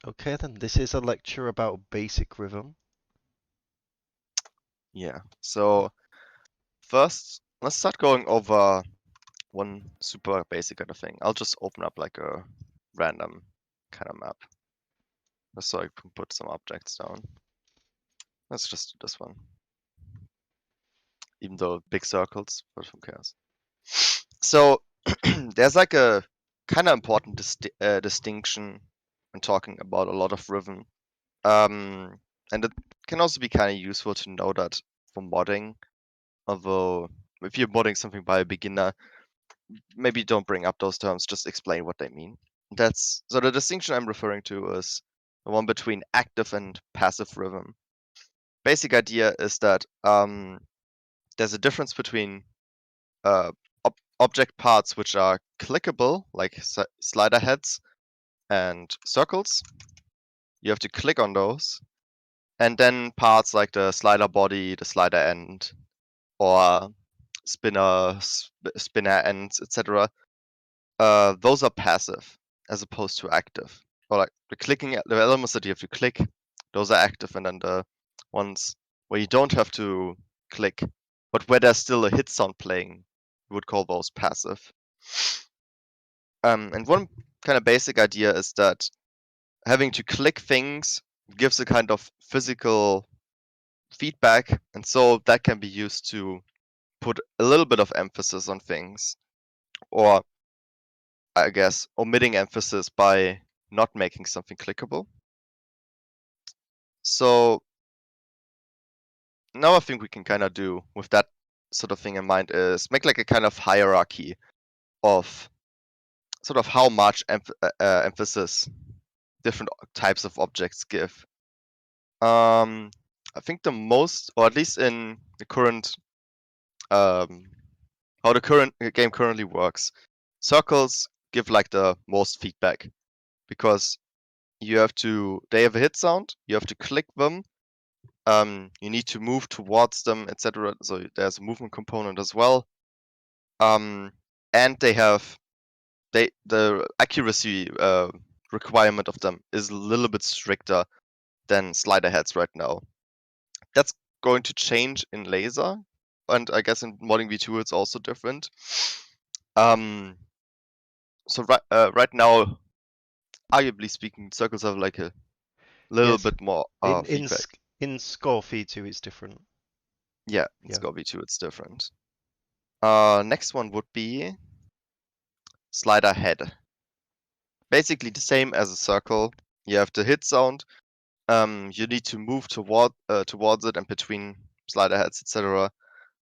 Okay, then this is a lecture about basic rhythm. Yeah. So first, let's start going over one super basic kind of thing. I'll just open up like a random kind of map, just so I can put some objects down. Let's just do this one, even though big circles, but who cares? So there's like a kind of important distinction when talking about a lot of rhythm. And it can also be kind of useful to know that for modding, although if you're modding something by a beginner, maybe don't bring up those terms, just explain what they mean. So the distinction I'm referring to is the one between active and passive rhythm. Basic idea is that there's a difference between uh, object parts which are clickable, like slider heads and circles. You have to click on those. And then parts like the slider body, the slider end, or spinner ends, etc. Those are passive as opposed to active. Or like the elements that you have to click, those are active, and then the ones where you don't have to click, but where there's still a hit sound playing, you would call those passive. And one kind of basic idea is that having to click things gives a kind of physical feedback, and so that can be used to put a little bit of emphasis on things, or I guess omitting emphasis by not making something clickable. So now I think we can kind of do with that sort of thing in mind is make like a kind of hierarchy of sort of how much emphasis different types of objects give. I think the most, or at least in the current, how the current game currently works, circles give like the most feedback because they have a hit sound, you have to click them, you need to move towards them, etc. So there's a movement component as well. And the accuracy requirement of them is a little bit stricter than slider heads right now. That's going to change in laser, and I guess in modding V2 it's also different. So right now, arguably speaking, circles have like a little Yes, bit more in in feedback. Sc- in Score V2 it's different. Yeah, in Yeah. Score V2 it's different. Next one would be slider head. Basically the same as a circle. You have the hit sound. You need to move towards it and between slider heads, etc.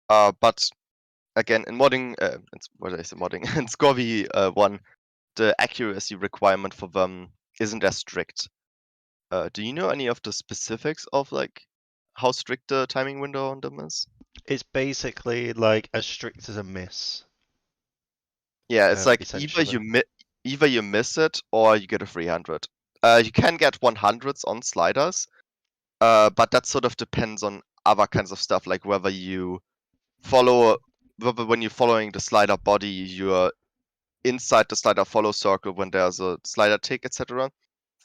But again, in modding, what did I say? Modding in Score V1, the accuracy requirement for them isn't as strict. Do you know any of the specifics of like how strict the timing window on them is? It's basically like as strict as a miss, Yeah, it's like essentially. either you miss it or you get a 300. You can get 100s on sliders, but that sort of depends on other kinds of stuff, like whether when you're following the slider body, you're inside the slider follow circle when there's a slider tick, etc.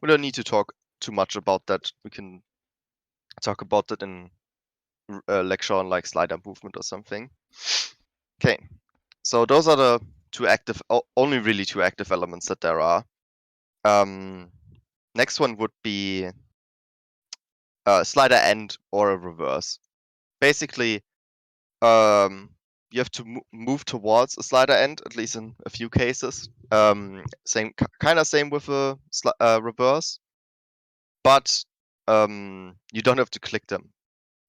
We don't need to talk too much about that. We can talk about that in a lecture on like slider movement or something. Okay, so those are the only really two active elements that there are. Next one would be slider end or a reverse. Basically, you have to move towards a slider end, at least in a few cases. Same with a reverse, but you don't have to click them.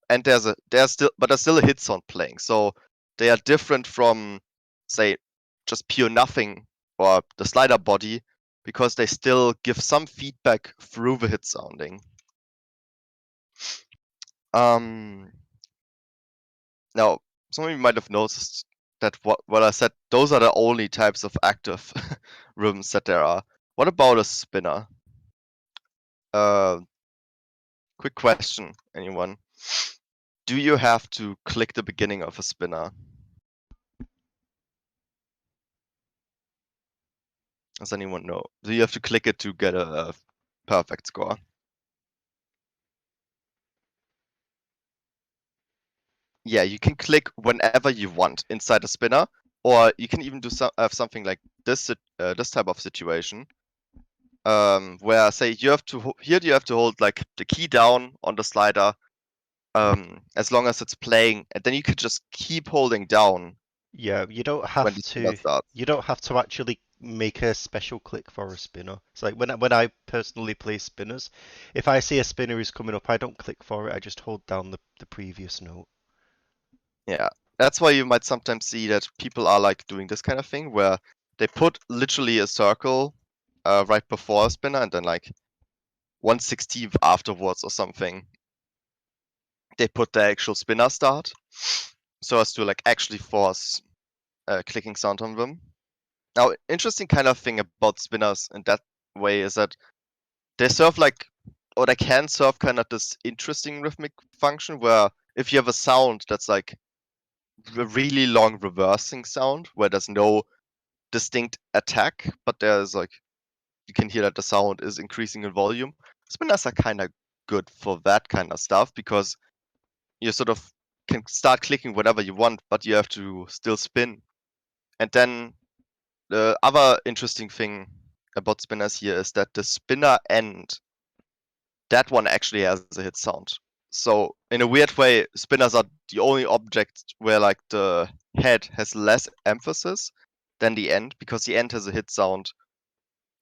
And there's still a hit sound playing, so they are different from, say, just pure nothing or the slider body, because they still give some feedback through the hit sounding. Now, some of you might have noticed that what I said, those are the only types of active rhythms that there are. What about a spinner? Uh, Quick question, anyone? Do you have to click the beginning of a spinner? Does anyone know? Do you have to click it to get a perfect score. Yeah, you can click whenever you want inside a spinner, or you can even do something like this type of situation, where say you have to here you have to hold like the key down on the slider, as long as it's playing, and then you could just keep holding down Yeah, when the spinner starts. you don't have to actually make a special click for a spinner. It's like when I personally play spinners, if I see a spinner is coming up, I don't click for it. I just hold down the previous note. Yeah, that's why you might sometimes see that people are like doing this kind of thing where they put literally a circle right before a spinner, and then like 1/16 afterwards or something, they put the actual spinner start, so as to like actually force clicking sound on them. Now, interesting kind of thing about spinners in that way is that they serve like, or they can serve kind of this interesting rhythmic function where if you have a sound that's like a really long reversing sound where there's no distinct attack, but there's like, you can hear that the sound is increasing in volume. Spinners are kind of good for that kind of stuff because you sort of can start clicking whatever you want, but you have to still spin. And then the other interesting thing about spinners here is that the spinner end, that one actually has a hit sound. So in a weird way, spinners are the only object where like the head has less emphasis than the end, because the end has a hit sound.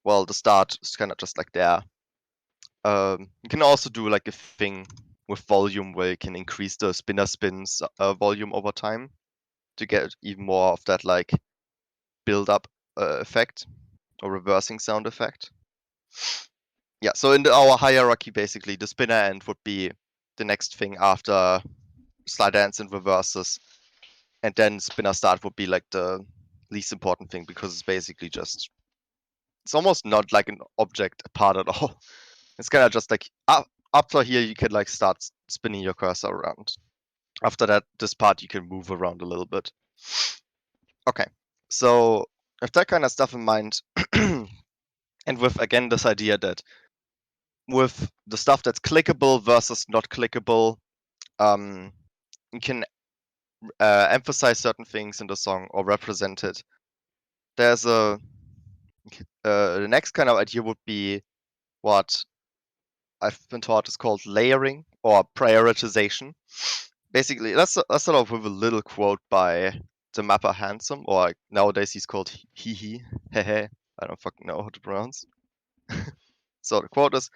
Well, the start is kind of just like there. You can also do like a thing with volume where you can increase the spinner spins volume over time to get even more of that like build up effect or reversing sound effect. Yeah, so in our hierarchy, basically, the spinner end would be the next thing after slider ends and reverses, and then spinner start would be like the least important thing because it's basically just, it's almost not like an object part at all. It's kind of just like after here you can like start spinning your cursor around. After that, this part you can move around a little bit. Okay, so with that kind of stuff in mind, and with again this idea that with the stuff that's clickable versus not clickable, you can emphasize certain things in the song or represent it. There's the next kind of idea would be what I've been taught is called layering or prioritization. Basically, let's start off with a little quote by the mapper Handsome, or like, nowadays he's called Hehe, Hehe. I don't fucking know how to pronounce. So the quote is,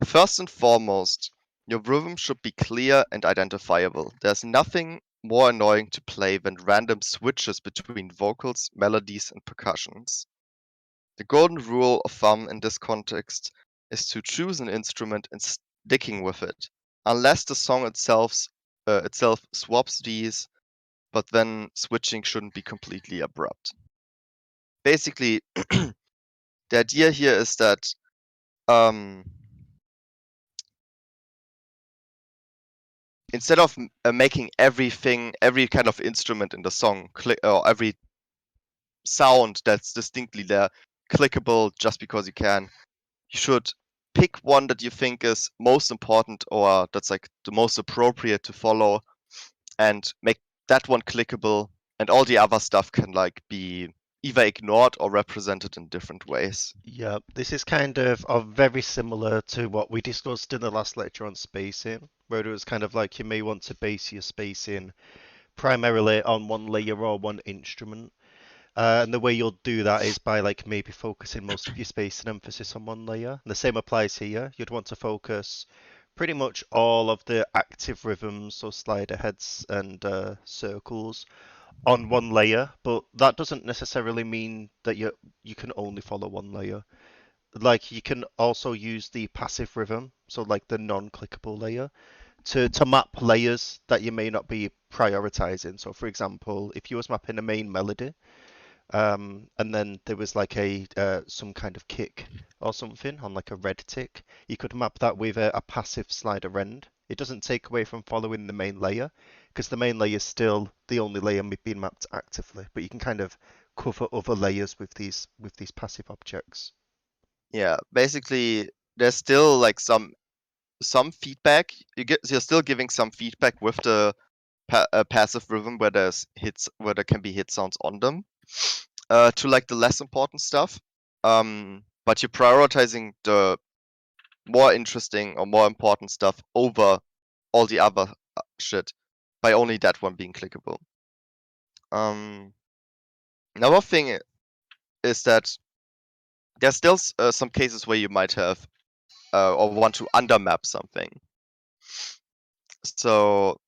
first and foremost, your rhythm should be clear and identifiable. There's nothing more annoying to play than random switches between vocals, melodies, and percussions. The golden rule of thumb in this context is to choose an instrument and sticking with it, unless the song itself swaps these, but then switching shouldn't be completely abrupt. Basically, the idea here is that um, instead of making everything, every kind of instrument in the song click, or every sound that's distinctly there clickable just because you can, you should pick one that you think is most important or that's like the most appropriate to follow and make that one clickable, and all the other stuff can like be either ignored or represented in different ways. Yeah, this is kind of very similar to what we discussed in the last lecture on spacing, where it was kind of like you may want to base your spacing primarily on one layer or one instrument. And the way you'll do that is by like maybe focusing most of your space and emphasis on one layer. And the same applies here. You'd want to focus pretty much all of the active rhythms, so slider heads and circles, on one layer. But that doesn't necessarily mean that you can only follow one layer. Like you can also use the passive rhythm, so like the non-clickable layer, to map layers that you may not be prioritizing. So for example, if you was mapping a main melody, and then there was like a some kind of kick or something on like a red tick. You could map that with a passive slider end. It doesn't take away from following the main layer because the main layer is still the only layer being mapped actively, but you can kind of cover other layers with these passive objects. Yeah, basically there's still like some feedback. You're still giving some feedback with the passive rhythm where there can be hit sounds on them, to like the less important stuff. But you're prioritizing the more interesting or more important stuff over all the other shit by only that one being clickable. Another thing is that there's still some cases where you might have or want to undermap something. So,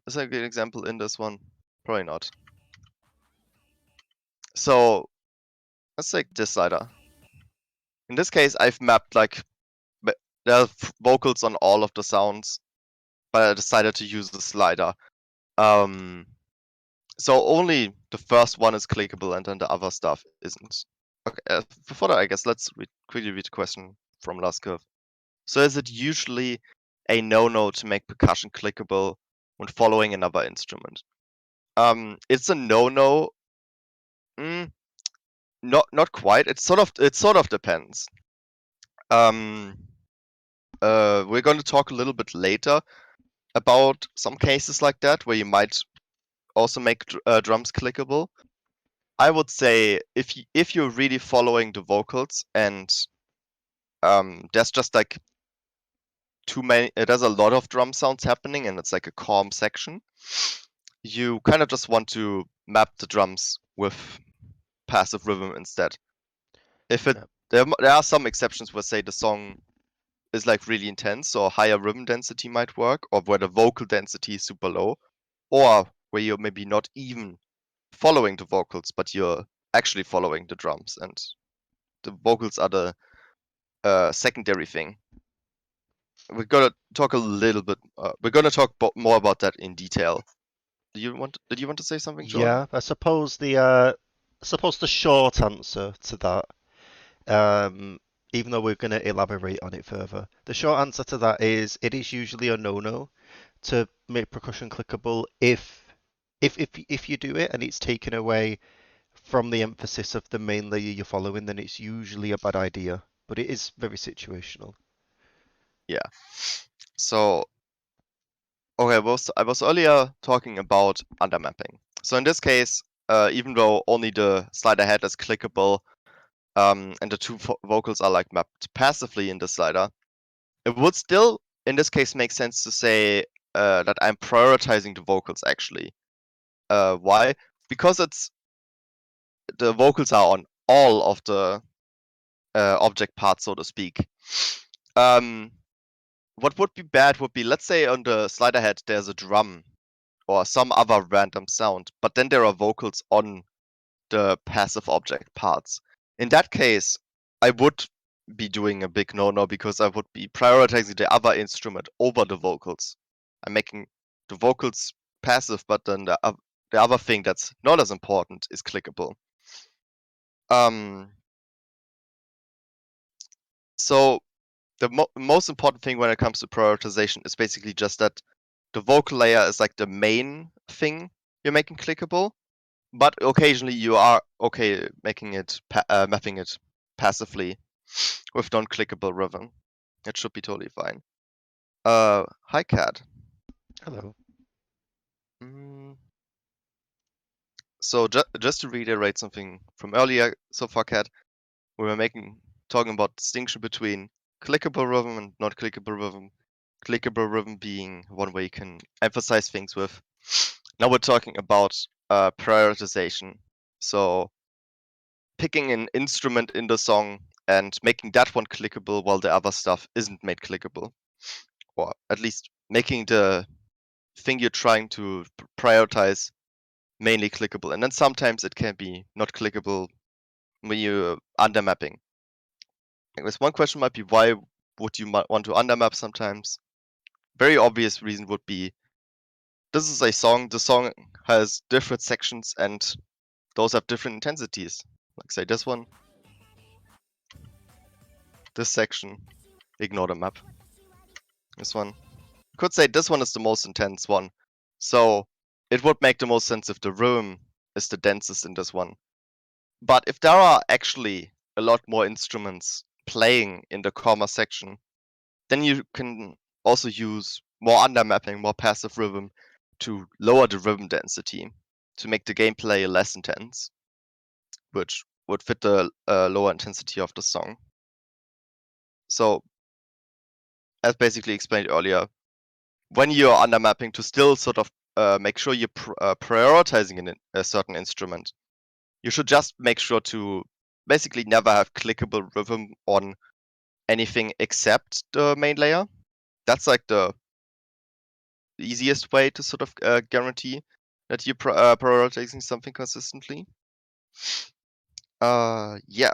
is that a good example in this one? Probably not. So, let's take this slider. In this case, I've mapped like there are vocals on all of the sounds, but I decided to use the slider. So only the first one is clickable, and then the other stuff isn't. Okay, before that, I guess let's quickly read the question from last curve. So is it usually a no-no to make percussion clickable when following another instrument? It's a no-no. Not quite. It sort of depends. We're going to talk a little bit later about some cases like that where you might also make drums clickable. I would say if you're really following the vocals and there's just like too many, there's a lot of drum sounds happening and it's like a calm section, you kind of just want to map the drums with passive rhythm instead. If it Yeah. there are some exceptions where say the song is like really intense or higher rhythm density might work, or where the vocal density is super low, or where you're maybe not even following the vocals, but you're actually following the drums and the vocals are the secondary thing. We're gonna talk a little bit. We're gonna talk more about that in detail. Did you want to say something, Jordan? Yeah, I suppose the short answer to that, um, even though we're going to elaborate on it further, the short answer to that is it is usually a no-no to make percussion clickable if you do it and it's taken away from the emphasis of the main layer you're following, then it's usually a bad idea. But it is very situational. Yeah. So, okay, I was earlier talking about undermapping. So in this case, even though only the slider head is clickable, and the two vocals are like mapped passively in the slider, it would still, in this case, make sense to say that I'm prioritizing the vocals actually. Why? Because the vocals are on all of the object parts, so to speak. What would be bad would be, let's say on the slider head there's a drum or some other random sound, but then there are vocals on the passive object parts. In that case, I would be doing a big no-no because I would be prioritizing the other instrument over the vocals. I'm making the vocals passive, but then the other thing that's not as important is clickable. Um, so the most important thing when it comes to prioritization is basically just that the vocal layer is like the main thing you're making clickable, but occasionally you are okay making it mapping it passively with non-clickable rhythm. It should be totally fine. Hi Cat. Hello. Mm, so just to reiterate something from earlier so far, Cat, we were talking about distinction between clickable rhythm and not clickable rhythm. Clickable rhythm being one way you can emphasize things with. Now we're talking about prioritization. So picking an instrument in the song and making that one clickable while the other stuff isn't made clickable. Or at least making the thing you're trying to prioritize mainly clickable. And then sometimes it can be not clickable when you're undermapping. I guess one question might be why would you want to undermap sometimes? Very obvious reason would be this is a song, the song has different sections and those have different intensities. Like say this one, this section, ignore the map. This one. You could say this one is the most intense one. So it would make the most sense if the rhythm is the densest in this one. But if there are actually a lot more instruments playing in the comma section, then you can also use more undermapping, more passive rhythm to lower the rhythm density to make the gameplay less intense, which would fit the lower intensity of the song. So, as basically explained earlier, when you're undermapping to still sort of make sure you're prioritizing a certain instrument, you should just make sure to basically never have clickable rhythm on anything except the main layer. That's like the easiest way to sort of guarantee that you're prioritizing something consistently. Yeah.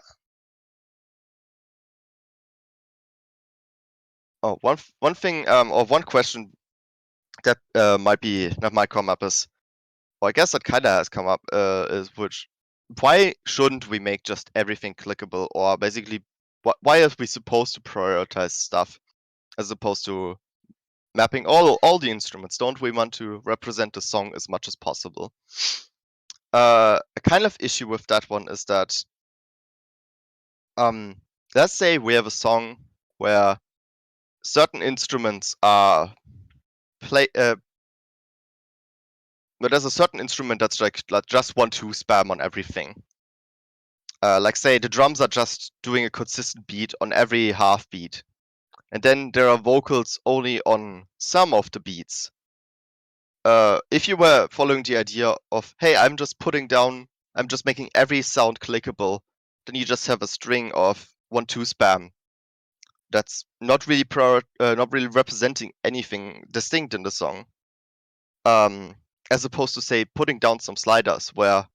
Oh, one thing or one question that might come up is, well, I guess that kind of has come up is why shouldn't we make just everything clickable, or basically why are we supposed to prioritize stuff as opposed to mapping all the instruments? Don't we want to represent the song as much as possible? A kind of issue with that one is that let's say we have a song where certain instruments are play but there's a certain instrument that's like just 1-2 spam on everything. Like say the drums are just doing a consistent beat on every half beat, and then there are vocals only on some of the beats. If you were following the idea of, hey, I'm just making every sound clickable, then you just have a string of 1-2 spam that's not really representing anything distinct in the song. As opposed to say putting down some sliders where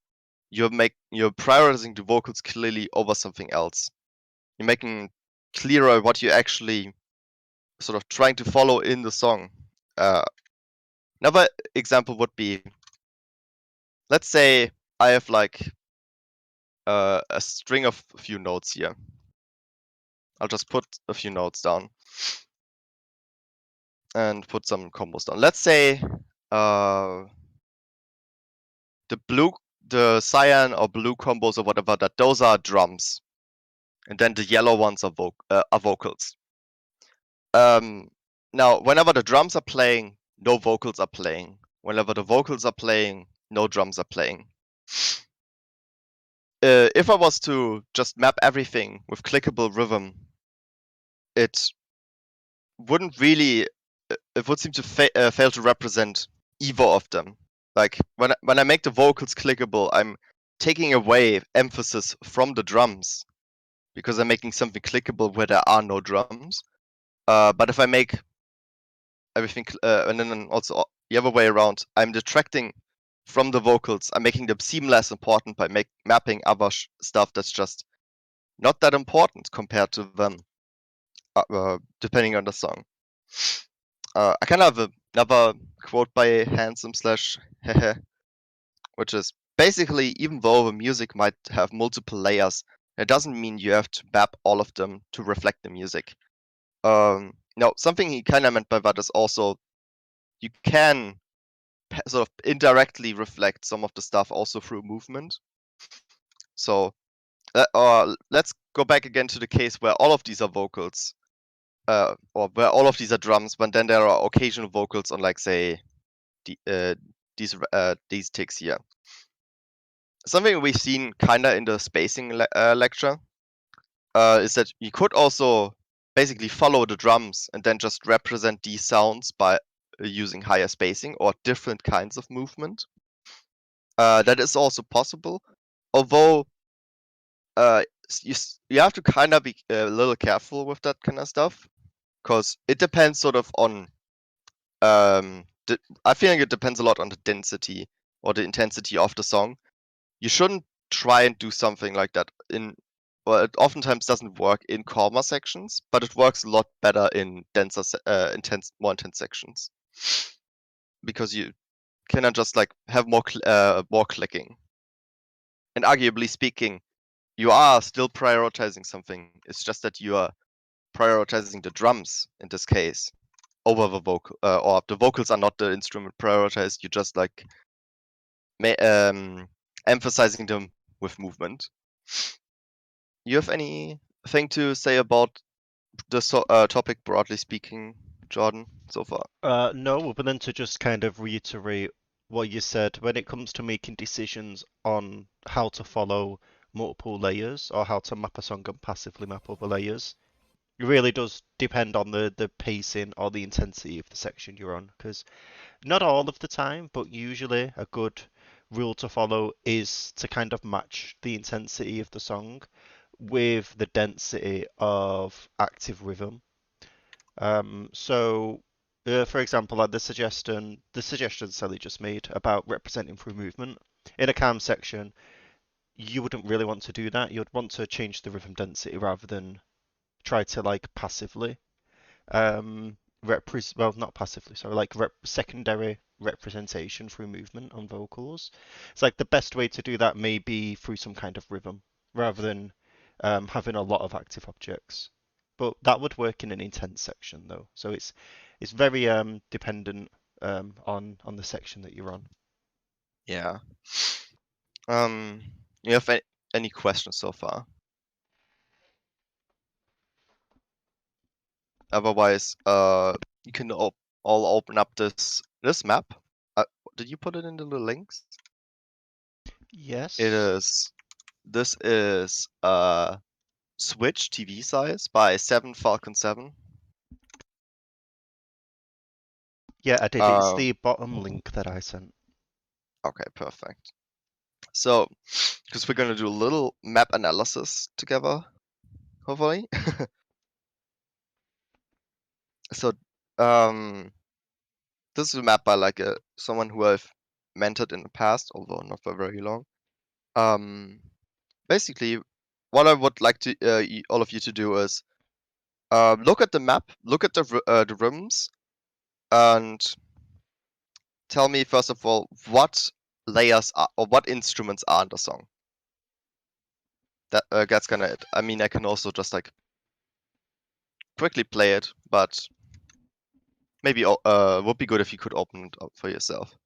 you're prioritizing the vocals clearly over something else. You're making clearer what you're actually sort of trying to follow in the song. Another example would be, let's say I have like a string of a few notes here. I'll just put a few notes down and put some combos down. Let's say the cyan or blue combos or whatever, that those are drums, and then the yellow ones are vocals. Now, whenever the drums are playing, no vocals are playing. Whenever the vocals are playing, no drums are playing. If I was to just map everything with clickable rhythm, it wouldn't really. It would seem to fail to represent either of them. Like when I make the vocals clickable, I'm taking away emphasis from the drums because I'm making something clickable where there are no drums. But if I make everything, and then also the other way around, I'm detracting from the vocals. I'm making them seem less important by mapping other stuff that's just not that important compared to them, depending on the song. I kind of have another quote by Handsome slash Hehe, which is basically, even though the music might have multiple layers, it doesn't mean you have to map all of them to reflect the music. Now, something he kind of meant by that is also you can sort of indirectly reflect some of the stuff also through movement. So, let's go back again to the case where all of these are vocals, or where all of these are drums, but then there are occasional vocals on, like, say, these ticks here. Something we've seen kind of in the spacing lecture is that you could also basically follow the drums and then just represent these sounds by using higher spacing or different kinds of movement. That is also possible, although you have to kind of be a little careful with that kind of stuff, because it depends sort of on. I feel like it depends a lot on the density or the intensity of the song. You shouldn't try and do something like that well, it oftentimes doesn't work in calmer sections, but it works a lot better in denser, more intense sections, because you cannot just like have more clicking. And arguably speaking, you are still prioritizing something. It's just that you are prioritizing the drums in this case over the vocal, or the vocals are not the instrument prioritized. You just like emphasizing them with movement. You have any thing to say about the topic broadly speaking, Jordan, so far? No, other than to just kind of reiterate what you said when it comes to making decisions on how to follow multiple layers or how to map a song and passively map other layers. It really does depend on the pacing or the intensity of the section you're on, because not all of the time, but usually a good rule to follow is to kind of match the intensity of the song with the density of active rhythm. For example, like the suggestion Sally just made about representing through movement in a calm section, you wouldn't really want to do that. You'd want to change the rhythm density rather than try to like passively well, not passively, sorry, like secondary representation through movement on vocals. It's like the best way to do that may be through some kind of rhythm rather than having a lot of active objects. But that would work in an intense section though, so it's very dependent on the section that you're on. Yeah. Um, you have any questions so far? Otherwise, you can all open up this map. Uh, did you put it into the links? It Yes. is. This is Switch TV size by 7 Falcon 7. Yeah, I did. It's Um, the bottom link that I sent. okay, perfect. So, because we're gonna do a little map analysis together, hopefully. So, um, this is a map by like someone who I've mentored in the past, although not for very long. Um, Basically, what I would like to all of you to do is look at the map, look at the rooms, and tell me first of all what layers are or what instruments are in the song. That's kind of it. I mean, I can also just like quickly play it, but maybe would be good if you could open it up for yourself.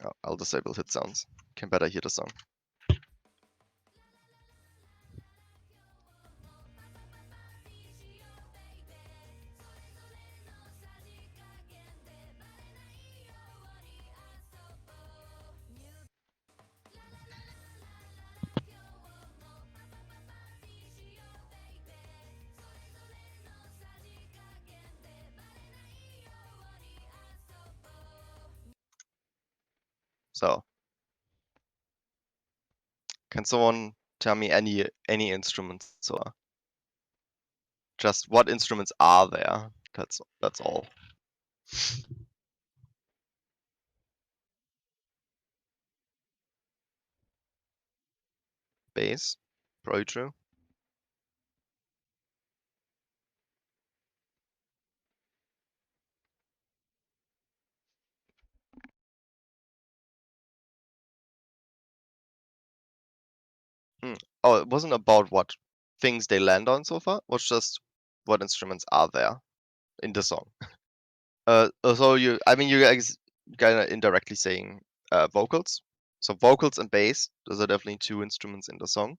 Oh, I'll disable hit sounds. Can better hear the song. So, can someone tell me any instruments? So, just what instruments are there? That's all. Bass, probably true. Hmm. Oh, it wasn't about what things they land on so far. It was just what instruments are there in the song. So I mean, you guys kind of indirectly saying vocals. So vocals and bass, those are definitely two instruments in the song.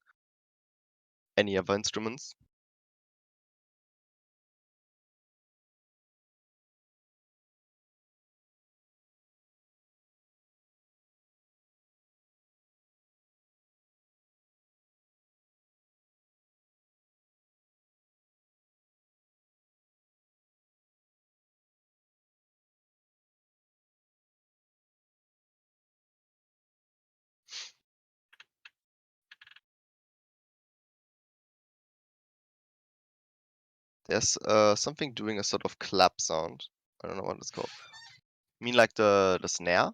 Any other instruments? There's something doing a sort of clap sound. I don't know what it's called. You mean like the snare?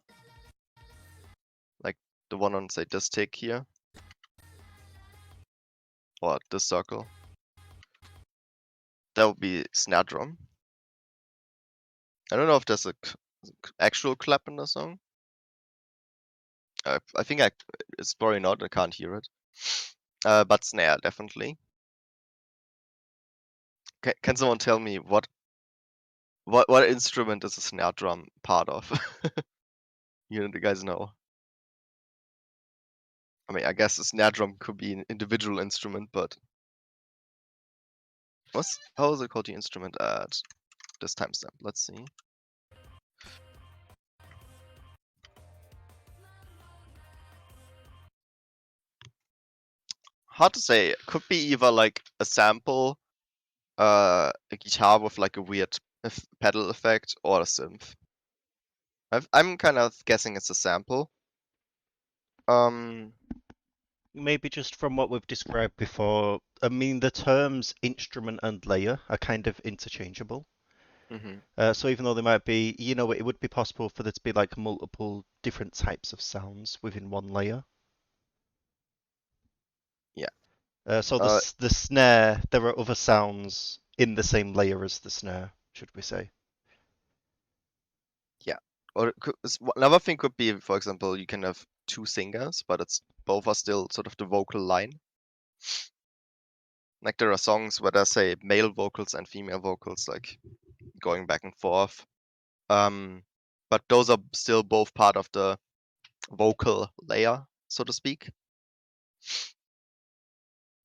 Like the one on say this tick here? Or this circle? That would be snare drum. I don't know if there's a actual clap in the song. I think it's probably not. I can't hear it. But snare definitely. Can someone tell me what what instrument is a snare drum part of? You guys know. I mean, I guess a snare drum could be an individual instrument, but how is it called the instrument at this timestamp? Let's see. Hard to say. It could be either like a sample, a guitar with like a weird pedal effect, or a synth. I'm kind of guessing it's a sample. Um, Maybe just from what we've described before, I mean, the terms instrument and layer are kind of interchangeable. mhm, So even though they might be, it would be possible for there to be like multiple different types of sounds within one layer. yeah. So Uh, the snare, there are other sounds in the same layer as the snare, should we say? yeah. Or another thing could be, for example, you can have two singers, but it's both are still sort of the vocal line. Like there are songs where there's say male vocals and female vocals, like going back and forth. Um, but those are still both part of the vocal layer, so to speak.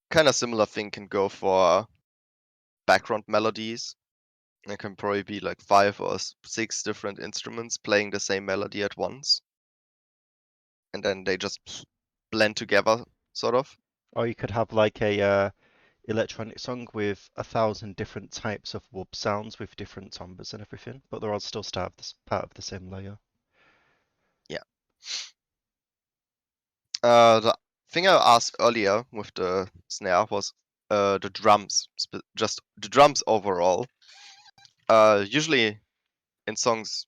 Kind of similar thing can go for background melodies. There can probably be like 5 or 6 different instruments playing the same melody at once, and then they just blend together, sort of. Or you could have like a electronic song with 1,000 different types of wub sounds with different timbres and everything, but they're all still part of the same layer. Yeah. The thing I asked earlier with the snare was the drums, just the drums overall. Usually in songs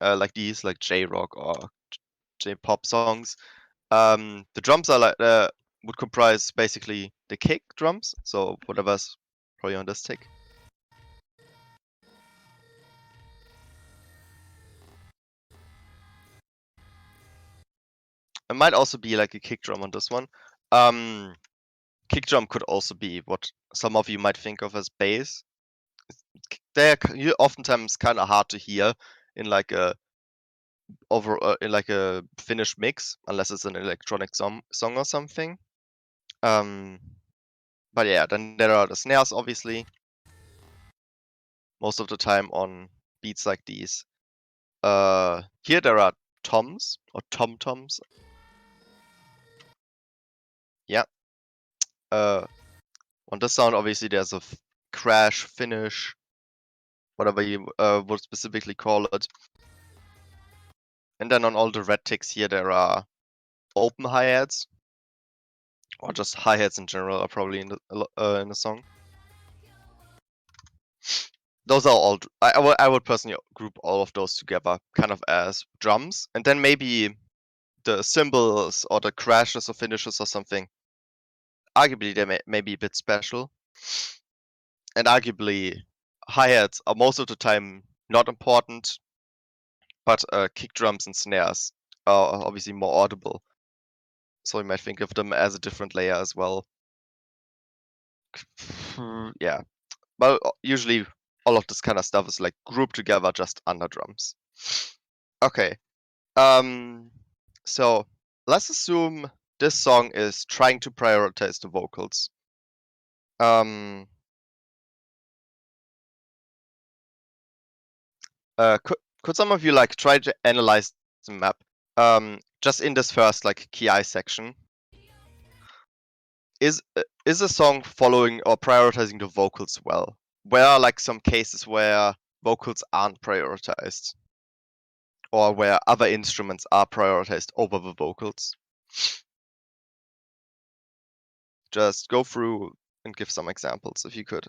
like these, like J-rock or J-pop songs, the drums are like would comprise basically the kick drums, so whatever's probably on this tick. It might also be like a kick drum on this one. Um, Kick drum could also be what some of you might think of as bass. They're oftentimes kind of hard to hear in like a in like a finished mix, unless it's an electronic song or something. Um, but yeah, then there are the snares, obviously, most of the time on beats like these. Here there are toms or tom-toms. Yeah. Uh, on this sound, obviously, there's a crash, finish, whatever you would specifically call it. And then on all the red ticks here, there are open hi-hats, or just hi-hats in general are probably in the song. Those are all. I would personally group all of those together, kind of as drums, and then maybe the cymbals or the crashes or finishes or something. Arguably, they may be a bit special, and arguably, hi-hats are most of the time not important, but kick drums and snares are obviously more audible. So you might think of them as a different layer as well. Yeah, but usually all of this kind of stuff is like grouped together just under drums. Okay. Um, so let's assume this song is trying to prioritize the vocals. Um, could some of you like try to analyze the map? Just in this first like key eye section, is a song following or prioritizing the vocals well? Where are like some cases where vocals aren't prioritized, or where other instruments are prioritized over the vocals? Just go through and give some examples if you could.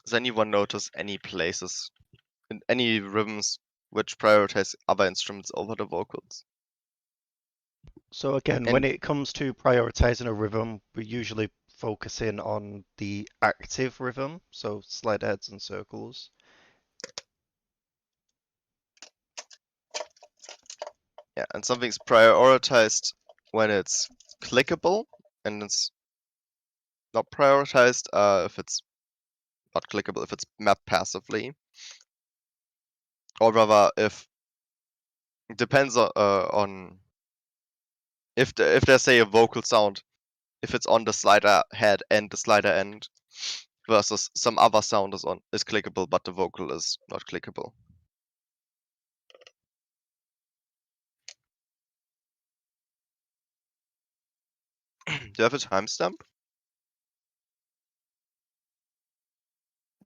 Does anyone notice any places in any rhythms which prioritize other instruments over the vocals? So again, when And it comes to prioritizing a rhythm, we usually focus in on the active rhythm, so slide heads and circles. yeah, and something's prioritized when it's clickable, and it's not prioritized if it's not clickable, if it's mapped passively, or rather, if it depends on if there's say a vocal sound, if it's on the slider head and the slider end, versus some other sound is clickable, but the vocal is not clickable. Do you have a timestamp?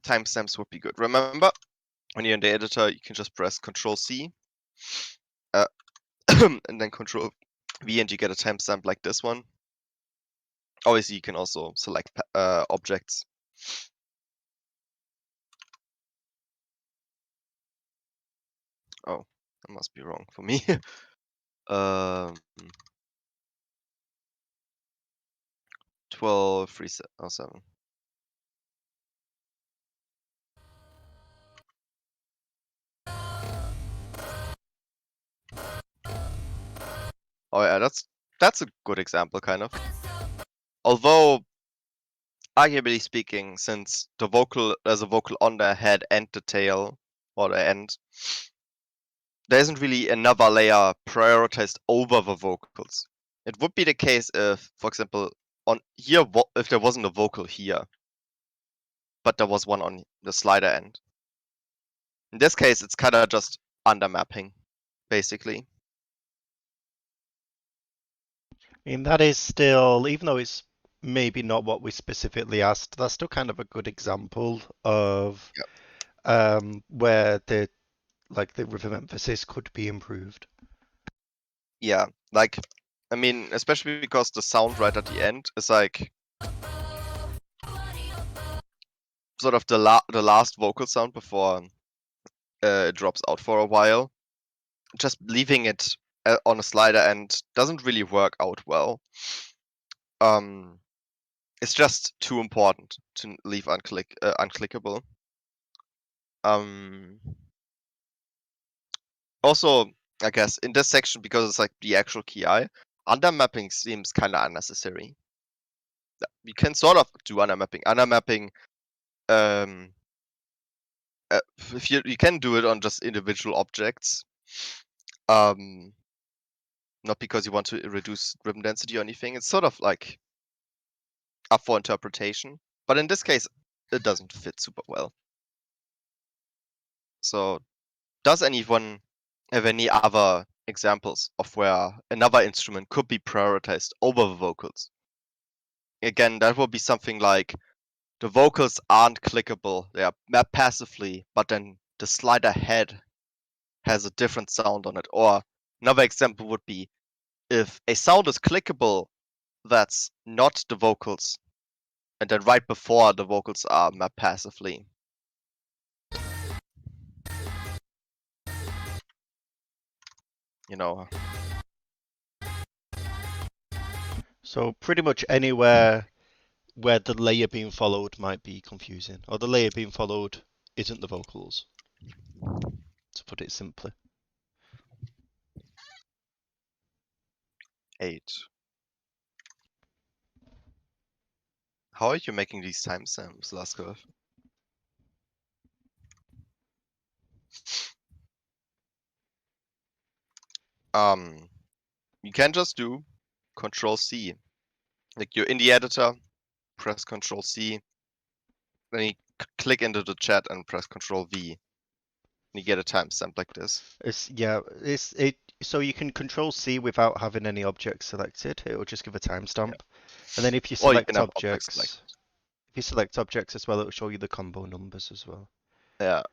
Timestamps would be good. Remember, when you're in the editor, you can just press Control C, uh, and then Control V, and you get a timestamp like this one. Obviously, you can also select objects. Oh, that must be wrong for me. um, 12:307. Oh yeah, that's a good example, kind of. Although, arguably speaking, since there's a vocal on the head and the tail or the end, there isn't really another layer prioritized over the vocals. It would be the case if, for example, on here, if there wasn't a vocal here, but there was one on the slider end. In this case, it's kind of just under mapping, basically. I mean, that is still, even though it's maybe not what we specifically asked, that's still kind of a good example of Yeah. where the rhythm emphasis could be improved. Yeah, like, I mean, especially because the sound right at the end is like sort of the last vocal sound before it drops out for a while. Just leaving it on a slider end doesn't really work out well. It's just too important to leave unclickable. Also, I guess in this section, because it's like the actual KI, undermapping seems kind of unnecessary. You can sort of do undermapping. Undermapping, um, if you can do it on just individual objects, not because you want to reduce rhythm density or anything. It's sort of like up for interpretation. But in this case, it doesn't fit super well. So, does anyone have any other examples of where another instrument could be prioritized over the vocals? Again, that would be something like the vocals aren't clickable, they are mapped passively, but then the slider head has a different sound on it. Or another example would be if a sound is clickable, that's not the vocals, and then right before the vocals are mapped passively. You know, So pretty much anywhere where the layer being followed might be confusing, or the layer being followed isn't the vocals, to put it simply. 8. How are you making these timestamps, Laskov? You can just do Control C. Like you're in the editor, press Control C, then you click into the chat and press Control V. And you get a timestamp like this. So you can Control C without having any objects selected. It will just give a Yeah. timestamp. And then if you Or you can select have objects like, objects as well, it will show you the combo numbers as well. yeah.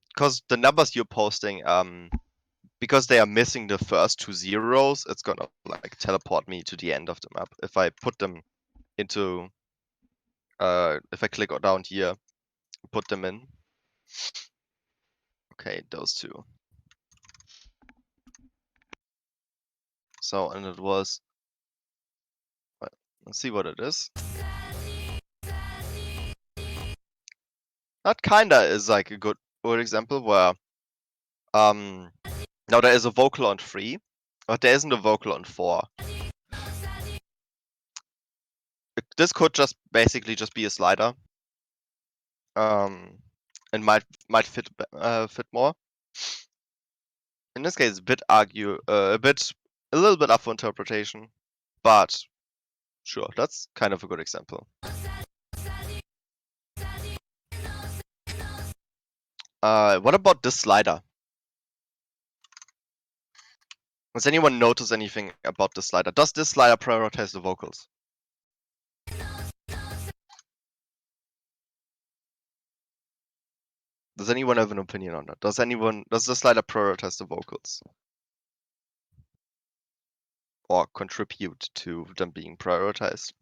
Because the numbers you're posting, because they are missing the first 2 zeros, it's gonna like teleport me to the end of the map. If I put them into, if I click down here, put them in. Okay, those two. So, and it was, let's see what it is. That kinda is like a good example where, now there is a vocal on 3, but there isn't a vocal on 4. This could just basically just be a slider. And might fit more. In this case, a little bit up for interpretation, but sure, that's kind of a good example. What about this slider? Does anyone notice anything about this slider? Does this slider prioritize the vocals? Does anyone have an opinion on that? Does the slider prioritize the vocals? Or contribute to them being prioritized?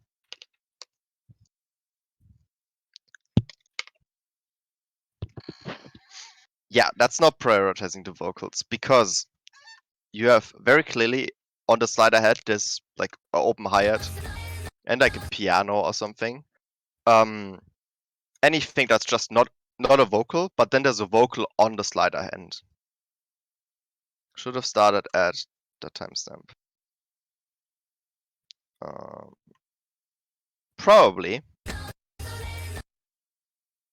Yeah, that's not prioritizing the vocals, because you have very clearly on the slider head there's like an open hi-hat and like a piano or something. Anything that's just not a vocal, but then there's a vocal on the slider end. Should have started at the timestamp. Probably.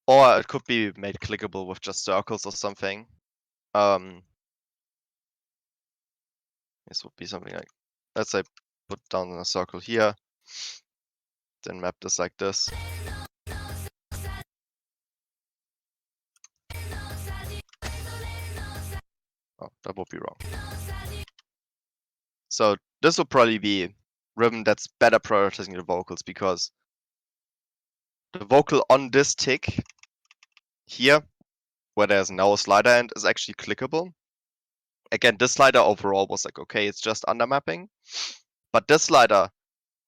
Or it could be made clickable with just circles or something. This would be something like, let's say, put down a circle here, then map this like this. Oh, that would be wrong. So this will probably be rhythm that's better prioritizing the vocals, because the vocal on this tick here, where there's now a slider end, is actually clickable. Again, this slider overall was like, okay, it's just undermapping. But this slider,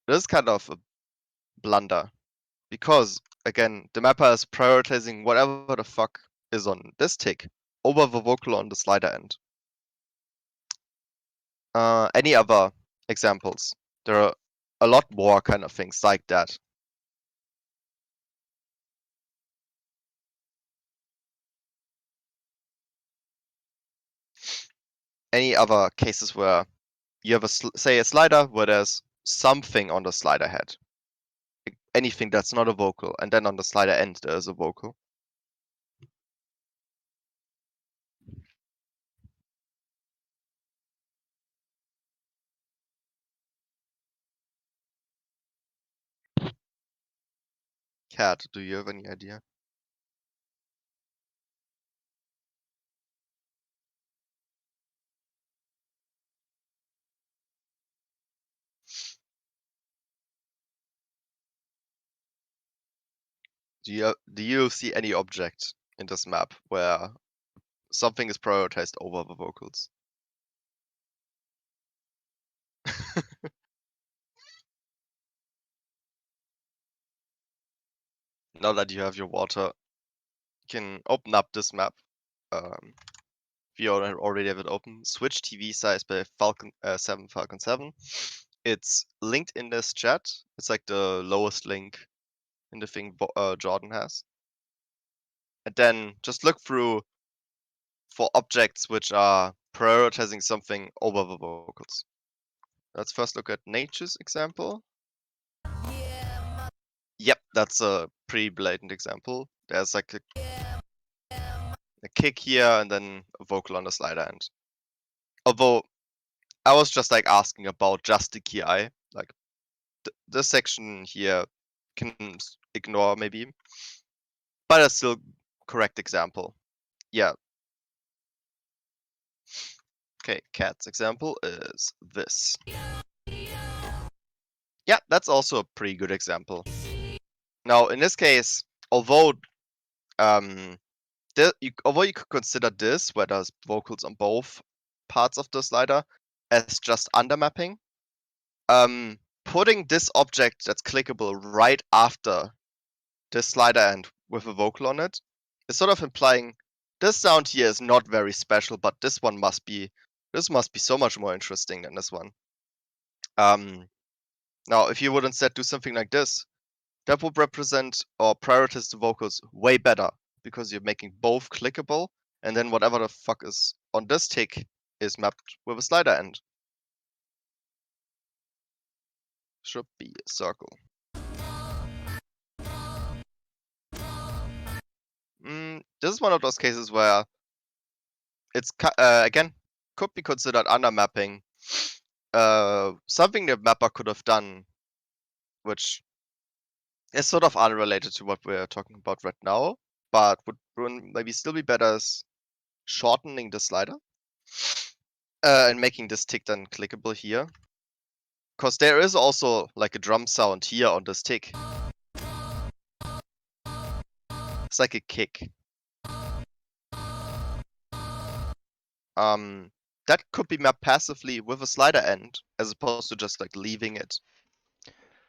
this is kind of a blunder, because again, the mapper is prioritizing whatever the fuck is on this tick over the vocal on the slider end. Any other examples? There are a lot more kind of things like that. Any other cases where you have say a slider where there's something on the slider head, anything that's not a vocal, and then on the slider end there is a vocal. Cat, do you have any idea? Do you see any object in this map where something is prioritized over the vocals? Now that you have your water, you can open up this map. If you already have it open, switch TV size by Falcon 7. It's linked in this chat. It's like the lowest link in the thing Jordan has. And then just look through for objects which are prioritizing something over the vocals. Let's first look at nature's example. Yep, that's a pretty blatant example. There's like a kick here and then a vocal on the slider end. Although I was just like asking about just the key I, like this section here can ignore maybe, but it's still correct example. Yeah. Okay, Cat's example is this. Yeah, that's also a pretty good example. Now, in this case, although you could consider this, where there's vocals on both parts of the slider, as just undermapping, putting this object that's clickable right after this slider end with a vocal on it It's sort of implying this sound here is not very special, but this must be so much more interesting than this one. Now, if you would instead do something like this, that would represent or prioritize the vocals way better because you're making both clickable, and then whatever the fuck is on this tick is mapped with a slider end. Should be a circle. This is one of those cases where it's again could be considered undermapping. Something the mapper could have done, which is sort of unrelated to what we're talking about right now, but would maybe still be better is shortening the slider and making this tick then clickable here. Because there is also like a drum sound here on this tick. It's like a kick. That could be mapped passively with a slider end, as opposed to just like leaving it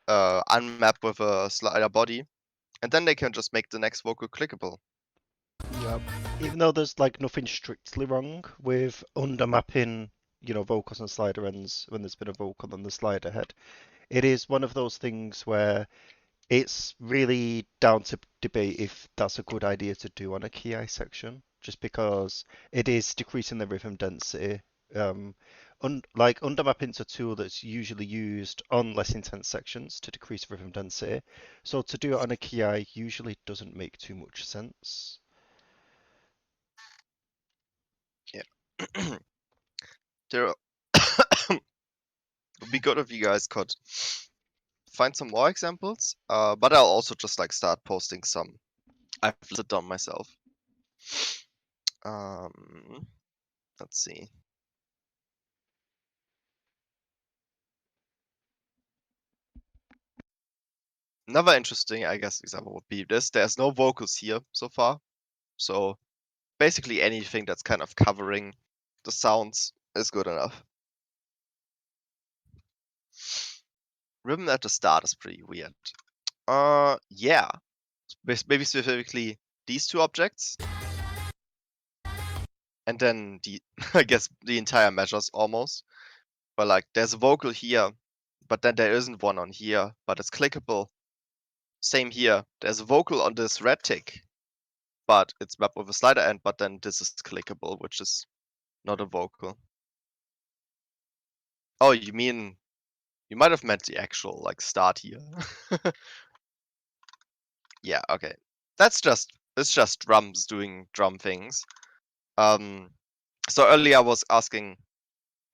unmapped with a slider body, and then they can just make the next vocal clickable. Yep. Even though there's like nothing strictly wrong with undermapping, vocals and slider ends when there's been a vocal on the slider head, it is one of those things where it's really down to debate if that's a good idea to do on a key eye section, just because it is decreasing the rhythm density. Like undermapping's a tool that's usually used on less intense sections to decrease rhythm density. So to do it on a key eye usually doesn't make too much sense. Yeah. There would be good if you guys could find some more examples, but I'll also just like start posting some I've listed down myself. Let's see. Another interesting, I guess, example would be this. There's no vocals here so far, so basically anything that's kind of covering the sounds is good enough. Rhythm at the start is pretty weird. Yeah. Maybe specifically these two objects. And then the, I guess, the entire measures almost. But like, there's a vocal here, but then there isn't one on here, but it's clickable. Same here. There's a vocal on this red tick, but it's mapped with a slider end, but then this is clickable, which is not a vocal. Oh, you mean, you might have meant the actual, like, start here. Yeah, okay. It's just drums doing drum things. So earlier I was asking,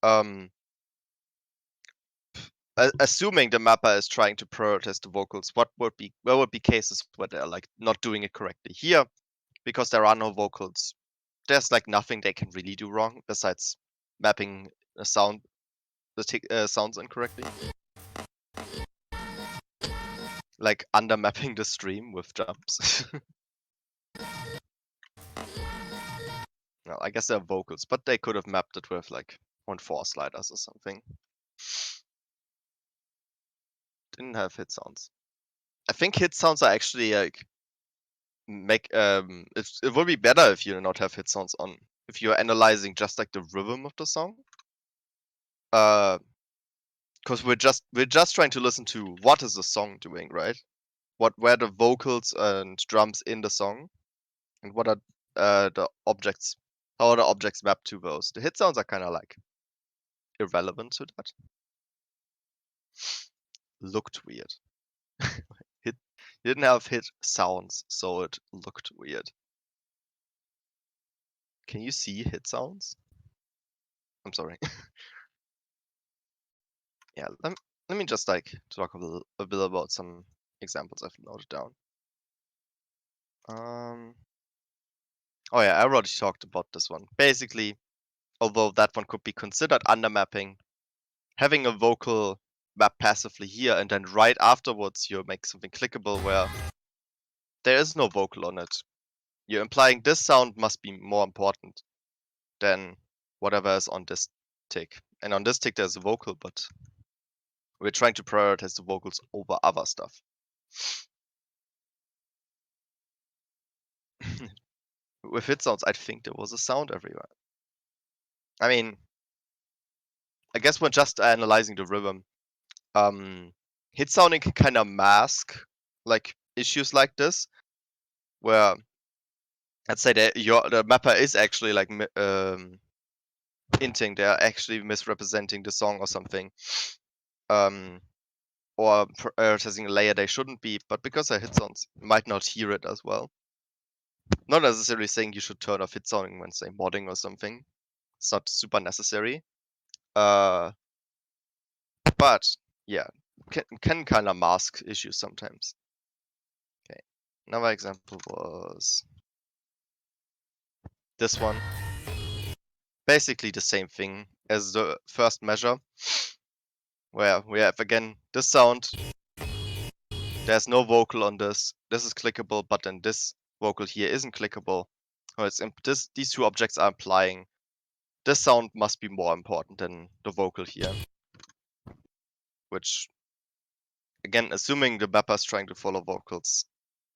um, assuming the mapper is trying to prioritize the vocals, what would be cases where they're like not doing it correctly? Here, because there are no vocals, there's like nothing they can really do wrong besides mapping a sound sounds incorrectly, like under mapping the stream with jumps. No, I guess they're vocals, but they could have mapped it with like 0.4 sliders or something. Didn't have hit sounds. I think hit sounds are actually like it would be better if you not have hit sounds on, if you're analyzing just like the rhythm of the song. Because we're just trying to listen to what is the song doing, right? What were the vocals and drums in the song, and what are the objects, how are the objects mapped to those? The hit sounds are kind of like irrelevant to that. Looked weird. Hit didn't have hit sounds, so it looked weird. Can you see hit sounds? I'm sorry. Yeah, let me just like talk a bit about some examples I've noted down. Oh yeah, I already talked about this one. Basically, although that one could be considered undermapping, having a vocal map passively here and then right afterwards you make something clickable where there is no vocal on it. You're implying this sound must be more important than whatever is on this tick. And on this tick there's a vocal, but we're trying to prioritize the vocals over other stuff. with hit sounds, I think there was a sound everywhere. I mean, I guess when just analyzing the rhythm, hit sounding can kind of mask like issues like this, where let's say that the mapper is actually like hinting they're actually misrepresenting the song or something, or prioritizing a layer they shouldn't be, but because they're hit sounds, you might not hear it as well. Not necessarily saying you should turn off hit sounding when say modding or something. It's not super necessary. But yeah, can kind of mask issues sometimes. Okay, another example was this one. Basically the same thing as the first measure, where we have again this sound. There's no vocal on this. This is clickable, but then this vocal here isn't clickable. Or these two objects are implying this sound must be more important than the vocal here. Which, again, assuming the mapper is trying to follow vocals,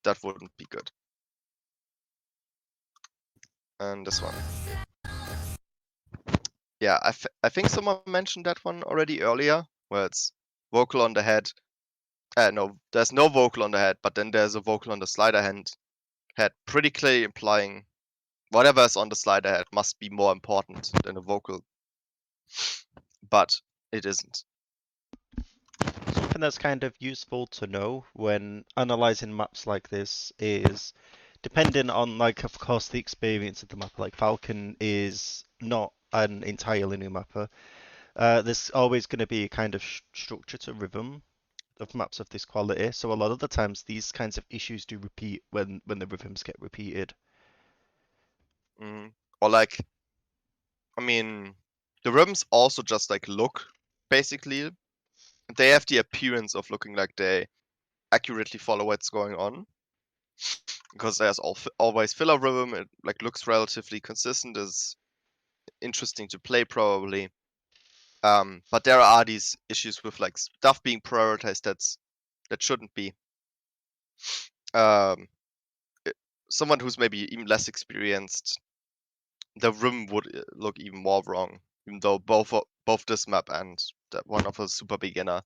that wouldn't be good. And this one. Yeah, I think someone mentioned that one already earlier, where it's vocal on the head. No, there's no vocal on the head, but then there's a vocal on the slider head, pretty clearly implying whatever is on the slider head must be more important than a vocal. But it isn't. Something that's kind of useful to know when analyzing maps like this is depending on, like, of course, the experience of the mapper. Like Falcon is not an entirely new mapper. There's always going to be a kind of structure to rhythm of maps of this quality. So a lot of the times these kinds of issues do repeat when the rhythms get repeated. Or like, I mean, the rhythms also just like look, basically. They have the appearance of looking like they accurately follow what's going on. Because there's always filler rhythm, it like looks relatively consistent, is interesting to play probably. But there are these issues with like stuff being prioritized that shouldn't be. Um, Someone who's maybe even less experienced, the rhythm would look even more wrong, even though both this map and that one of a super beginner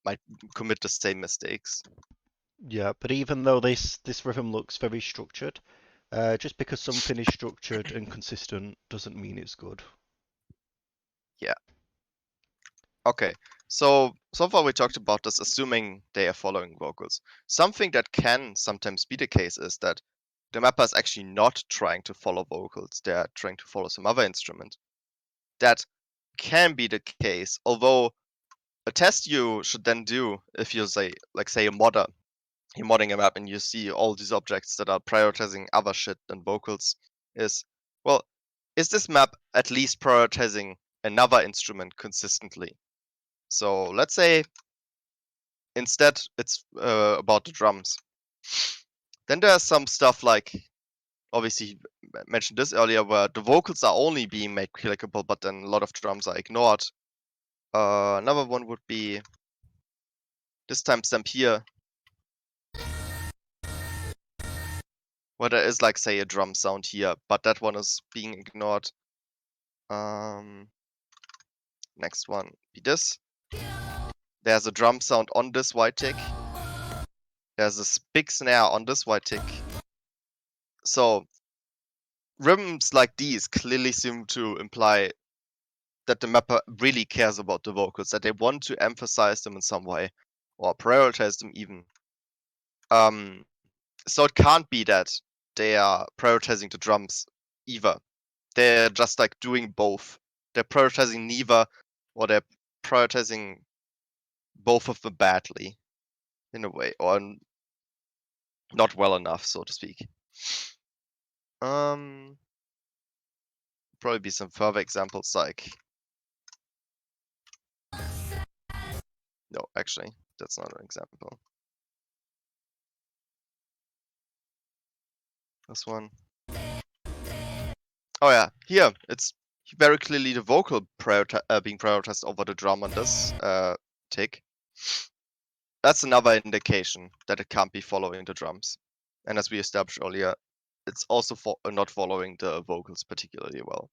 might commit the same mistakes. Yeah, but even though this rhythm looks very structured, just because something is structured and consistent doesn't mean it's good. Yeah. Okay. So far we talked about this assuming they are following vocals. Something that can sometimes be the case is that the mapper is actually not trying to follow vocals. They're trying to follow some other instrument. That can be the case, although a test you should then do if you say a modder, you're modding a map and you see all these objects that are prioritizing other shit than vocals, is, well, is this map at least prioritizing another instrument consistently? So let's say instead it's about the drums. Then there's some stuff like, obviously mentioned this earlier, where the vocals are only being made clickable, but then a lot of drums are ignored. Another one would be this timestamp here, where there is like say a drum sound here, but that one is being ignored. Next one be this. There's a drum sound on this white tick. There's a big snare on this white tick. So rhythms like these clearly seem to imply that the mapper really cares about the vocals, that they want to emphasize them in some way, or prioritize them even. So it can't be that they are prioritizing the drums either. They're just like doing both. They're prioritizing neither, or they're prioritizing both of them badly, in a way, or not well enough, so to speak. Probably be some further examples like. No, actually, that's not an example. This one. Oh yeah, here it's very clearly the vocal being prioritized over the drum on this tick. That's another indication that it can't be following the drums. And as we established earlier, it's also not following the vocals particularly well.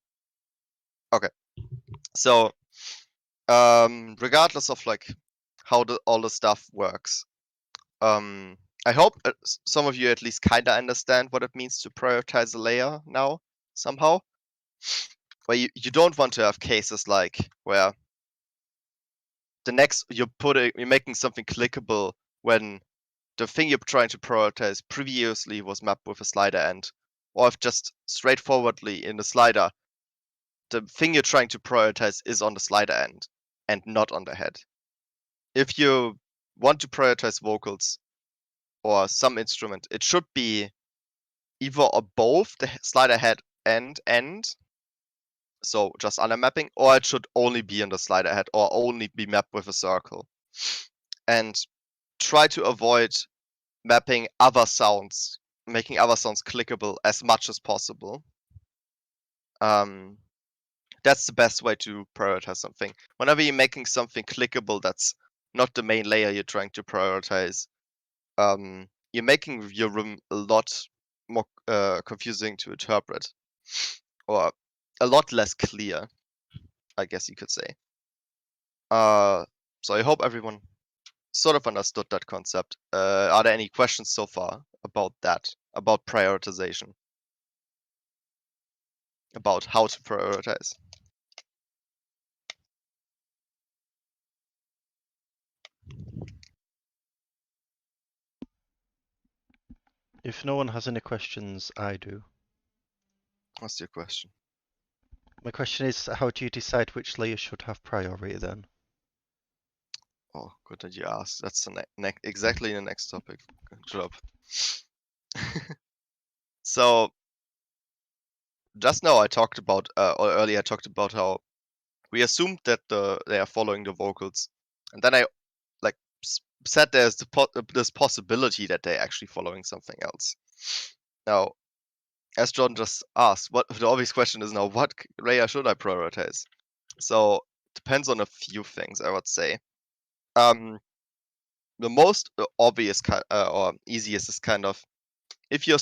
Okay, so regardless of like how all the stuff works, I hope some of you at least kind of understand what it means to prioritize a layer now somehow. Where you don't want to have cases like where the next you're making something clickable when the thing you're trying to prioritize previously was mapped with a slider end, or if just straightforwardly in the slider, the thing you're trying to prioritize is on the slider end and not on the head. If you want to prioritize vocals or some instrument, it should be either above the slider head and end, so just under mapping, or it should only be on the slider head or only be mapped with a circle. And try to avoid mapping other sounds, making other sounds clickable as much as possible. That's the best way to prioritize something. Whenever you're making something clickable that's not the main layer you're trying to prioritize, you're making your room a lot more confusing to interpret, or a lot less clear, I guess you could say. So I hope everyone sort of understood that concept. Are there any questions so far about that, about prioritization, about how to prioritize? If no one has any questions, I do. What's your question? My question is, how do you decide which layer should have priority then? Oh, good that you asked. That's the exactly the next topic. Good job. So just now I talked about, or earlier I talked about how we assumed that they are following the vocals, and then I like said there's this possibility that they're actually following something else. Now, as John just asked, what the obvious question is now, what layer should I prioritize? So depends on a few things, I would say. The most obvious or easiest is kind of if you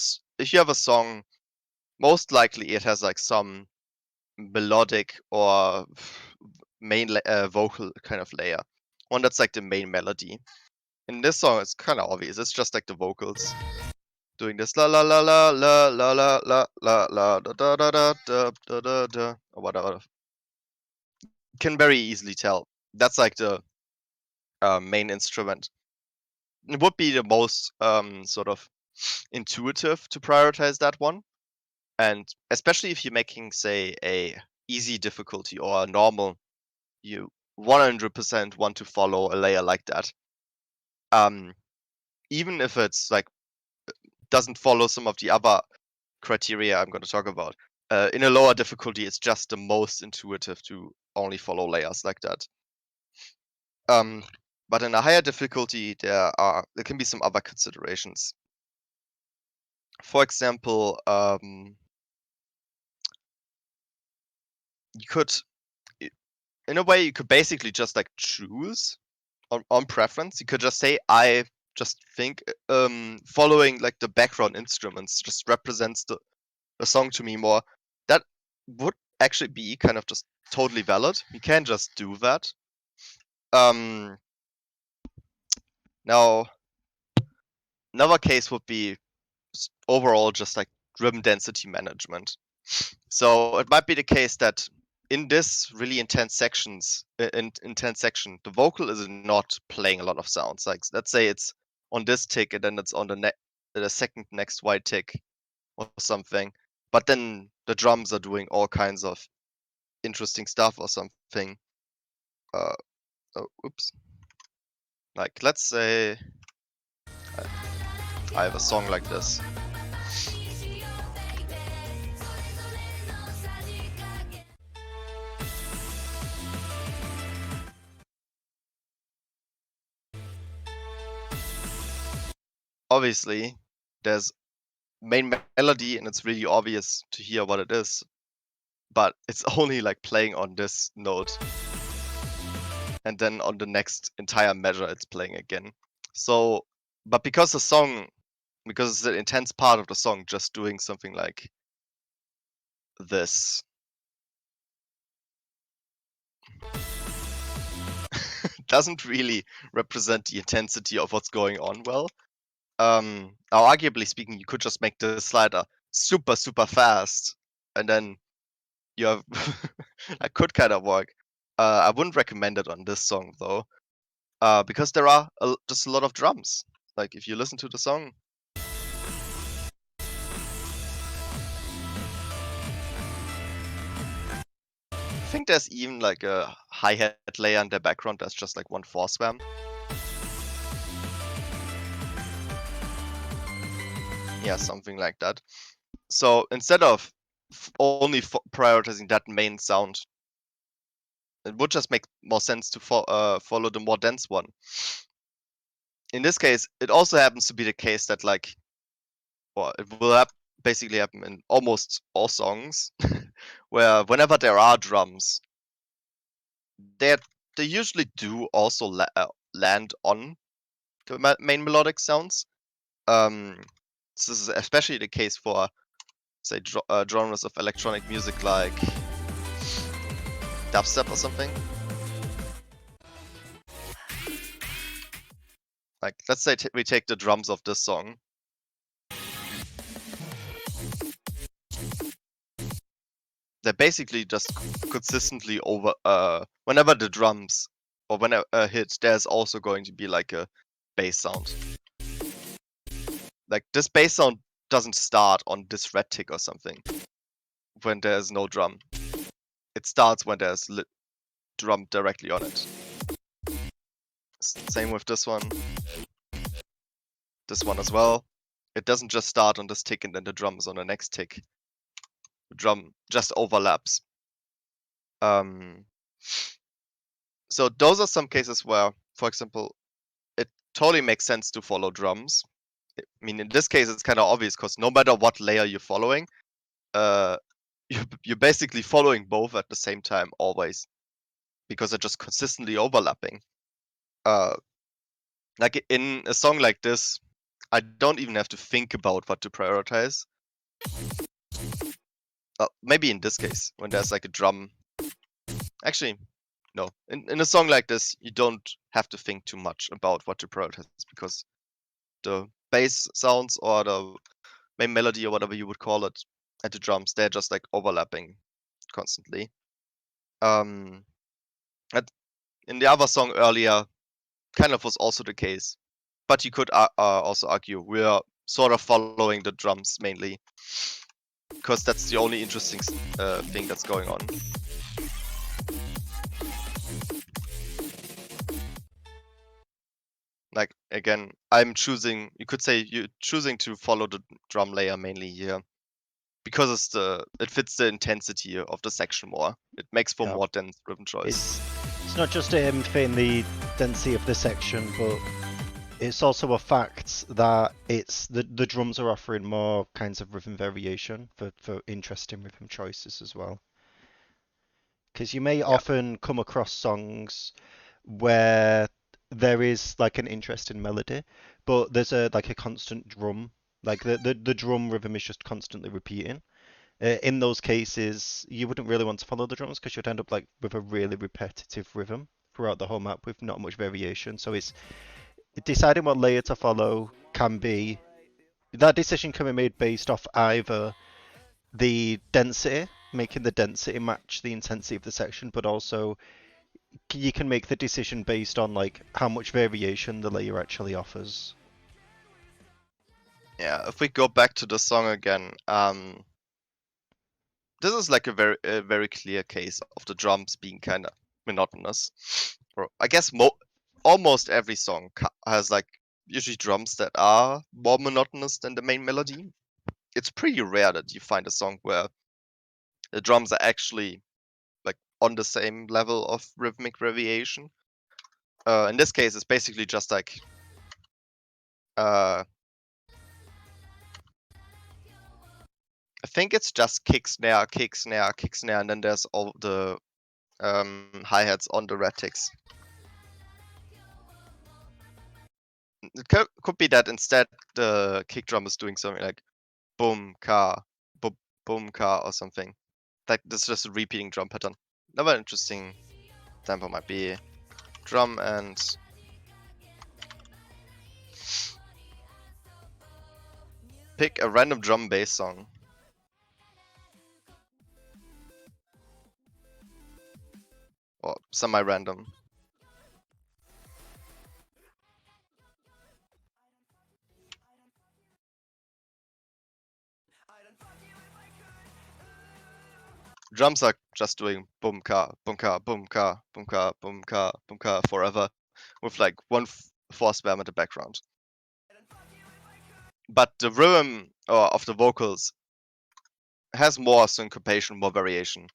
have a song, most likely it has like some melodic or main vocal kind of layer, one that's like the main melody. In this song, it's kind of obvious. It's just like the vocals doing this la la la la la la la la la la da da da da da da da da or whatever. You can very easily tell that's like the main instrument. It would be the most sort of intuitive to prioritize that one, and especially if you're making, say, a easy difficulty or a normal, you 100% want to follow a layer like that. Even if it's like doesn't follow some of the other criteria I'm going to talk about. In a lower difficulty, it's just the most intuitive to only follow layers like that. But in a higher difficulty, there can be some other considerations. For example, you could, in a way, you could basically just like choose on preference. You could just say, I just think following like the background instruments just represents the song to me more. That would actually be kind of just totally valid. You can just do that. Now, another case would be overall just like rhythm density management. So it might be the case that in this really intense section, the vocal is not playing a lot of sounds. Like let's say it's on this tick and then it's on the second next white tick or something. But then the drums are doing all kinds of interesting stuff or something. Oops. Like let's say I have a song like this. Obviously, there's main melody and it's really obvious to hear what it is, but it's only like playing on this note. And then on the next entire measure, it's playing again. So, but because the song because it's an intense part of the song, just doing something like this. Doesn't really represent the intensity of what's going on well. Now, arguably speaking, you could just make the slider super, super fast, and then you have that could kind of work. I wouldn't recommend it on this song though, because there are just a lot of drums. Like if you listen to the song, I think there's even like a hi-hat layer in the background that's just like one four swam. Yeah, something like that. So instead of only prioritizing that main sound, it would just make more sense to follow the more dense one. In this case, it also happens to be the case that like, well, it will basically happen in almost all songs, where whenever there are drums, they usually do also land on the main melodic sounds. This is especially the case for, say, genres of electronic music like dubstep or something. Like, let's say we take the drums of this song. They're basically just consistently over. Whenever the drums or whenever hit, there's also going to be like a bass sound. Like this bass sound doesn't start on this red tick or something when there's no drum. It starts when there's drum directly on it. Same with this one as well. It doesn't just start on this tick and then the drum is on the next tick. The drum just overlaps. So those are some cases where, for example, it totally makes sense to follow drums. I mean, in this case, it's kind of obvious because no matter what layer you're following, you're basically following both at the same time always, because they're just consistently overlapping. Like in a song like this, I don't even have to think about what to prioritize. Maybe in this case, when there's like a drum. Actually, no. In a song like this, you don't have to think too much about what to prioritize because the bass sounds or the main melody or whatever you would call it and the drums, they're just like overlapping constantly. In the other song earlier, kind of was also the case, but you could also argue we are sort of following the drums mainly because that's the only interesting thing that's going on. Like again, you could say you're choosing to follow the drum layer mainly here because it fits the intensity of the section more. It makes for more dense rhythm choice. It's not just fitting the density of the section, but it's also a fact that the drums are offering more kinds of rhythm variation for interesting rhythm choices as well. Because you may often come across songs where there is like an interesting melody, but there's a constant drum, like the drum rhythm is just constantly repeating. In those cases, you wouldn't really want to follow the drums because you'd end up like with a really repetitive rhythm throughout the whole map with not much variation. So it's deciding what layer to follow can be that decision can be made based off either the density, making the density match the intensity of the section, but also you can make the decision based on like how much variation the layer actually offers. Yeah, if we go back to the song again, this is like a very clear case of the drums being kind of monotonous. I guess almost every song has like usually drums that are more monotonous than the main melody. It's pretty rare that you find a song where the drums are actually like on the same level of rhythmic variation. In this case, it's basically just like I think it's just kick snare, kick snare, kick snare, and then there's all the hi-hats on the red ticks. It could be that instead the kick drum is doing something like boom ka, boom boom ka or something. Like this is just a repeating drum pattern. Another interesting example might be drum and pick a random drum bass song. Or semi-random. Drums are just doing boom ka, boom ka, boom ka, boom ka, boom ka, boom ka forever, with like one force spam in the background. But the rhythm of the vocals has more syncopation, more variation.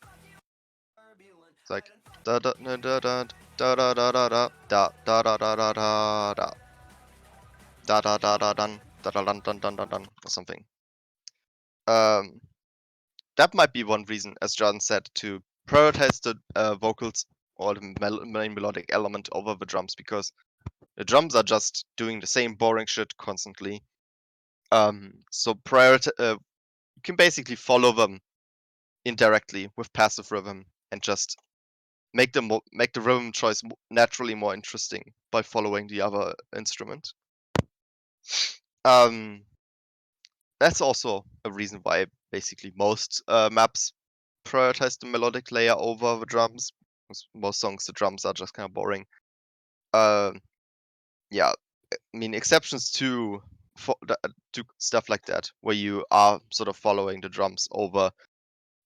It's like da da da da da da da da da da da da da da da da da da da dun da da dun dun dun dun dun or something. That might be one reason, as John said, to prioritize the vocals or the main melodic element over the drums, because the drums are just doing the same boring shit constantly. So you can basically follow them indirectly with passive rhythm and just make the rhythm choice naturally more interesting by following the other instrument. That's also a reason why basically most maps prioritize the melodic layer over the drums. Most songs, the drums are just kind of boring. Yeah, I mean exceptions to stuff like that, where you are sort of following the drums over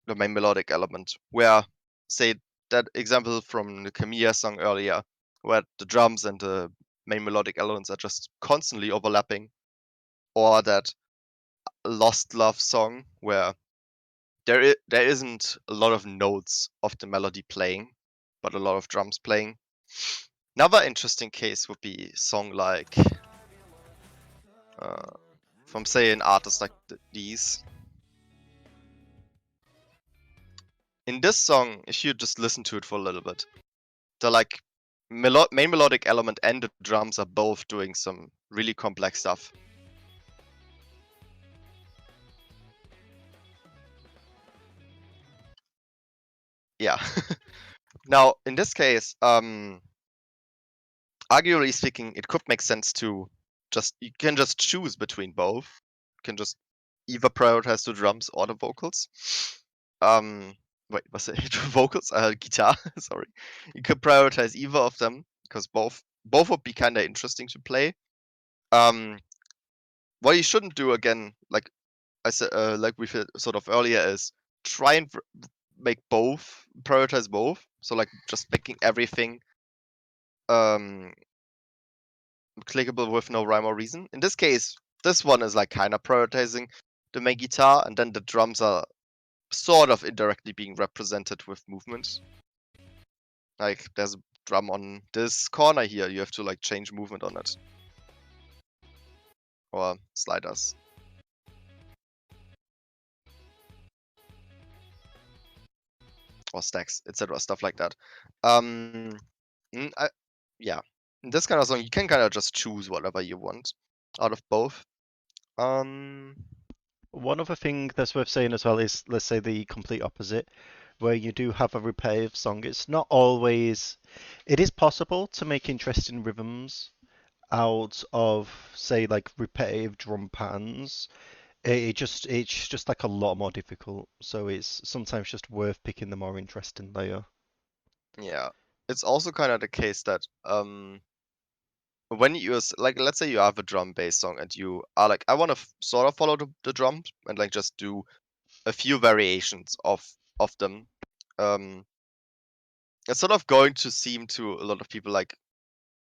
the main melodic element. Where, say, that example from the Camilla song earlier, where the drums and the main melodic elements are just constantly overlapping, or that Lost Love song where there isn't a lot of notes of the melody playing, but a lot of drums playing. Another interesting case would be a song like from, say, an artist like these. In this song, if you just listen to it for a little bit, the like main melodic element and the drums are both doing some really complex stuff. Yeah. Now, in this case, arguably speaking, it could make sense to you can just choose between both. You can just either prioritize the drums or the vocals. Wait, was it the vocals? Guitar, sorry. You could prioritize either of them because both would be kind of interesting to play. What you shouldn't do, again, like I said, like we said sort of earlier, is try and prioritize both. So like just making everything clickable with no rhyme or reason. In this case, this one is like kind of prioritizing the main guitar, and then the drums are sort of indirectly being represented with movement. Like there's a drum on this corner here, you have to like change movement on it. Or sliders. Or stacks, etc. Stuff like that. Yeah. In this kind of song, you can kind of just choose whatever you want out of both. One other thing that's worth saying as well is, let's say, the complete opposite, where you do have a repetitive song. It's not always. It is possible to make interesting rhythms out of, say, like repetitive drum patterns. It's just like a lot more difficult. So it's sometimes just worth picking the more interesting layer. Yeah. It's also kind of the case that when you like, let's say you have a drum bass song and you are like, I want to sort of follow the drums and like just do a few variations of them. It's sort of going to seem to a lot of people like,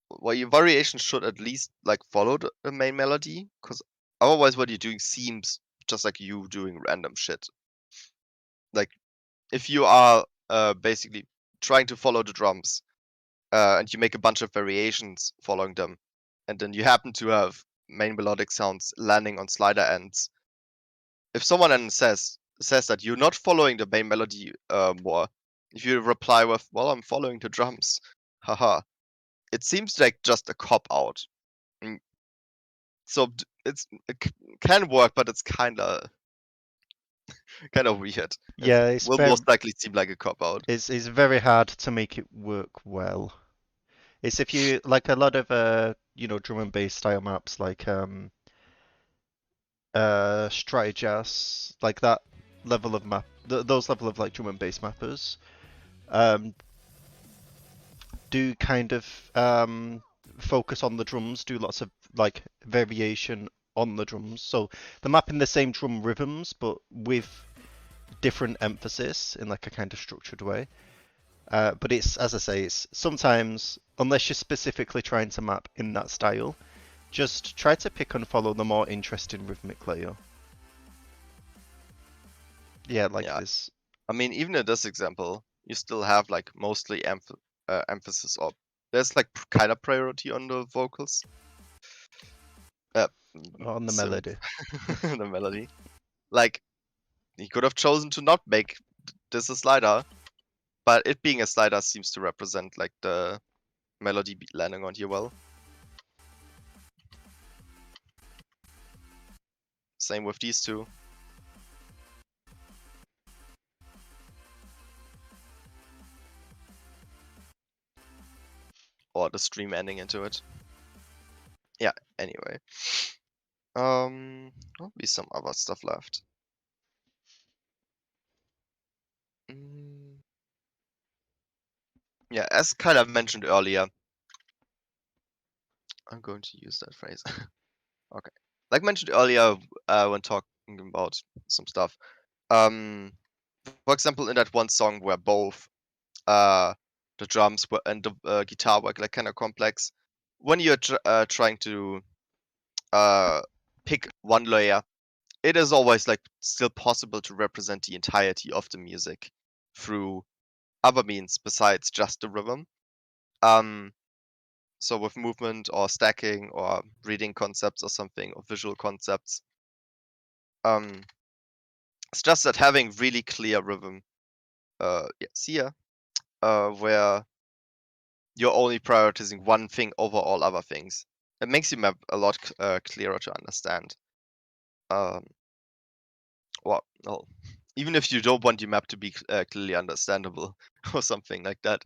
well, your variation should at least like follow the main melody, because otherwise what you're doing seems just like you doing random shit. Like if you are basically trying to follow the drums and you make a bunch of variations following them, and then you happen to have main melodic sounds landing on slider ends. If someone then says that you're not following the main melody more, if you reply with, "Well, I'm following the drums," haha, it seems like just a cop out. So it can work, but it's kind of weird. It Yeah, it's will very most likely seem like a cop out. it's very hard to make it work well. It's if you like a lot of drum and bass style maps like strata jazz, like that level of map, those level of like drum and bass mappers um do kind of focus on the drums, do lots of like variation on the drums. So they're mapping the same drum rhythms but with different emphasis in like a kind of structured way. But it's, as I say, it's sometimes, unless you're specifically trying to map in that style, just try to pick and follow the more interesting rhythmic layer. Yeah, like Yeah, this. I mean, even in this example, you still have like mostly emphasis or there's like kind of priority on the vocals. On the Synth, melody. the melody. Like he could have chosen to not make this a slider, but it being a slider seems to represent like the melody landing on here well. Same with these two. Or the stream ending into it. Yeah, anyway. There'll be some other stuff left. Yeah, as kind of mentioned earlier, I'm going to use that phrase. Okay. Like mentioned earlier, when talking about some stuff, for example, in that one song where both the drums were and the guitar were like kind of complex, when you're trying to pick one layer, it is always like still possible to represent the entirety of the music through other means besides just the rhythm. So with movement or stacking or reading concepts or something or visual concepts. It's just that having really clear rhythm, see ya, where you're only prioritizing one thing over all other things. It makes your map a lot clearer to understand. Um, well, even if you don't want your map to be clearly understandable or something like that,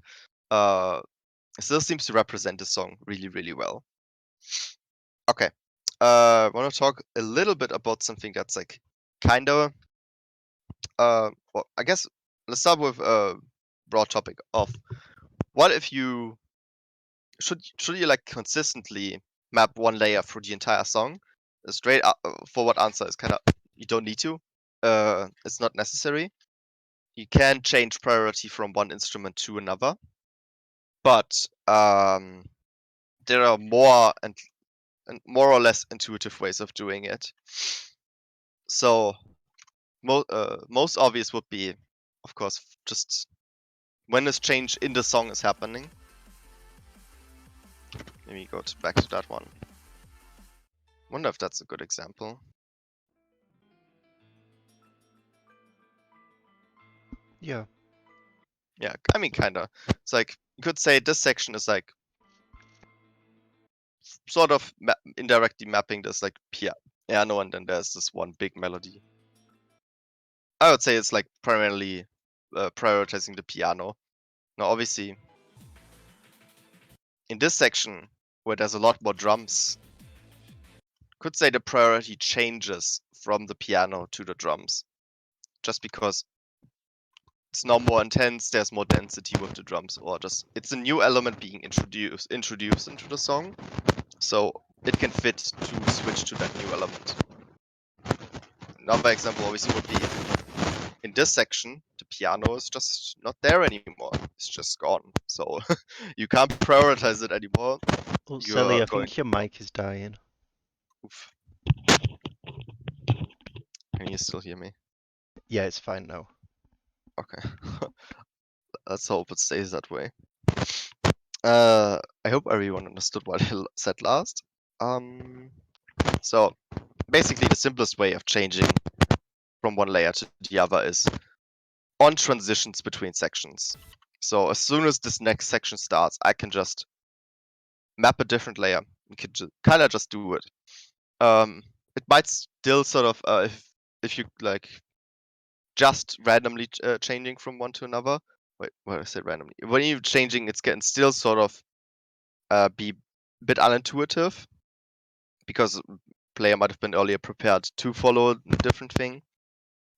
it still seems to represent the song really, really well. Okay, I want to talk a little bit about something that's like kind of, well, I guess let's start with a broad topic of what if you should you like consistently map one layer through the entire song? The straight forward answer is kind of you don't need to. It's not necessary. You can change priority from one instrument to another, but there are and more or less intuitive ways of doing it. So most obvious would be, of course, just when this change in the song is happening. Let me go back to that one. Wonder if that's a good example. Yeah. Yeah, I mean, kinda. It's like you could say this section is like sort of indirectly mapping this like piano, and then there's this one big melody. I would say it's like primarily prioritizing the piano. Now, obviously, in this section where there's a lot more drums, could say the priority changes from the piano to the drums, just because it's now more intense. There's more density with the drums, or just it's a new element being introduced into the song. So it can fit to switch to that new element. Another example obviously would be in this section, the piano is just not there anymore. It's just gone. So you can't prioritize it anymore. Oh, You're Sally, I going. think your mic is dying. Oof. Can you still hear me? Yeah, it's fine now. Okay. Let's hope it stays that way. I hope everyone understood what I said last. So basically the simplest way of changing from one layer to the other is on transitions between sections. So as soon as this next section starts, I can just map a different layer. We can kind of just do it. it might still sort of if you like just randomly changing from one to another. Wait, what I said randomly. When you're changing, it can still sort of be a bit unintuitive because player might have been earlier prepared to follow a different thing.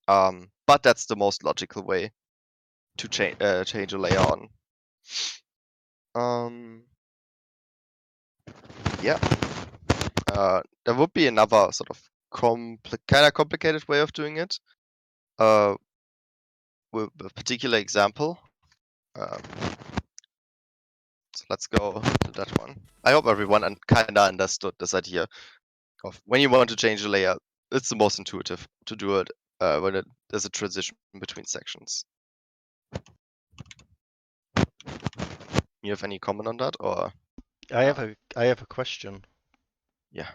But that's the most logical way to change a layer on. Yeah. There would be another sort of kind of complicated way of doing it. With a particular example. So let's go to that one. I hope everyone kind of understood this idea of when you want to change a layer, it's the most intuitive to do it when there's a transition between sections. You have any comment on that, or? I have a question. Yeah.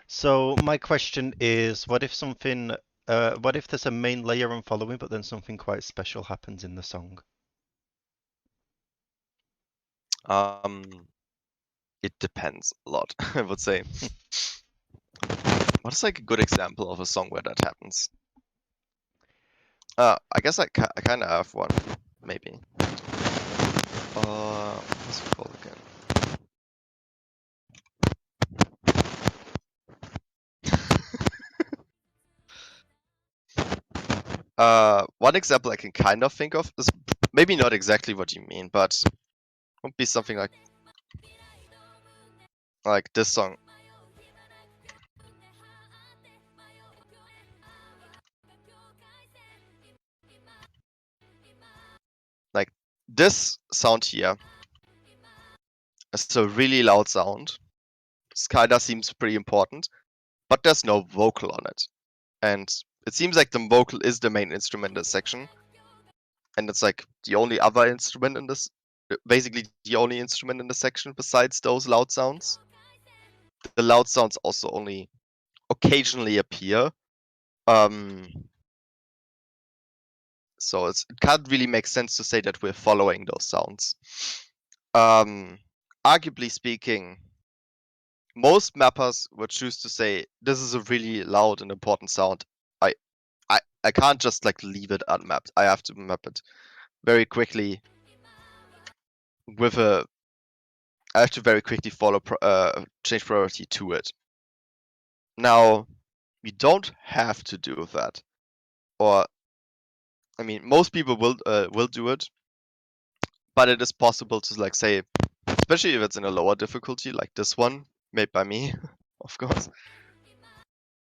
So my question is, what if there's a main layer I'm following, but then something quite special happens in the song? It depends a lot, I would say. What is like a good example of a song where that happens? I guess I kind of have one, maybe. What's it called again? One example I can kind of think of is maybe not exactly what you mean, but would be something like this song. Like this sound here is a really loud sound. This kinda seems pretty important, but there's no vocal on it. And it seems like the vocal is the main instrument in this section. And it's like the only other instrument in this, basically the only instrument in the section besides those loud sounds. The loud sounds also only occasionally appear. So it can't really make sense to say that we're following those sounds. Arguably speaking, most mappers would choose to say this is a really loud and important sound. I can't just like leave it unmapped. I have to map it very quickly with a. I have to very quickly follow change priority to it. Now, you don't have to do that, or I mean, most people will do it, but it is possible to like say, especially if it's in a lower difficulty like this one made by me, of course,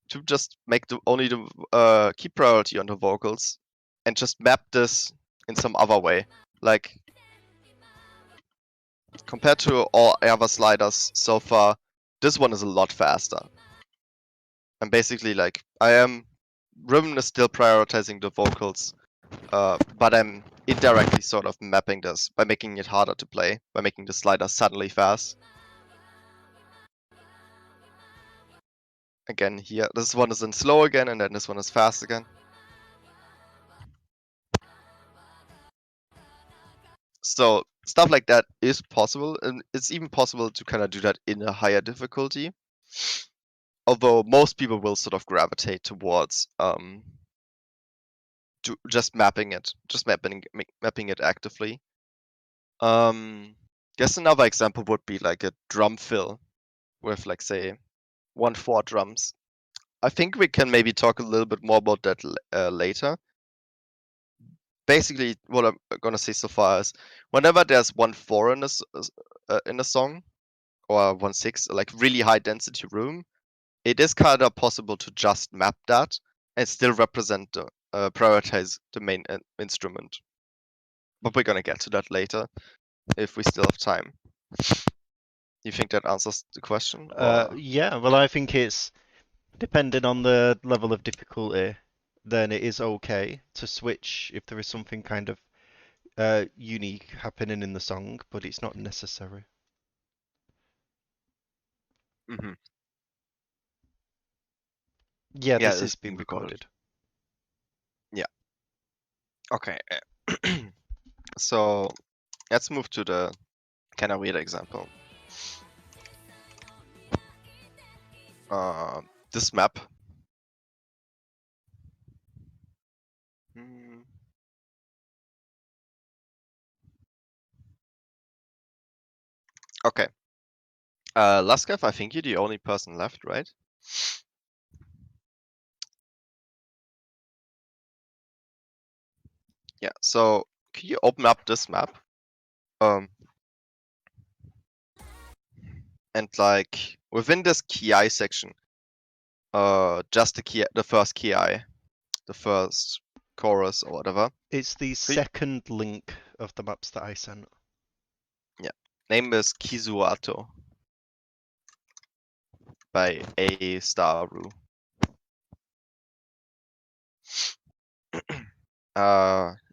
to just make only the keep priority on the vocals and just map this in some other way. Like compared to all other sliders so far, this one is a lot faster. And basically like Riven is still prioritizing the vocals, but I'm indirectly sort of mapping this by making it harder to play, by making the slider suddenly fast. Again here, this one is in slow again, and then this one is fast again. So stuff like that is possible, and it's even possible to kind of do that in a higher difficulty. Although most people will sort of gravitate towards just mapping it actively. Guess another example would be like a drum fill with like say 1/4 drums. I think we can maybe talk a little bit more about that later. Basically, what I'm gonna say so far is whenever there's 1/4 in a song or 1/6, like really high density room, it is kind of possible to just map that and still represent the prioritize the main instrument. But we're gonna get to that later if we still have time. You think that answers the question? Or Yeah, well, I think it's depending on the level of difficulty, then it is okay to switch if there is something kind of unique happening in the song, but it's not necessary. Mhm. Yeah, Yeah, this is it's being being recorded. recorded. Yeah. Okay. So let's move to the kind of weird example. This map. Hmm. Okay. Laskev, I think you're the only person left, right? Yeah, so can you open up this map? And like within this ki section, just the first ki, the first chorus or whatever. It's the Could you- second link of the maps that I sent. Yeah. Name is Kizuato by A Star Ru.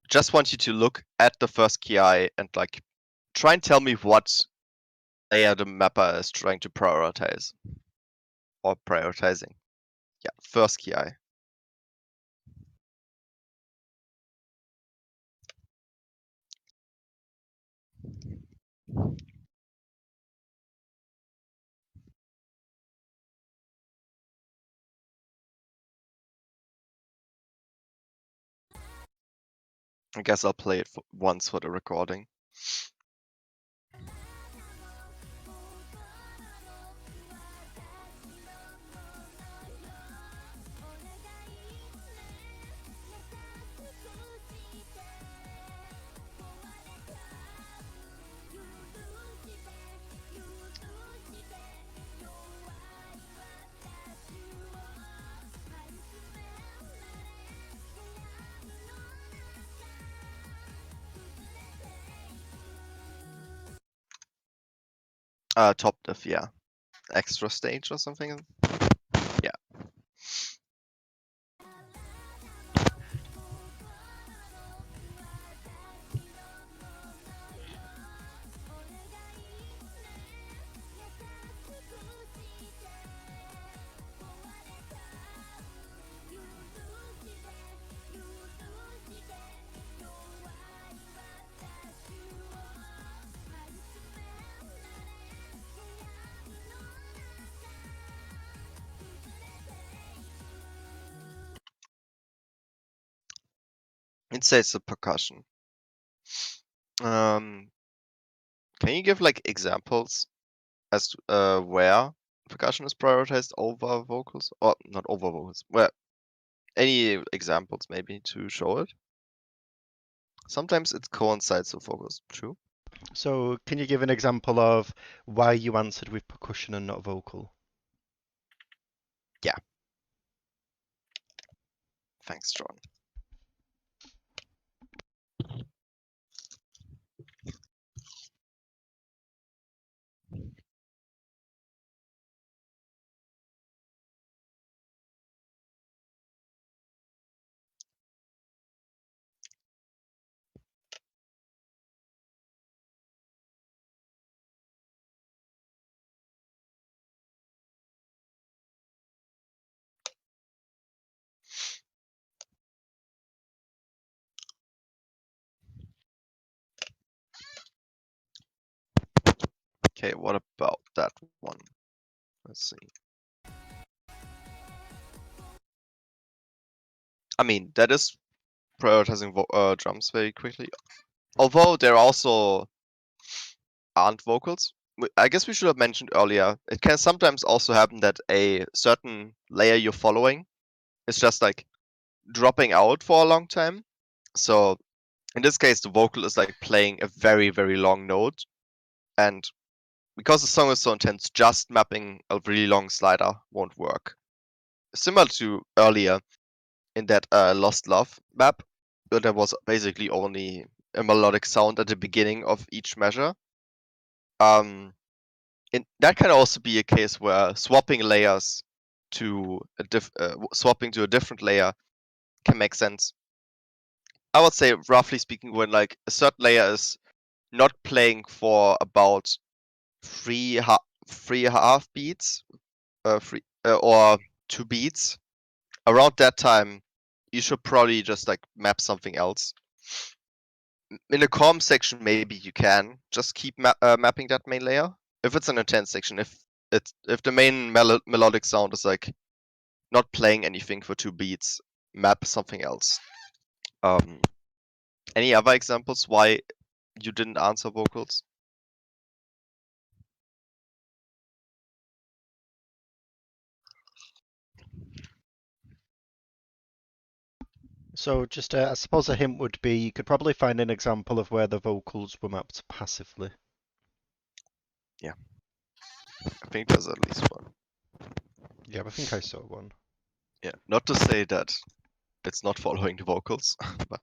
Just want you to look at the first ki and like try and tell me what layer the mapper is trying to prioritize or prioritizing. Yeah, first ki. I guess I'll play it once for the recording. Top diff, yeah. Extra stage or something? Yeah. It says the percussion. Can you give like examples as to, where percussion is prioritized over vocals? Or not over vocals. Well, any examples maybe to show it? Sometimes it coincides with vocals. True. So, can you give an example of why you answered with percussion and not vocal? Yeah. Thanks, John. Okay, what about that one? Let's see. I mean, that is prioritizing drums very quickly. Although there also aren't vocals. I guess we should have mentioned earlier, it can sometimes also happen that a certain layer you're following is just like dropping out for a long time. So in this case, the vocal is like playing a very, very long note. And because the song is so intense, just mapping a really long slider won't work. Similar to earlier in that Lost Love map, where there was basically only a melodic sound at the beginning of each measure. That can also be a case where swapping layers to swapping to a different layer can make sense. I would say, roughly speaking, when like a certain layer is not playing for about three half beats, or 2 beats, around that time, you should probably just like map something else. In the calm section, maybe you can just keep mapping that main layer if it's an intense section. If if the main melodic sound is like not playing anything for 2 beats, map something else. Any other examples why you didn't answer vocals? So just I suppose a hint would be you could probably find an example of where the vocals were mapped passively. Yeah, I think there's at least one. Yeah, I think I saw one. Yeah, not to say that it's not following the vocals, but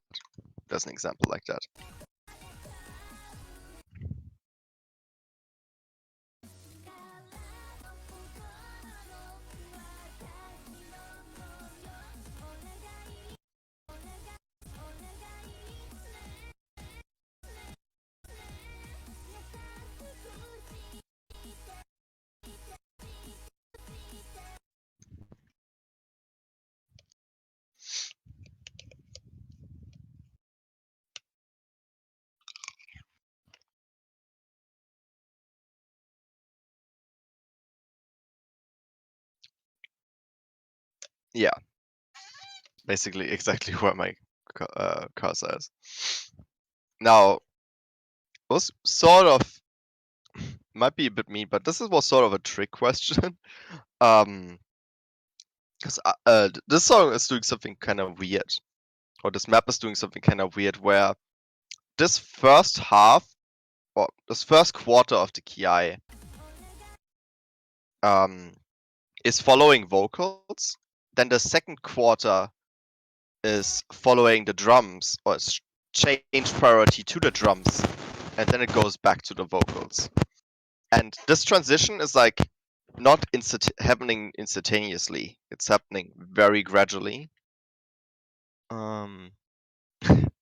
there's an example like that. Yeah, basically exactly where my cursor is. Now, was sort of might be a bit mean, but this was sort of a trick question. Because this song is doing something kind of weird, or this map is doing something kind of weird, where this first half, or this first quarter of the ki, is following vocals. Then the second quarter is following the drums, or it's changed priority to the drums, and then it goes back to the vocals. And this transition is like not happening instantaneously. It's happening very gradually.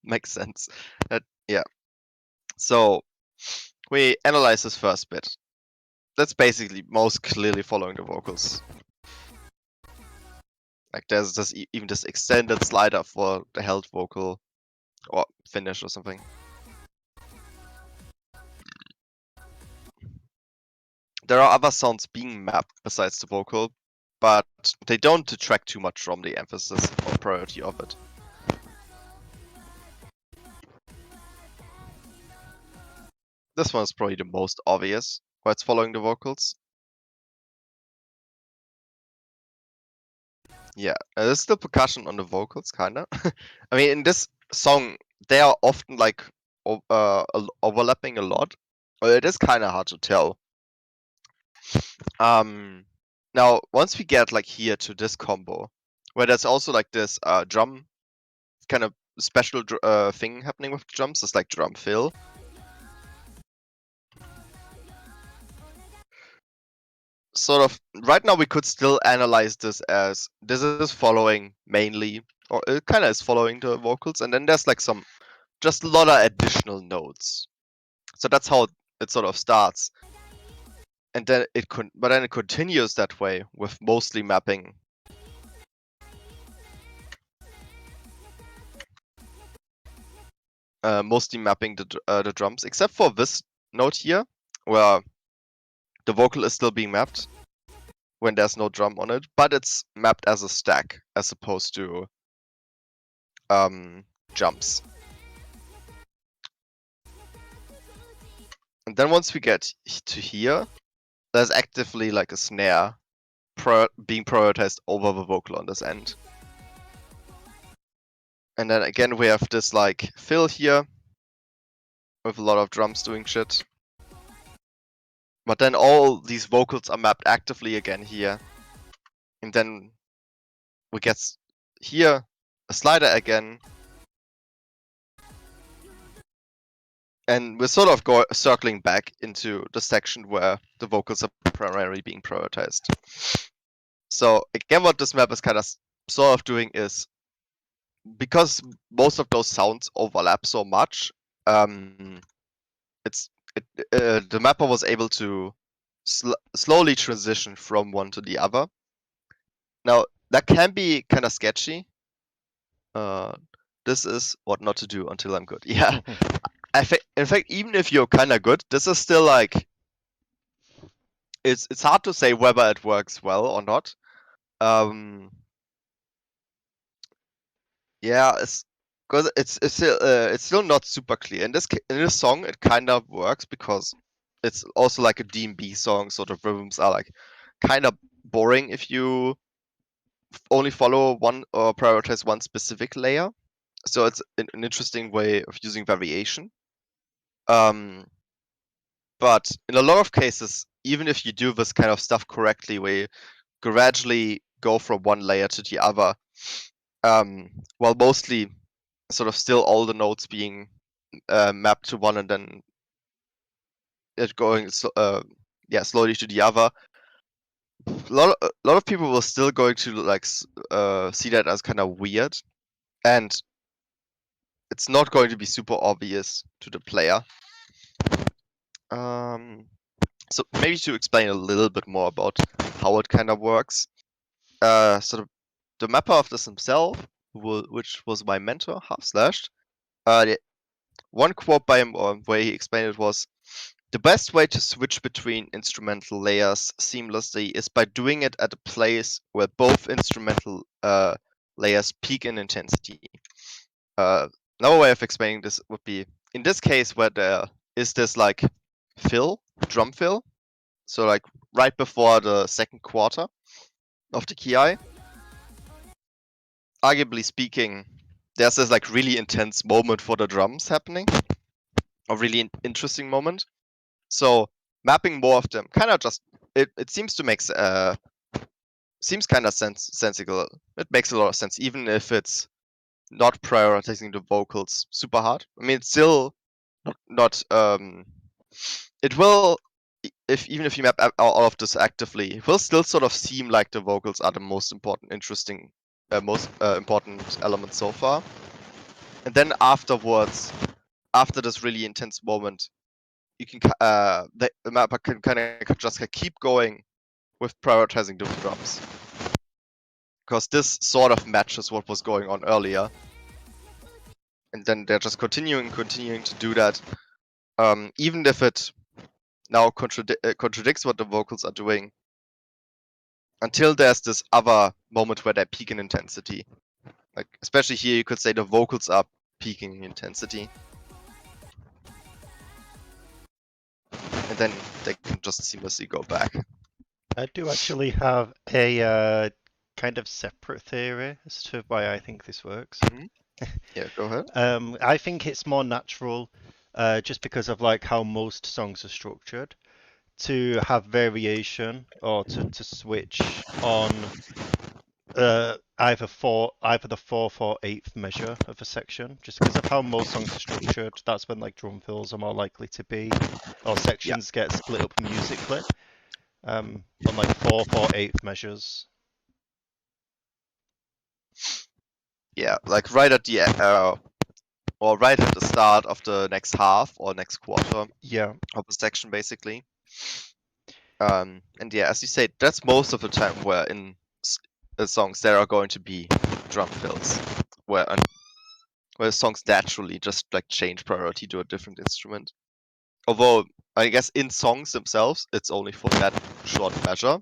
Makes sense. Yeah. So we analyze this first bit. That's basically most clearly following the vocals. Like there's this even this extended slider for the held vocal or finish or something. There are other sounds being mapped besides the vocal, but they don't detract too much from the emphasis or priority of it. This one is probably the most obvious, why it's following the vocals. Yeah, there's still percussion on the vocals, kinda. I mean, in this song, they are often like overlapping a lot. It is kind of hard to tell. Now once we get like here to this combo, where there's also like this drum kind of special thing happening with the drums, it's like drum fill. Sort of right now we could still analyze this as this is following mainly, or it kind of is following the vocals, and then there's like some just a lot of additional notes. So that's how it sort of starts, and then it continues that way with mostly mapping. Mostly mapping the drums, except for this note here, where the vocal is still being mapped when there's no drum on it, but it's mapped as a stack as opposed to jumps. And then once we get to here, there's actively like a snare being prioritized over the vocal on this end. And then again we have this like fill here with a lot of drums doing shit. But then all these vocals are mapped actively again here. And then we get here a slider again. And we're sort of circling back into the section where the vocals are primarily being prioritized. So again, what this map is kind of sort of doing is, because most of those sounds overlap so much, the mapper was able to slowly transition from one to the other. Now that can be kind of sketchy. This is what not to do until I'm good. Yeah. In fact, even if you're kind of good, this is still like it's hard to say whether it works well or not. Um, yeah, it's because it's still not super clear. In this song, it kind of works because it's also like a D&B song, so the rhythms are like kind of boring if you only follow one or prioritize one specific layer. So it's an interesting way of using variation. Um, but in a lot of cases, even if you do this kind of stuff correctly, where you gradually go from one layer to the other, while mostly sort of still all the nodes being mapped to one and then it going slowly to the other. A lot of people will still going to like see that as kind of weird, and it's not going to be super obvious to the player. So maybe to explain a little bit more about how it kind of works. So the mapper of this himself, which was my mentor, Half Slashed, one quote by him, or way he explained it was, "The best way to switch between instrumental layers seamlessly is by doing it at a place where both instrumental layers peak in intensity." Another way of explaining this would be, in this case, where there is this like drum fill, so like right before the second quarter of the ki, arguably speaking, there's this like really intense moment for the drums happening, a really interesting moment. So mapping more of them kind of just it seems to make seems kind of sensible. It makes a lot of sense, even if it's not prioritizing the vocals super hard. I mean, it's still not it will if even if you map all of this actively, it will still sort of seem like the vocals are the most important, interesting, most important element so far. And then afterwards, after this really intense moment, you can the mapper can kind of just keep going with prioritizing the drums, because this sort of matches what was going on earlier, and then they're just continuing to do that, even if it now contradicts what the vocals are doing, until there's this other moment where they peak in intensity. Like especially here, you could say the vocals are peaking in intensity, and then they can just seamlessly go back. I do actually have a kind of separate theory as to why I think this works. Hmm. Yeah, go ahead. I think it's more natural, just because of like how most songs are structured, to have variation or to switch on either the fourth or eighth measure of a section, just because of how most songs are structured. That's when like drum fills are more likely to be, or Yeah, sections get split up musically, on like fourth or eighth measures. yeah, like right at the or right at the start of the next half or next quarter Yeah, of a section, basically. And yeah, as you said, that's most of the time where in songs there are going to be drum fills, where where songs naturally just like change priority to a different instrument. Although I guess in songs themselves, it's only for that short measure.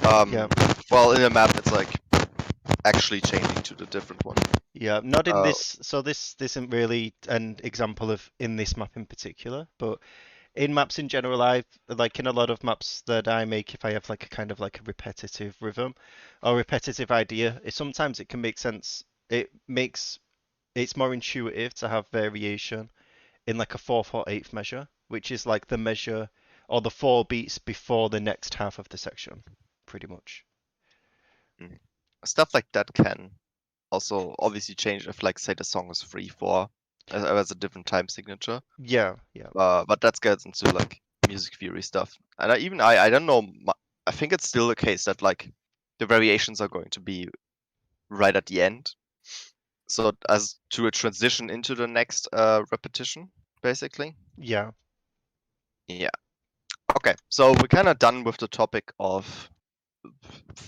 yeah, While in a map, it's like actually changing to the different one. yeah. Not in Uh, this. So this isn't really an example of in this map in particular, but in maps in general, I've like in a lot of maps that I make, if I have like a kind of like a repetitive rhythm or repetitive idea, sometimes it can make sense. It's more intuitive to have variation in like a fourth or eighth measure, which is like the measure or the four beats before the next half of the section, pretty much. mm. Stuff like that can also obviously change if, like, say, the song is 3/4 as a different time signature. Yeah, yeah, But that gets into like music theory stuff. And I don't know. I think it's still the case that like the variations are going to be right at the end, so as to a transition into the next repetition, basically. yeah, Yeah. Okay. So we're kind of done with the topic of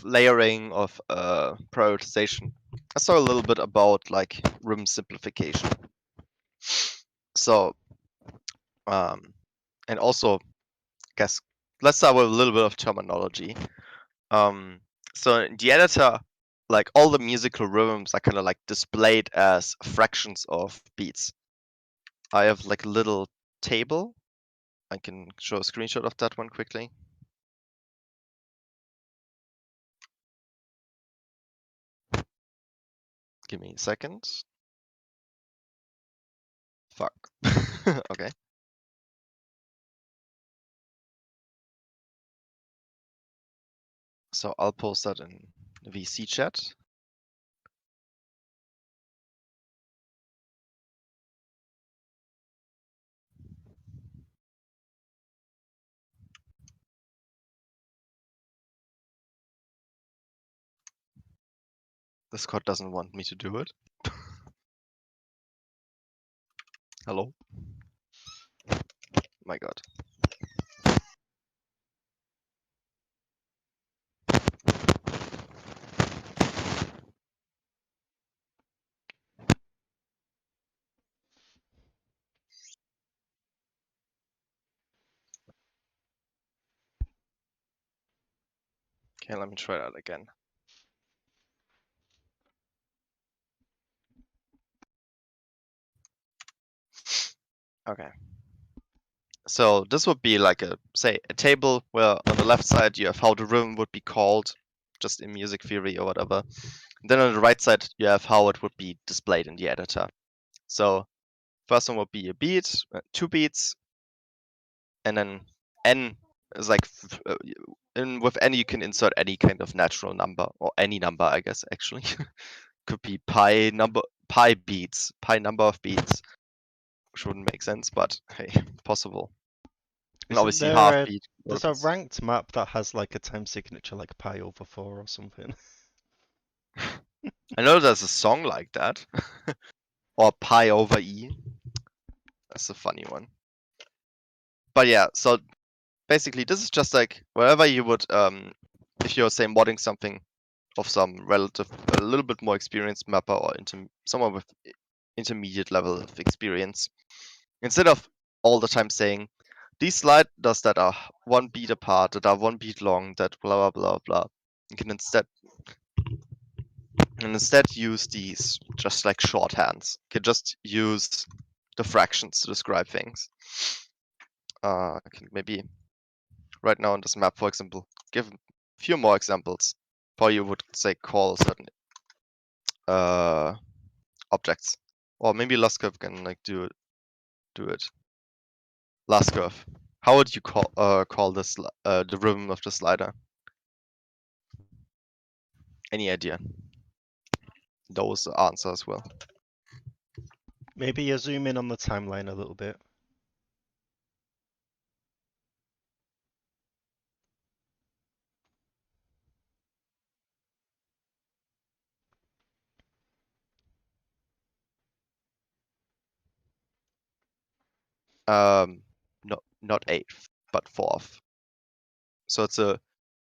layering of prioritization. Let's talk a little bit about like rhythm simplification. So and also guess let's start with a little bit of terminology. Um, so in the editor, like all the musical rhythms are kind of like displayed as fractions of beats. I have like a little table. I can show a screenshot of that one quickly. Give me a second. Fuck. Okay. So I'll post that in the VC chat. Discord doesn't want me to do it. Hello? My God. Okay, let me try that again. Okay. So this would be like say, a table where on the left side you have how the rhythm would be called, just in music theory or whatever. And then on the right side you have how it would be displayed in the editor. So first one would be a beat, 2 beats, and then n is like, and with n you can insert any kind of natural number, or any number, I guess, actually. Could be pi number of beats, which wouldn't make sense, but hey, possible. And Isn't obviously there half a beat there's a rhythms. ranked map that has like a time signature like pi over 4 or something? I know there's a song like that. Or pi over e. That's a funny one. But yeah, so basically this is just like wherever you would if you're say modding something of some a little bit more experienced mapper, or someone with intermediate level of experience, instead of all the time saying these sliders that are 1 beat apart, that are 1 beat long, that blah blah blah blah, you can instead use these just like shorthands. You can just use the fractions to describe things. I can maybe right now on this map, for example, give a few more examples how you would say call certain objects. Or maybe last curve can like do it. Last curve. How would you call this the rhythm of the slider? Any idea? Those answer as well. Maybe you zoom in on the timeline a little bit. Not eighth, but fourth. So it's a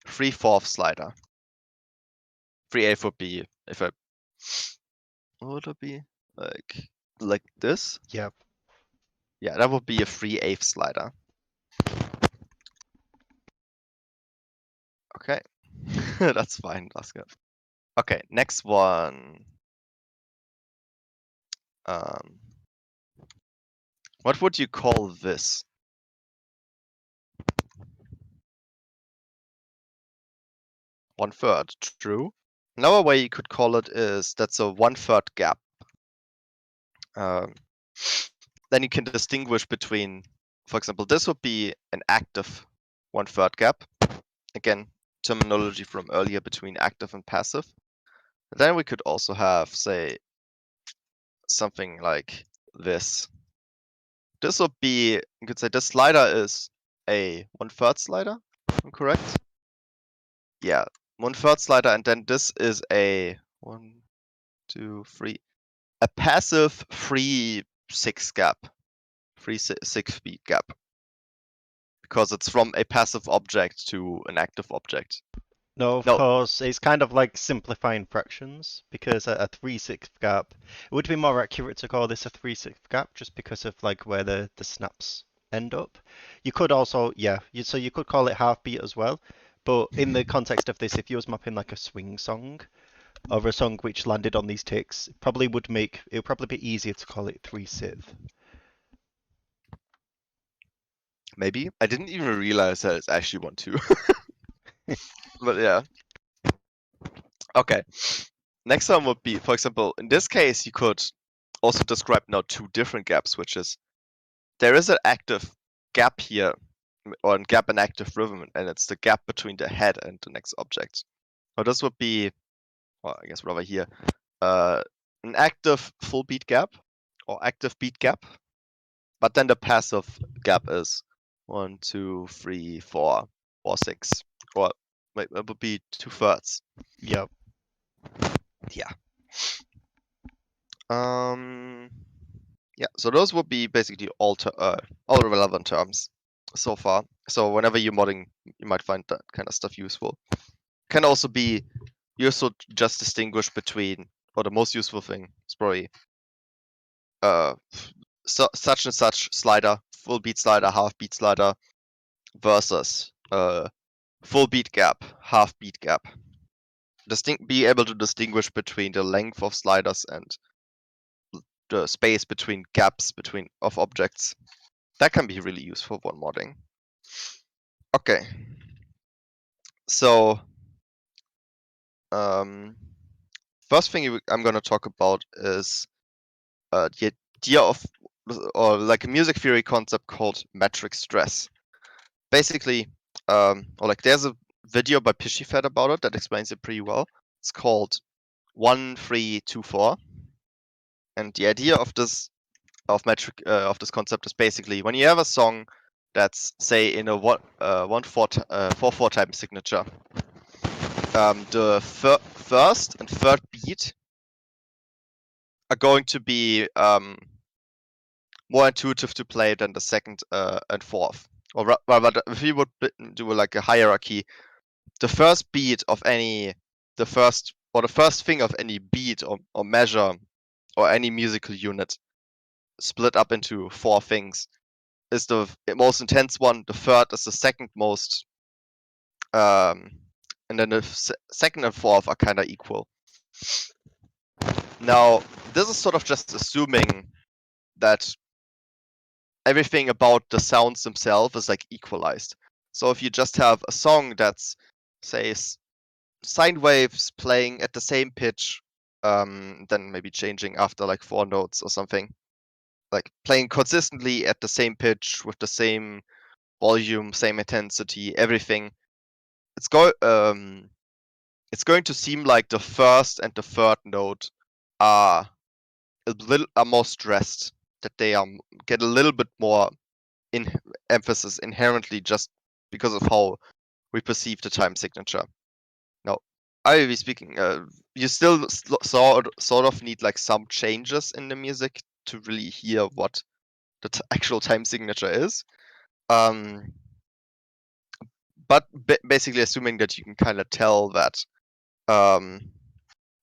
3/4 slider. 3/8 would be if I what would it be like this? Yep. Yeah, that would be a 3/8 slider. Okay, that's fine. That's good. Okay, next one. Um, what would you call this? 1/3. True. Another way you could call it is that's a 1/3 gap. Um, then you can distinguish between, for example, this would be an active 1/3 gap. Again, terminology from earlier between active and passive. Then we could also have, say, something like this. This would be, you could say this slider is a 1/3 slider, am I correct? Yeah, 1/3 slider, and then this is a 1, 2, 3, a passive 3/6 gap, 3/6 beat gap, because it's from a passive object to an active object. No, of No, course, it's kind of like simplifying fractions because a 3/6 gap, it would be more accurate to call this a 3/6 gap just because of like where the snaps end up. You could also, yeah, so you could call it half beat as well. But in the context of this, if you was mapping like a swing song or a song which landed on these ticks, it would probably be easier to call it 3/6. Maybe I didn't even realize that it's actually 1/2. But yeah. Okay. Next one would be, for example, in this case, you could also describe now two different gaps, which is there is an active gap here, or a gap in active rhythm, and it's the gap between the head and the next object. Now this would be, well, I guess rather here, an active full beat gap or active beat gap, but then the passive gap is 1, 2, 3, 4, or 6, or wait, that would be 2/3. Yep. Yeah. Yeah. So those would be basically all relevant terms so far. So whenever you're modding, you might find that kind of stuff useful. Can also be useful to just distinguish between, or the most useful thing is probably such and such slider, full beat slider, half beat slider versus full beat gap, half beat gap. Be able to distinguish between the length of sliders and the space between gaps of objects. That can be really useful when modding. Okay. So first thing I'm going to talk about is the idea of, or like a music theory concept called metric stress. Basically, or like there's a video by Pishyfed about it that explains it pretty well. It's called 1324, and the idea of this concept is basically when you have a song that's say in a 4/4 time signature, the first and third beat are going to be more intuitive to play than the second and fourth. Or rather, if you would do like a hierarchy, the first beat of the first thing of any beat or measure or any musical unit split up into 4 things is the most intense one. The third is the second most, and then the second and fourth are kind of equal. Now, this is sort of just assuming that everything about the sounds themselves is like equalized. So if you just have a song that's, say, sine waves playing at the same pitch, then maybe changing after like 4 notes or something, like playing consistently at the same pitch with the same volume, same intensity, everything, it's going to seem like the first and the third note are are more stressed, that they get a little bit more in emphasis inherently just because of how we perceive the time signature. Now, ideally speaking, you still sort of need like some changes in the music to really hear what the actual time signature is. But basically assuming that you can kind of tell that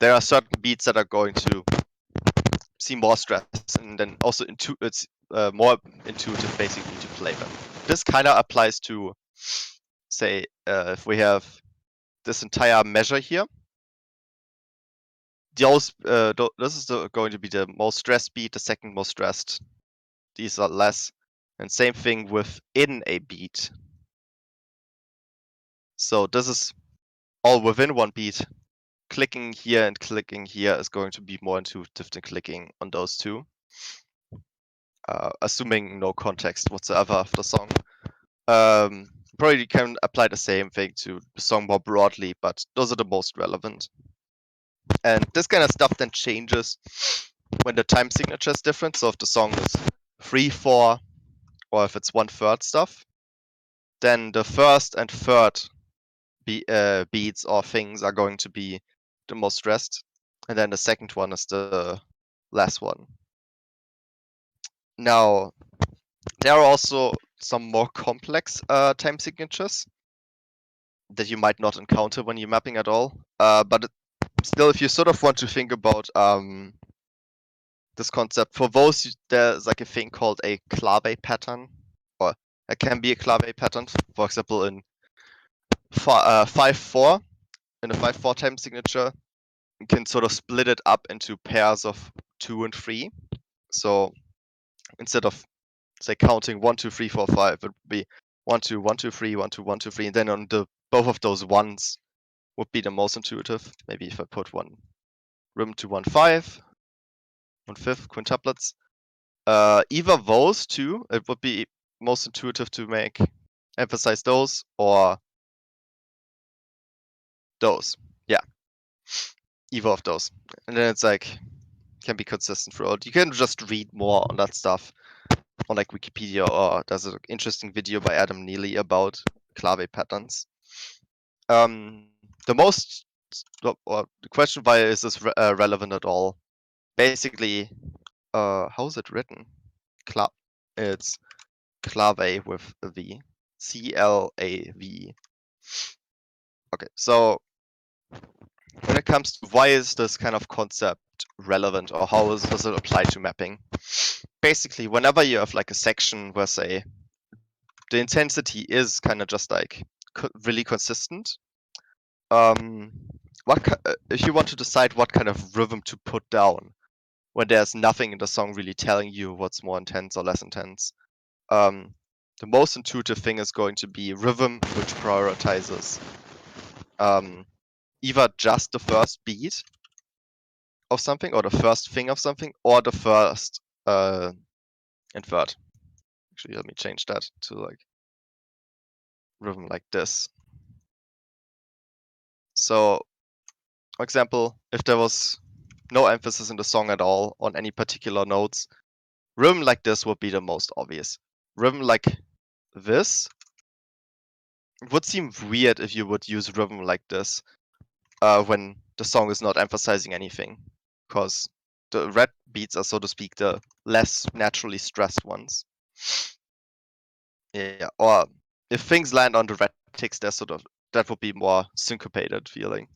there are certain beats that are going to seem more stressed, and then also it's more intuitive basically to play them. This kind of applies to, say, if we have this entire measure here, this is going to be the most stressed beat, the second most stressed. These are less, and same thing within a beat. So this is all within one beat. Clicking here and clicking here is going to be more intuitive than clicking on those two, assuming no context whatsoever of the song. Probably you can apply the same thing to the song more broadly, but those are the most relevant. And this kind of stuff then changes when the time signature is different. So if the song is 3/4, or if it's 1/3 stuff, then the first and third beats or things are going to be the most stressed, and then the second one is the last one. Now, there are also some more complex time signatures that you might not encounter when you're mapping at all. But still, if you sort of want to think about this concept, for those, there's like a thing called a clave pattern, or It can be a clave pattern, for example, in 5/4, in a 5/4 time signature, you can sort of split it up into pairs of 2 and 3. So instead of, say, counting 1, 2, 3, 4, 5, it would be 1, 2, 1, 2, 3, 1, 2, 1, 2, 3, and then on the both of those ones would be the most intuitive. Maybe if I put one rhythm to 1, 5, 1/5 quintuplets. Either those two, it would be most intuitive to emphasize those, or those. Yeah, either of those. And then it's like, can be consistent throughout. You can just read more on that stuff on like Wikipedia, or there's an interesting video by Adam Neely about clave patterns. The most, or the question, why is this relevant at all? Basically, how is it written? It's clave with a V. CLAV. Okay, so when it comes to why is this kind of concept relevant, or does it apply to mapping? Basically, whenever you have like a section where, say, the intensity is kind of just like really consistent, if you want to decide what kind of rhythm to put down when there's nothing in the song really telling you what's more intense or less intense, the most intuitive thing is going to be rhythm which prioritizes either just the first beat of something, or the first thing of something, or the first and third. Actually, let me change that to like rhythm like this. So, for example, if there was no emphasis in the song at all on any particular notes, rhythm like this would be the most obvious. Rhythm like this, it would seem weird if you would use rhythm like this when the song is not emphasizing anything, because the red beats are, so to speak, the less naturally stressed ones. Yeah, or if things land on the red ticks, that would be more syncopated feeling.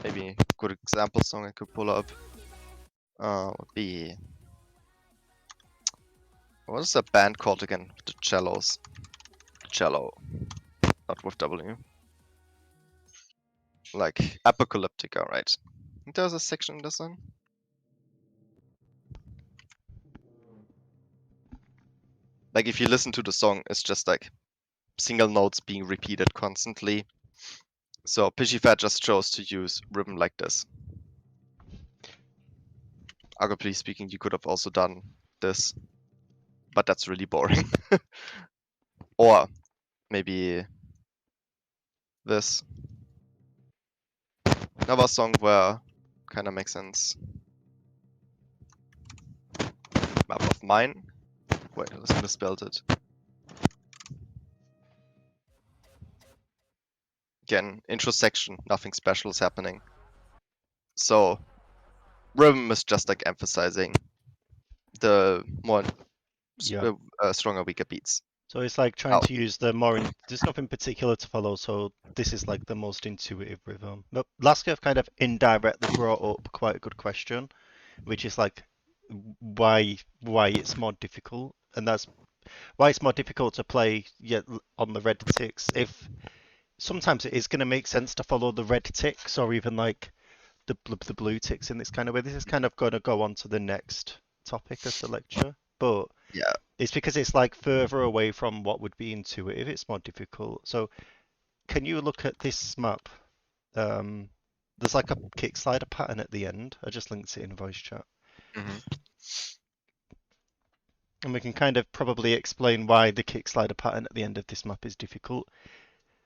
Maybe a good example song I could pull up would be, what is that band called again? The cellos. Cello, not with W. Like Apocalyptica, right? I think there's a section in this one. Like if you listen to the song, it's just like single notes being repeated constantly. So Piscifat just chose to use rhythm like this. Arguably speaking, you could have also done this, but that's really boring. Or maybe this. Another song where kind of makes sense. Map of Mine. Wait, I just misspelled it. Again, intro section, nothing special is happening. So rhythm is just like emphasizing the more Yeah. stronger, weaker beats. So it's like trying Oh, to use there's nothing particular to follow, so this is like the most intuitive rhythm. But lastly, I've kind of indirectly brought up quite a good question, which is like why it's more difficult, and that's why it's more difficult to play yet on the red ticks. If sometimes it is going to make sense to follow the red ticks or even like the blue ticks in this kind of way. This is kind of going to go on to the next topic of the lecture, but yeah. it's because it's like further away from what would be intuitive. It's more difficult. So can you look at this map? Um, there's like a kick slider pattern at the end. I just linked it in voice chat. Mm-hmm. And we can kind of probably explain why the kick slider pattern at the end of this map is difficult.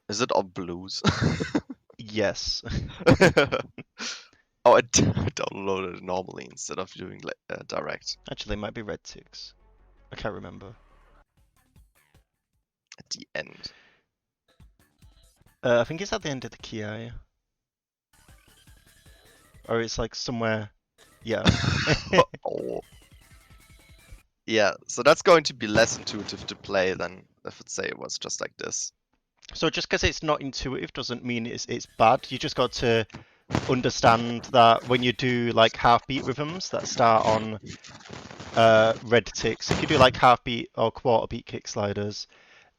Is it all blues? Yes. Oh, I downloaded it normally instead of doing direct Actually, it might be red ticks. I can't remember. at the end. I think it's at the end of the key eye. Or it's like somewhere. Yeah. Oh. Yeah, so that's going to be less intuitive to play than if it, say, it was just like this. So just because it's not intuitive doesn't mean it's bad. You just got to understand that when you do like half beat rhythms that start on red ticks, if you do like half beat or quarter beat kick sliders,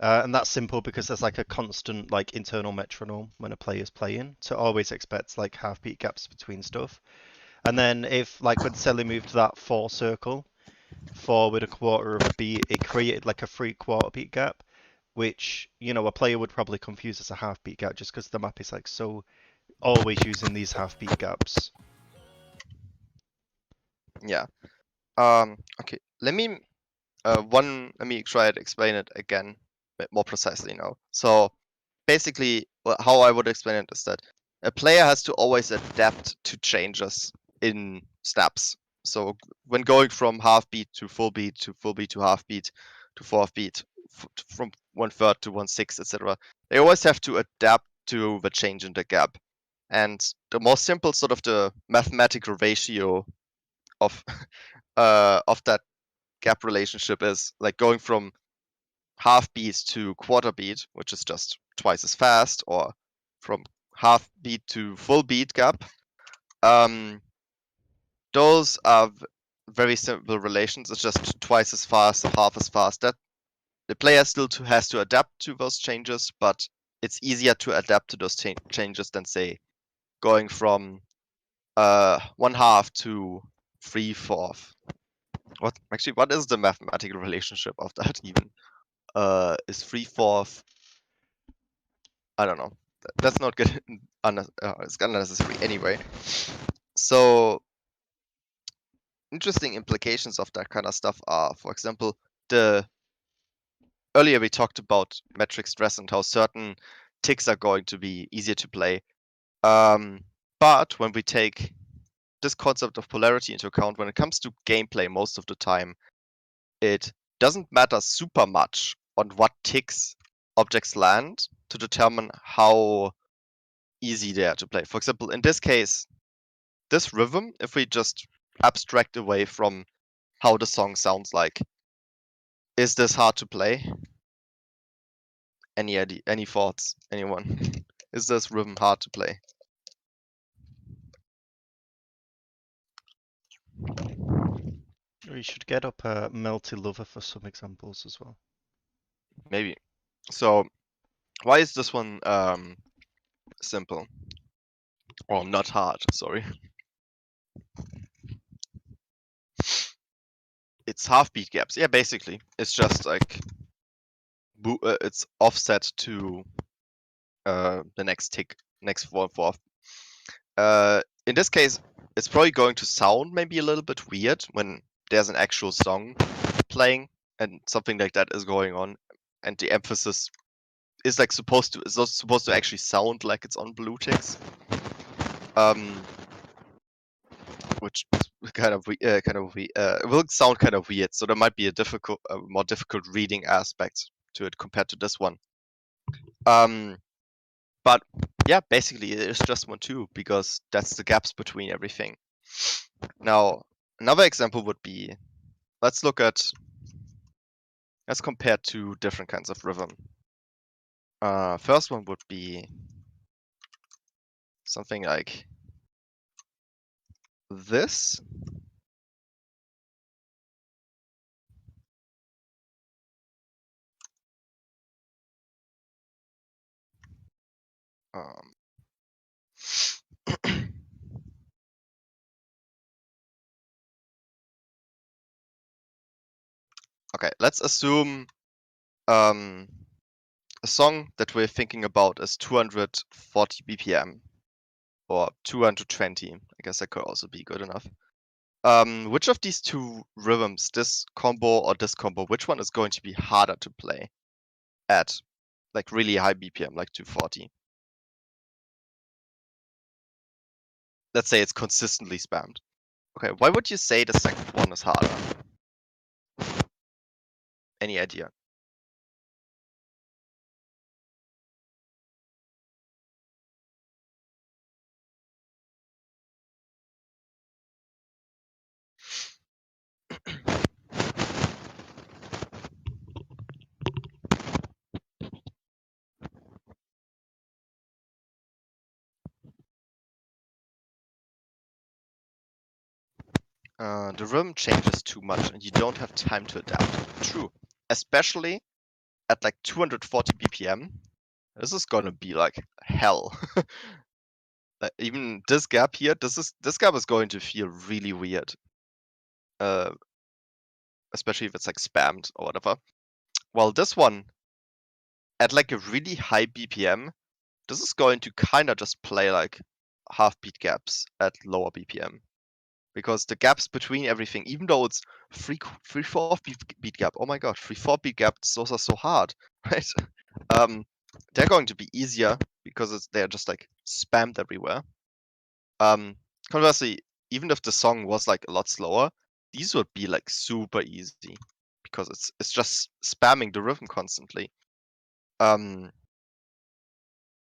And that's simple because there's like a constant like internal metronome when a player's playing to always expect like half beat gaps between stuff. And then if like when Selly moved that 4 circle forward a quarter of a beat, it created like a 3/4 beat gap, which a player would probably confuse as a half beat gap just because the map is like so always using these half beat gaps. Yeah. Okay. Let me try to explain it again, a bit more precisely now. So basically, how I would explain it is that a player has to always adapt to changes in steps. So when going from half beat to full beat to full beat to half beat to fourth beat, from 1/3 to 1/6, etc., they always have to adapt to the change in the gap. And the more simple sort of the mathematical ratio of of that gap relationship is like going from half beat to quarter beat, which is just twice as fast, or from half beat to full beat gap. Um, those are very simple relations. It's just twice as fast or half as fast. That the player still has to adapt to those changes, but it's easier to adapt to those changes than say going from 1/2 to 3/4. What is the mathematical relationship of that even? Is 3/4? I don't know. That's not good. It's unnecessary anyway. So interesting implications of that kind of stuff are, for example, the earlier we talked about metric stress and how certain ticks are going to be easier to play. But when we take this concept of polarity into account, when it comes to gameplay, most of the time, it doesn't matter super much on what ticks objects land to determine how easy they are to play. For example, in this case, this rhythm, if we just abstract away from how the song sounds like, is this hard to play? Any idea, any thoughts, anyone? Is this rhythm hard to play? We should get up a Melty Lover for some examples as well. Maybe. So why is this one simple? Or not hard, sorry. It's half beat gaps. Yeah, basically. It's just like it's offset to the next tick, next fourth. In this case, it's probably going to sound maybe a little bit weird when there's an actual song playing and something like that is going on, and the emphasis is like supposed to actually sound like it's on blue ticks, which is it will sound kind of weird. So there might be a more difficult reading aspect to it compared to this one. But yeah, basically it's just 1/2 because that's the gaps between everything. Now, another example would be, let's compare two different kinds of rhythm. First one would be something like this. Um, okay, let's assume a song that we're thinking about is 240 BPM or 220. I guess that could also be good enough. Which of these two rhythms, this combo or this combo, which one is going to be harder to play at like really high BPM, like 240? Let's say it's consistently spammed. Okay, why would you say the second one is harder? Any idea? The rhythm changes too much and you don't have time to adapt. True. Especially at like 240 BPM, this is gonna be like hell. Like, even this gap here, this gap is going to feel really weird. Especially if it's like spammed or whatever. While this one, at like a really high BPM, this is going to kind of just play like half beat gaps at lower BPM. Because the gaps between everything, even though it's 3/4 beat gap, oh my god, 3/4 beat gaps, those are so hard, right? They're going to be easier because they're just like spammed everywhere. Conversely, even if the song was like a lot slower, these would be like super easy because it's just spamming the rhythm constantly.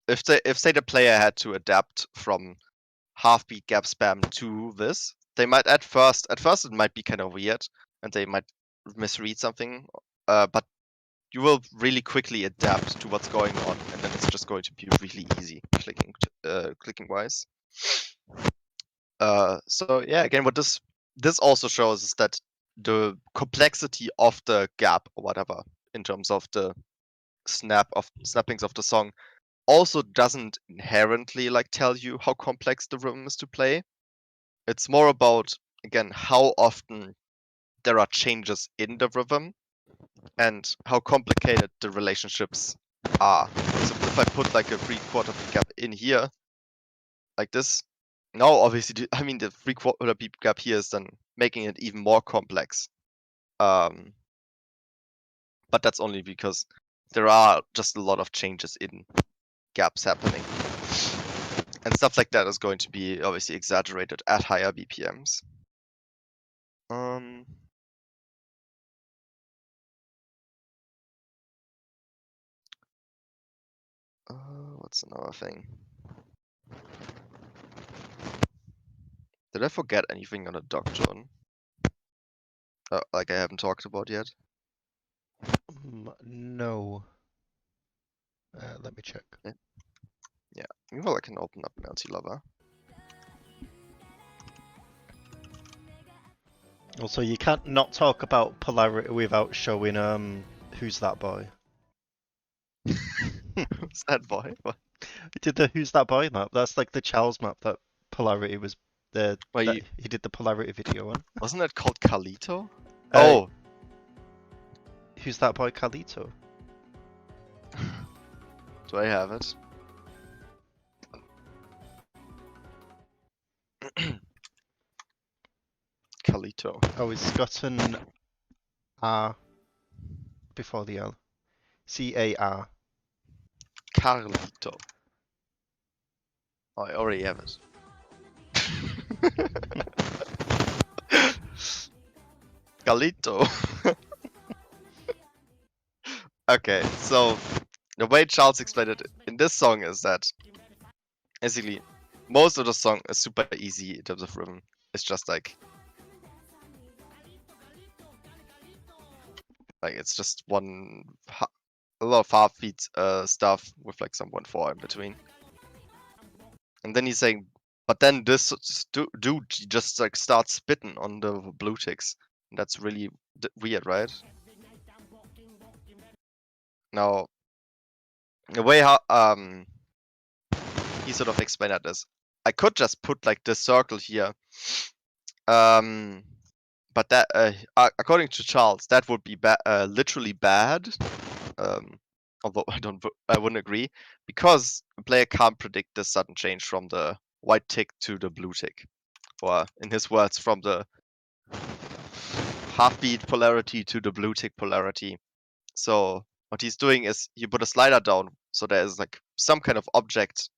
If say the player had to adapt from half beat gap spam to this, they might at first it might be kind of weird and they might misread something, but you will really quickly adapt to what's going on, and then it's just going to be really easy clicking wise. So yeah, again, what this also shows is that the complexity of the gap or whatever in terms of the snappings of the song also doesn't inherently like tell you how complex the rhythm is to play. It's more about, again, how often there are changes in the rhythm and how complicated the relationships are. So if I put like a 3/4 beat gap in here, like this, now obviously, I mean, the 3/4 beat gap here is then making it even more complex. But that's only because there are just a lot of changes in gaps happening. And stuff like that is going to be obviously exaggerated at higher BPMs. What's another thing? Did I forget anything on the Doctrine? Like I haven't talked about yet? No. Let me check. Yeah. Meanwhile, I can open up Melty Lover. Also, you can't not talk about polarity without showing Who's That Boy? Who's that boy? What? He did the Who's That Boy map. That's like the Charles map that polarity was the that Wait, he did the polarity video on. wasn't that called Carlito? Uh, Oh, Who's That Boy Carlito? do I have it? Carlito. Oh, it's got an R before the L. C-A-R. Carlito. Oh, I already have it. Carlito. Okay, so the way Charles explained it in this song is that basically most of the song is super easy in terms of rhythm. It's just like it's just a lot of half beat stuff with like some 1/4 in between. And then he's saying, but then this dude just like starts spitting on the blue ticks. And that's really weird, right? Now, the way how he sort of explained that is, I could just put like this circle here, but that according to Charles, that would be literally bad. Although I wouldn't agree, because a player can't predict this sudden change from the white tick to the blue tick, or in his words, from the half beat polarity to the blue tick polarity. So what he's doing is he put a slider down, so there is like some kind of object.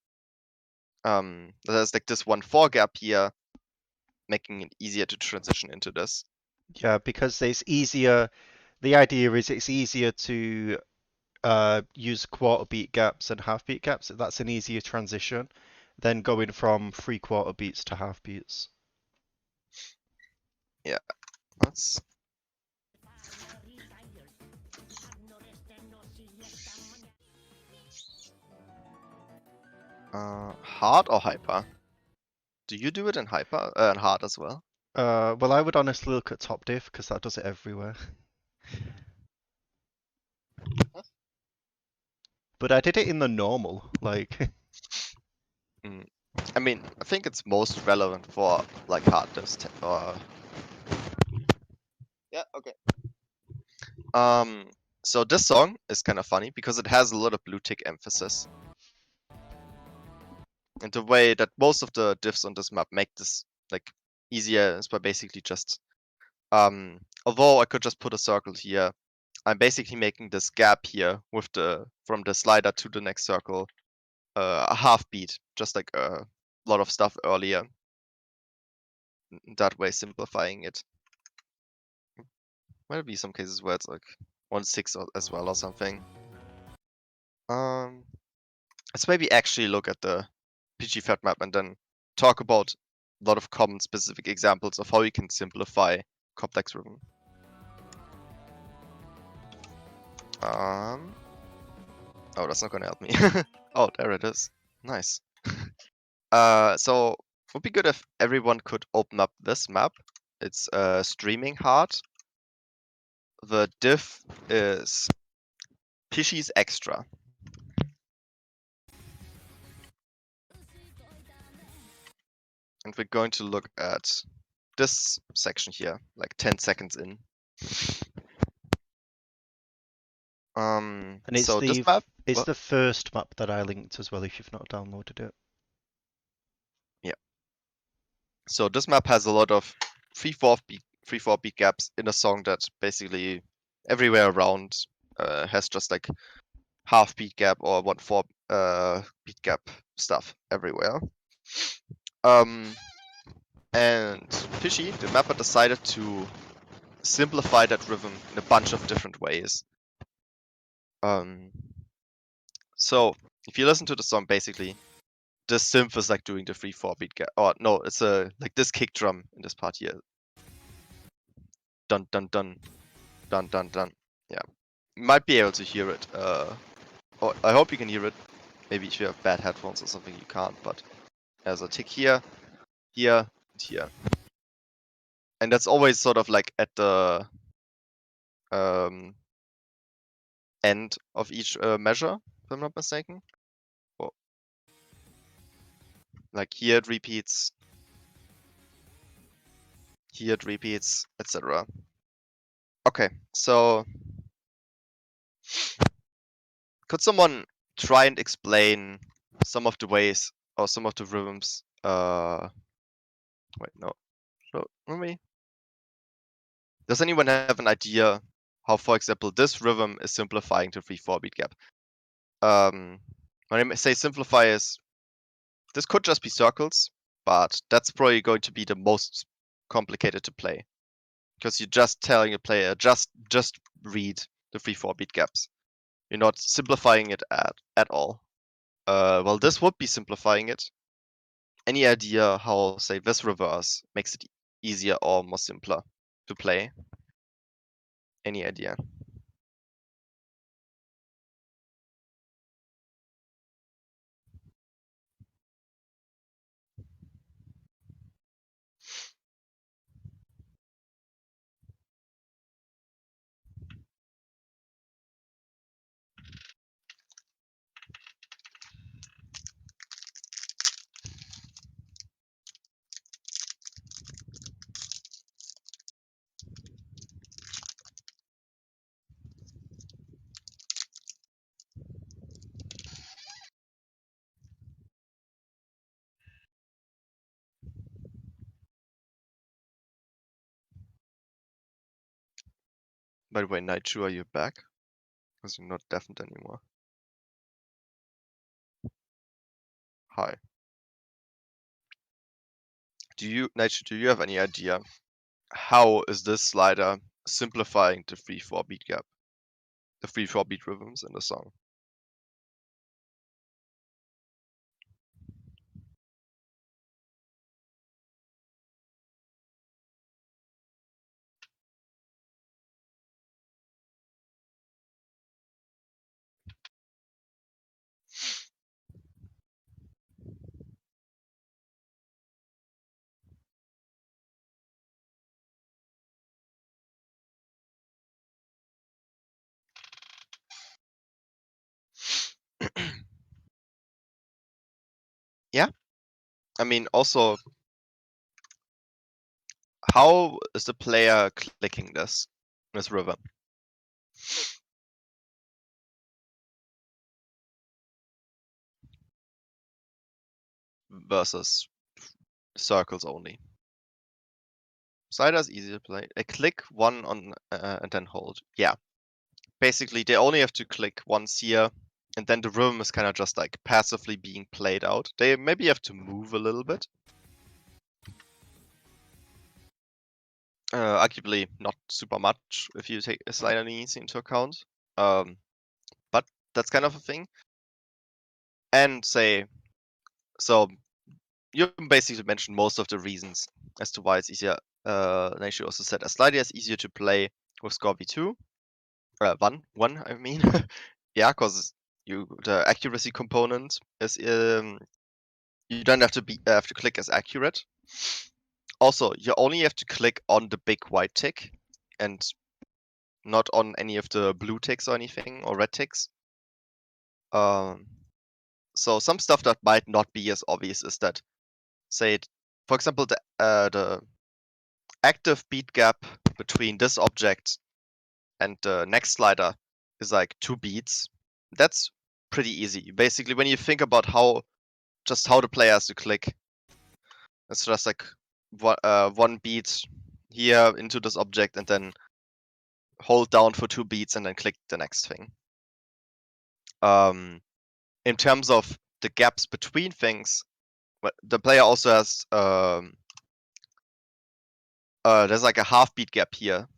There's like this 1/4 gap here, making it easier to transition into this. Yeah, because it's easier. The idea is it's easier to use quarter beat gaps and half beat gaps. That's an easier transition than going from 3/4 beats to half beats. Yeah, that's hard or hyper? Do you do it in hyper and hard as well? Well, I would honestly look at top diff because that does it everywhere. But I did it in the normal, like. Mm. I mean, I think it's most relevant for like hard disk or yeah, okay. So this song is kind of funny because it has a lot of blue tick emphasis. And the way that most of the diffs on this map make this like easier is by basically just although I could just put a circle here, I'm basically making this gap here with the from the slider to the next circle a half beat, just like a lot of stuff earlier. That way simplifying it. Might be some cases where it's like 1/6 as well or something. Let's maybe actually look at the PG Fat map and then talk about a lot of common specific examples of how you can simplify complex rhythm. Oh, that's not gonna help me. Oh, there it is. Nice. So would be good if everyone could open up this map. It's streaming hard. The diff is Pishy's extra. And we're going to look at this section here, like 10 seconds in. And it's So this the map, it's well, the first map that I linked as well if you've not downloaded it. yeah. So this map has a lot of 3/4 beat gaps in a song that basically everywhere around has just like half beat gap or 1/4 beat gap stuff everywhere. And Fishy, the mapper, decided to simplify that rhythm in a bunch of different ways. So if you listen to the song, basically, this synth is like doing the 3/4 beat gap. Or no, it's like this kick drum in this part here. Dun dun dun dun dun dun. Yeah, you might be able to hear it. Or I hope you can hear it. Maybe if you have bad headphones or something, you can't. But there's a tick here, here, and here, and that's always sort of like at the um, end of each measure, if I'm not mistaken. Oh, like here it repeats, here it repeats, etc. Okay, so could someone try and explain some of the ways or some of the rhythms? Wait, no. So, let me. Does anyone have an idea how, for example, this rhythm is simplifying to 3/4 beat gap? When I say simplify is this could just be circles, but that's probably going to be the most complicated to play because you're just telling a player just read the 3/4 beat gaps. You're not simplifying it at all. Well, this would be simplifying it. Any idea how, say, this reverse makes it easier or more simpler to play? Any idea? By the way, Naichu, are you back? Because you're not deafened anymore. Hi. Naichu, do you have any idea how is this slider simplifying the 3/4 beat gap? The 3/4 beat rhythms in the song? Yeah, I mean, also, how is the player clicking this river? Versus circles only. Slider's easy to play. I click one on and then hold. Yeah. Basically, they only have to click once here, and then the rhythm is kind of just like passively being played out. They maybe have to move a little bit. Arguably not super much if you take a slider needs into account. But that's kind of a thing. And say, so you basically mentioned most of the reasons as to why it's easier. Naishu also said a slider is easier to play with Scorby 2. One, I mean. Yeah, because the accuracy component is you don't have to click as accurate. Also, you only have to click on the big white tick and not on any of the blue ticks or anything or red ticks. So some stuff that might not be as obvious is that, say, for example, the active beat gap between this object and the next slider is like 2 beats. That's pretty easy. Basically, when you think about how the player has to click, it's just like one beat here into this object and then hold down for 2 beats and then click the next thing. In terms of the gaps between things, the player also has there's like a half beat gap here.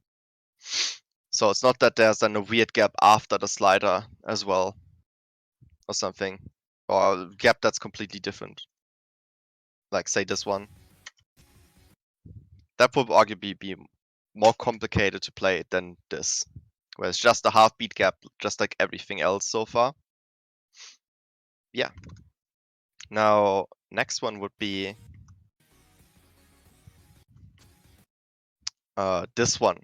So it's not that there's then a weird gap after the slider as well or something, or a gap that's completely different. Like say this one. That would arguably be more complicated to play than this, where it's just a half beat gap, just like everything else so far. Yeah. Now, next one would be this one.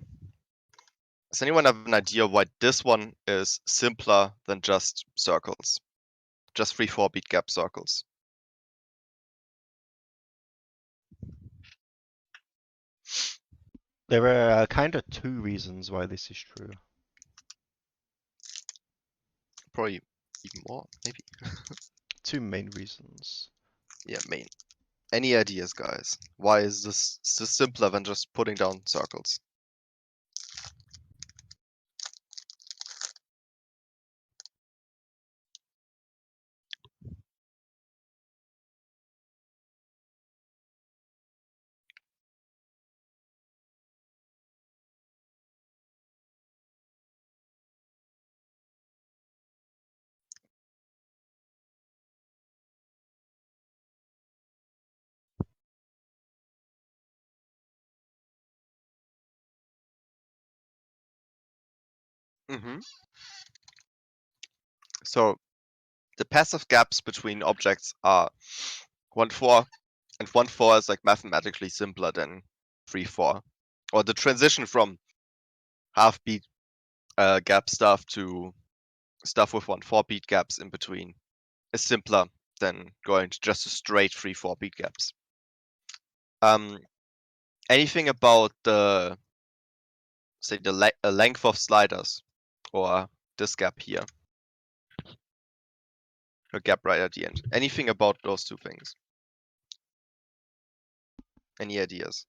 Does anyone have an idea why this one is simpler than just circles? Just 3-4 beat gap circles. There are kind of two reasons why this is true. Probably even more, maybe. Two main reasons. Yeah, main. Any ideas, guys? Why is this simpler than just putting down circles? Mm-hmm. So the passive gaps between objects are 1-4, and 1-4 is like mathematically simpler than 3-4. Or the transition from half beat gap stuff to stuff with 1-4 beat gaps in between is simpler than going to just a straight 3-4 beat gaps. Anything about the say the length of sliders or this gap here, a gap right at the end. Anything about those two things? Any ideas?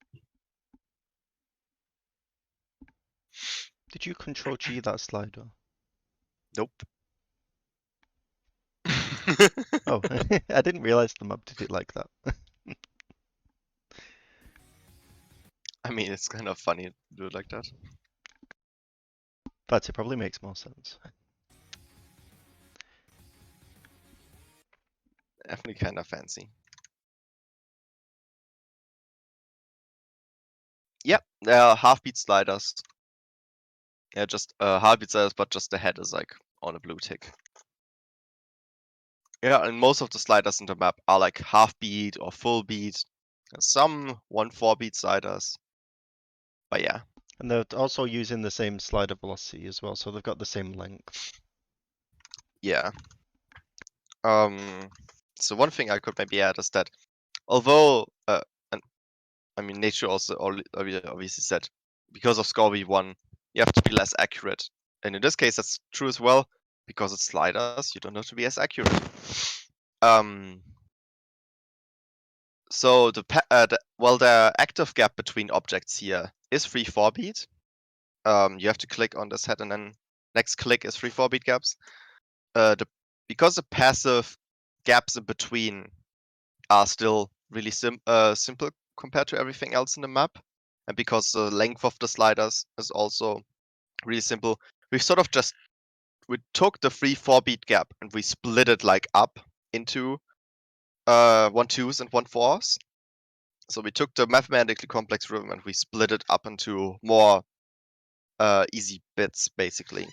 Did you control G that slider? Nope. Oh, I didn't realize the map did it like that. I mean, it's kind of funny to do it like that. But it probably makes more sense. Definitely kind of fancy. Yep, there are half beat sliders. Yeah, just half beat sliders, but just the head is like on a blue tick. Yeah, and most of the sliders in the map are like half beat or full beat. Some 1-4 beat sliders. But yeah. And they're also using the same slider velocity as well, so they've got the same length. Yeah. Um So one thing I could maybe add is that although, and I mean, nature also obviously said because of score v1, you have to be less accurate, and in this case that's true as well because it's sliders. You don't have to be as accurate. Um, so the active gap between objects here is 3-4 beat. You have to click on this head and then next click is 3-4 beat gaps. Because the passive gaps in between are still really simple compared to everything else in the map, and because the length of the sliders is also really simple, we took the 3-4 beat gap and we split it like up into 1-2s and 1-4s. So we took the mathematically complex rhythm and we split it up into more easy bits, basically.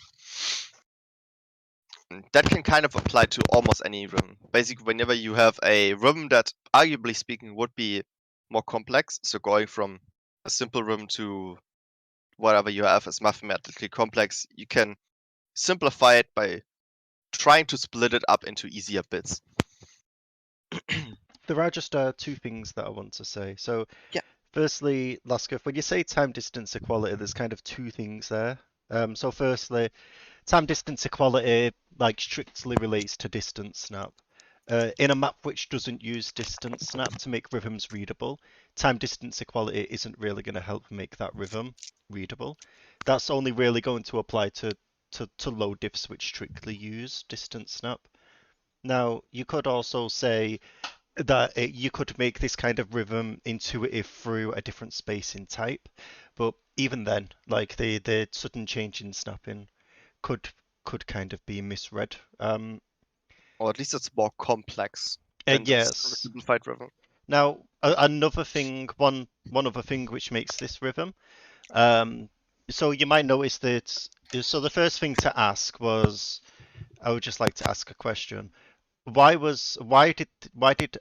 And that can kind of apply to almost any rhythm. Basically, whenever you have a rhythm that, arguably speaking, would be more complex, so going from a simple rhythm to whatever you have as mathematically complex, you can simplify it by trying to split it up into easier bits. There are just two things that I want to say. So, Yeah. firstly, Laskov, when you say time distance equality, there's kind of two things there. So, firstly, time distance equality like strictly relates to distance snap. In a map which doesn't use distance snap to make rhythms readable, time distance equality isn't really going to help make that rhythm readable. That's only really going to apply to low diffs which strictly use distance snap. Now, you could also say that you could make this kind of rhythm intuitive through a different spacing type, but even then, like the sudden change in snapping could could kind of be misread. Or at least it's more complex than the Yes. simplified rhythm. Now, another thing, one other thing which makes this rhythm. So you might notice that. So the first thing to ask was, I would just like to ask a question. Why did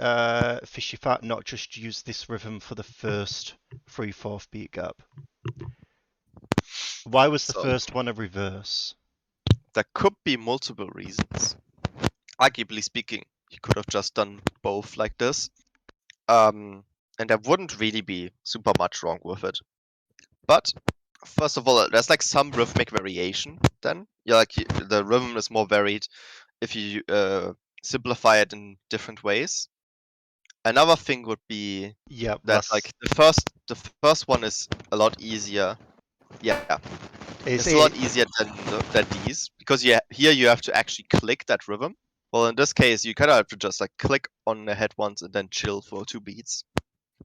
Fishy Fat not just use this rhythm for the first 3/4 beat gap? Why was the So first one a reverse? there could be multiple reasons. Arguably speaking, you could have just done both like this. And there wouldn't really be super much wrong with it. But first of all, there's like some rhythmic variation then. Yeah, like the rhythm is more varied if you simplify it in different ways. Another thing would be Yeah, that last like the first one is a lot easier. Yeah, is it's a lot it. easier than these because here you have to actually click that rhythm. Well, in this case, you kind of have to just like click on the head once and then chill for 2 beats.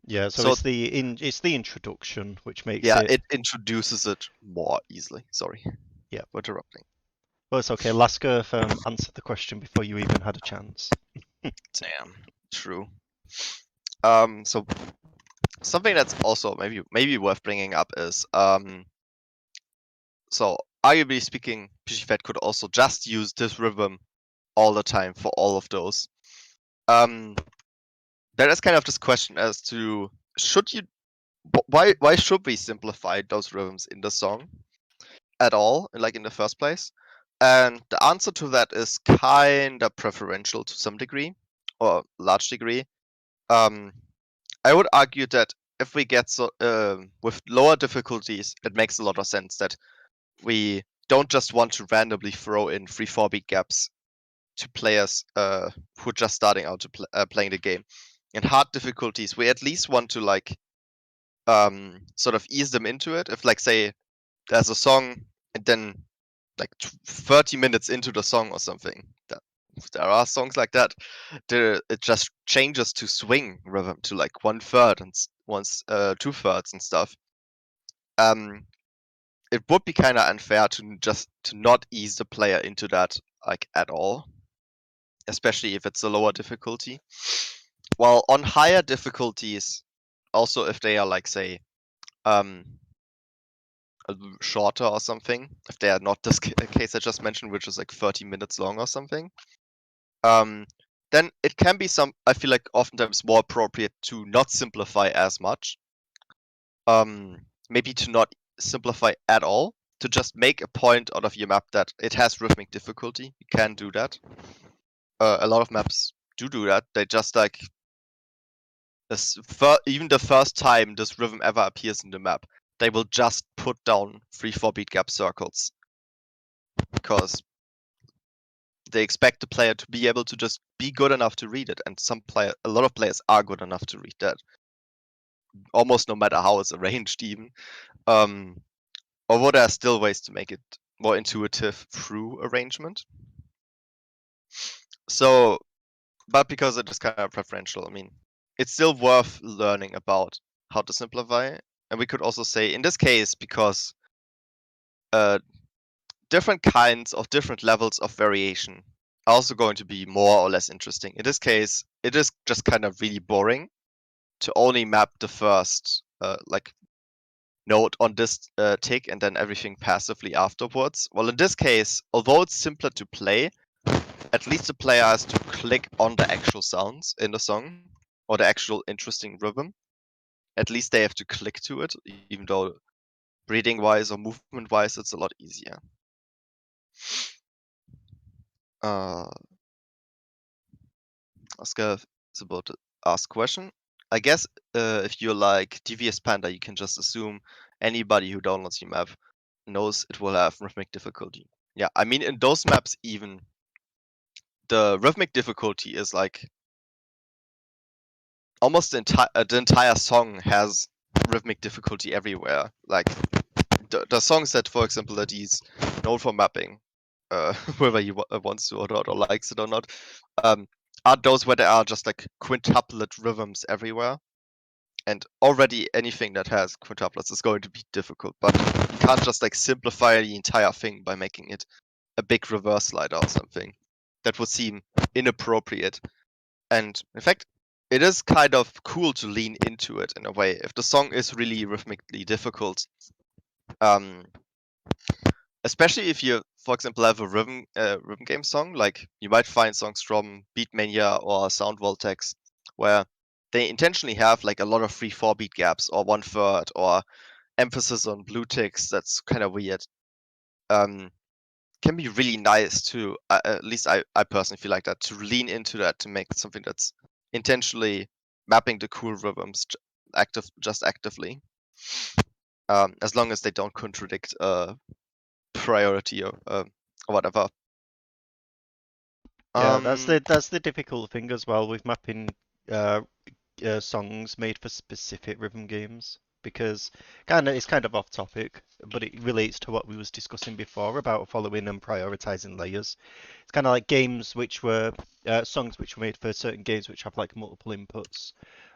Yeah, so So it's the introduction which makes yeah, it. it introduces it more easily. Sorry Yeah, for interrupting. well, it's okay. Lasker answered the question before you even had a chance. Damn, true. So something that's also maybe worth bringing up is so arguably speaking, Pishifet could also just use this rhythm all the time for all of those. There is kind of this question as to should you why should we simplify those rhythms in the song at all, like in the first place? And the answer to that is kind of preferential to some degree or large degree. Um, I would argue that if we get with lower difficulties, it makes a lot of sense that we don't just want to randomly throw in 3-4 beat gaps to players who are just starting out to playing the game. In hard difficulties, we at least want to like sort of ease them into it. If like say there's a song and then like 30 minutes into the song or something, that there are songs like that, it just changes to swing rhythm to like 1/3 and once 2/3 and stuff. Um, it would be kind of unfair to not ease the player into that like at all, especially if it's a lower difficulty. While on higher difficulties, also if they are like say um shorter or something, if they are not this case I just mentioned, which is like 30 minutes long or something, then it can be I feel like oftentimes more appropriate to not simplify as much. Maybe to not simplify at all, to just make a point out of your map that it has rhythmic difficulty. You can do that. A lot of maps do that. They just like even the first time this rhythm ever appears in the map, they will just put down 3-4 beat gap circles because they expect the player to be able to just be good enough to read it, and a lot of players are good enough to read that, almost no matter how it's arranged, even. Although there are still ways to make it more intuitive through arrangement. So, but because it is kind of preferential, I mean, it's still worth learning about how to simplify. And we could also say, in this case, because different kinds of different levels of variation are also going to be more or less interesting. In this case, it is just kind of really boring to only map the first like note on this tick and then everything passively afterwards. Well, in this case, although it's simpler to play, at least the player has to click on the actual sounds in the song or the actual interesting rhythm. At least they have to click to it, even though reading wise or movement wise, it's a lot easier. Oscar is about to ask question. I guess if you're like Devious Panda, you can just assume anybody who downloads your map knows it will have rhythmic difficulty. Yeah, I mean, in those maps, even the rhythmic difficulty is like almost the entire song has rhythmic difficulty everywhere. Like the songs that, for example, that he's known for mapping, whether he wants to or not, or likes it or not, are those where there are just like quintuplet rhythms everywhere. And already anything that has quintuplets is going to be difficult, but you can't just like simplify the entire thing by making it a big reverse slider or something. That would seem inappropriate. And in fact, it is kind of cool to lean into it in a way. If the song is really rhythmically difficult, especially if you, for example, have a rhythm game song, like you might find songs from Beatmania or Sound Voltex, where they intentionally have like a lot of 3-4 beat gaps or 1/3 or emphasis on blue ticks. That's kind of weird. Can be really nice to, at least I personally feel like that, to lean into that, to make something that's intentionally mapping the cool rhythms just actively, as long as they don't contradict priority or whatever. Yeah, that's the difficult thing as well with mapping uh, songs made for specific rhythm games because it's kind of off topic, but it relates to what we was discussing before about following and prioritizing layers. It's kind of like games which were songs which were made for certain games which have like multiple inputs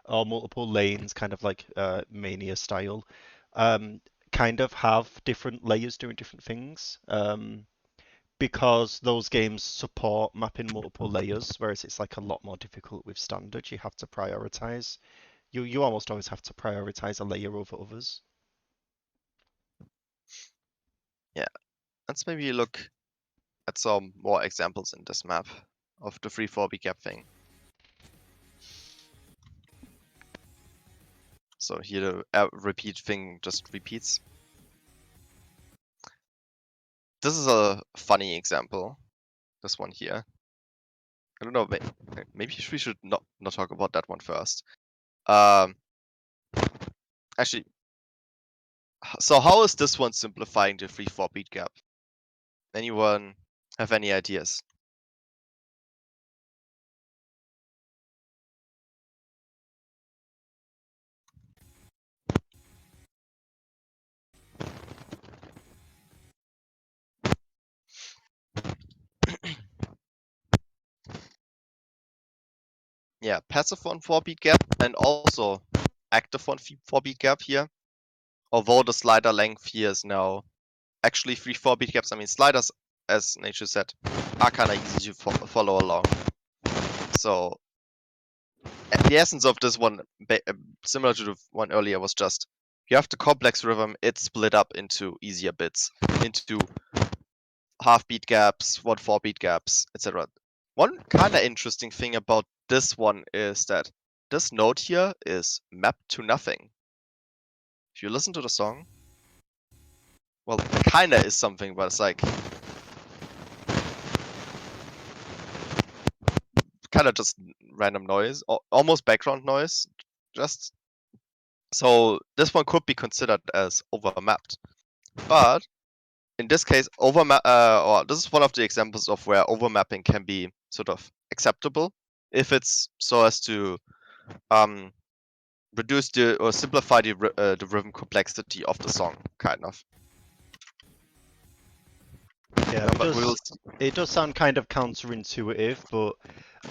or multiple lanes, kind of like Mania style. Um, kind of have different layers doing different things. Because those games support mapping multiple layers, whereas it's like a lot more difficult with standard. You have to prioritize. You almost always have to prioritize a layer over others. Yeah, let's maybe look at some more examples in this map of the 3-4 beat gap thing. So here the repeat thing just repeats. This is a funny example. This one here. I don't know. Maybe we should not talk about that one first. Actually, so how is this one simplifying the 3-4 beat gap? Anyone have any ideas? Yeah, passive on 4 beat gap and also active on 4 beat gap here. Although the slider length here is now actually 3-4 beat gaps. I mean, sliders, as Nature said, are kind of easy to follow along. So the essence of this one, similar to the one earlier, was just you have the complex rhythm. It's split up into easier bits, into half beat gaps, 1/4 beat gaps, etc. One kind of interesting thing about this one is that this note here is mapped to nothing. If you listen to the song, well, it kind of is something, but it's like kind of just random noise, almost background noise, just so this one could be considered as overmapped. But in this case, or this is one of the examples of where overmapping can be sort of acceptable if it's so as to reduce or simplify the rhythm complexity of the song, kind of. Yeah, But we'll it does sound kind of counterintuitive, but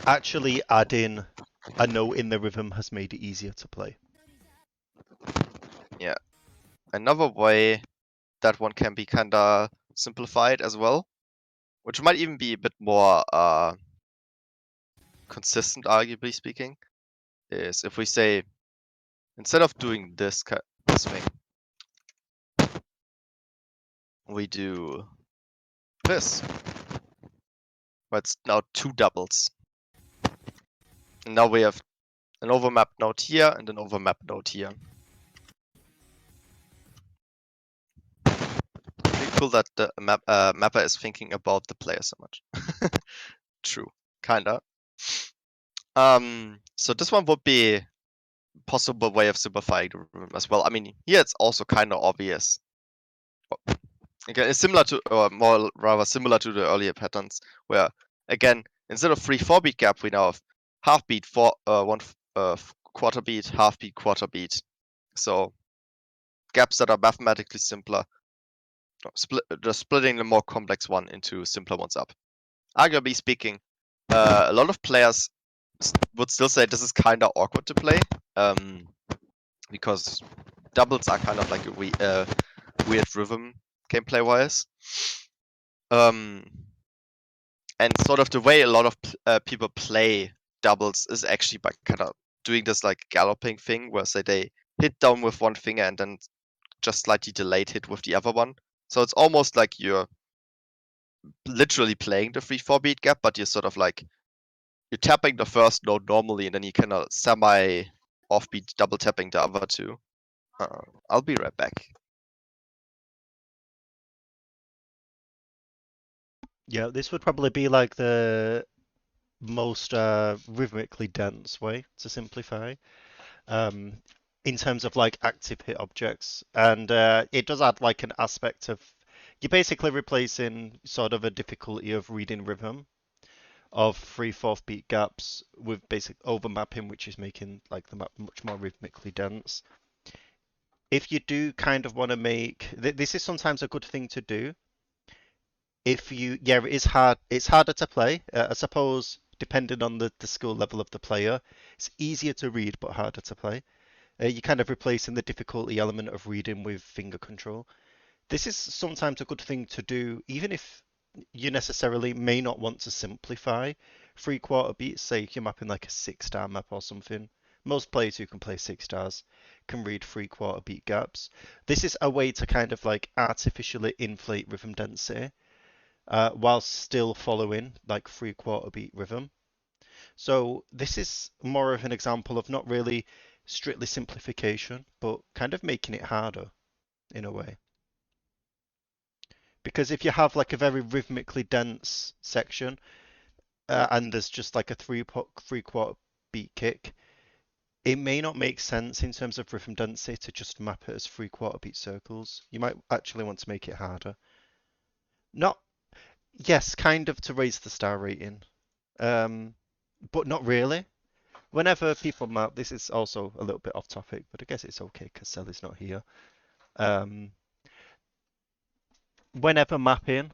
actually adding a note in the rhythm has made it easier to play. yeah, another way that one can be kind of simplified as well, which might even be a bit more consistent, arguably speaking, is if we say instead of doing this thing, we do this, where it's now two doubles. And now we have an overmap note here and an overmap note here. Pretty cool that the mapper is thinking about the player so much. True, kinda. So this one would be a possible way of simplifying the rhythm as well. I mean, here it's also kind of obvious. Again, it's similar to, or more rather similar to the earlier patterns, where again, instead of 3/4 beat gap, we now have half beat for one quarter beat, half beat, quarter beat. So gaps that are mathematically simpler, just splitting the more complex one into simpler ones up. Arguably speaking, a lot of players would still say this is kind of awkward to play, because doubles are kind of like a weird rhythm gameplay wise. And sort of the way a lot of people play doubles is actually by kind of doing this like galloping thing, where say they hit down with one finger and then just slightly delayed hit with the other one. So it's almost like you're literally playing the 3/4 beat gap, but you're sort of like you're tapping the first note normally, and then you kind of semi offbeat double tapping the other two. I'll be right back. Yeah, this would probably be like the most rhythmically dense way to simplify, um, in terms of like active hit objects, and it does add like an aspect of you're basically replacing sort of a difficulty of reading rhythm of 3/4 beat gaps with basic overmapping, which is making like the map much more rhythmically dense. If you do kind of want to make this is sometimes a good thing to do. If you yeah, it is hard. It's harder to play. I suppose depending on the skill level of the player, it's easier to read but harder to play. You're kind of replacing the difficulty element of reading with finger control. This is sometimes a good thing to do, even if you necessarily may not want to simplify 3/4 beats. Say if you're mapping like a 6-star map or something. Most players who can play 6 stars can read 3/4 beat gaps. This is a way to kind of like artificially inflate rhythm density, while still following like 3/4 beat rhythm. So this is more of an example of not really strictly simplification, but kind of making it harder in a way. Because if you have like a very rhythmically dense section, and there's just like a 3/4 beat kick, it may not make sense in terms of rhythm density to just map it as 3/4 beat circles. You might actually want to make it harder. Not, yes, kind of to raise the star rating, um, but not really. Whenever people map, this is also a little bit off topic, but I guess it's okay because Sally's not here. Um, Whenever mapping,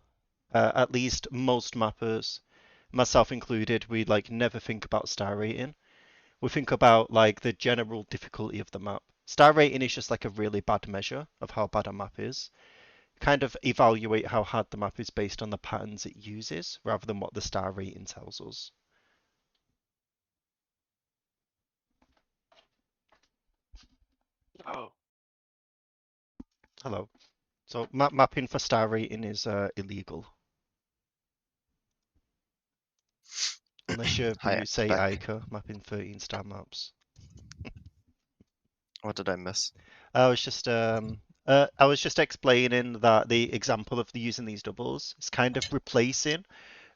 at least most mappers, myself included, we like never think about star rating. We think about like the general difficulty of the map. Star rating is just like a really bad measure of how bad a map is. Kind of evaluate how hard the map is based on the patterns it uses rather than what the star rating tells us. Oh. Hello. So mapping for star rating is illegal unless you Hi, use I'm say back. Ica mapping 13-star maps. What did I miss? I was just explaining that the example of using these doubles is kind of replacing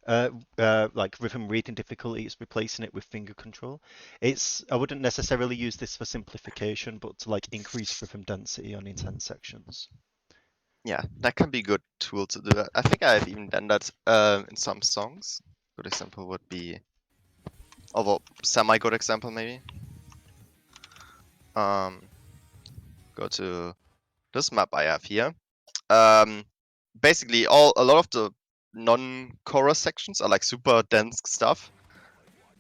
Like rhythm reading difficulty, it's replacing it with finger control. I wouldn't necessarily use this for simplification, but to like increase rhythm density on intense sections. Yeah, that can be a good tool to do that. I think I've even done that in some songs. Good example would be, although semi-good example maybe. Um, Go to this map I have here. Basically, a lot of the non-chorus sections are like super dense stuff.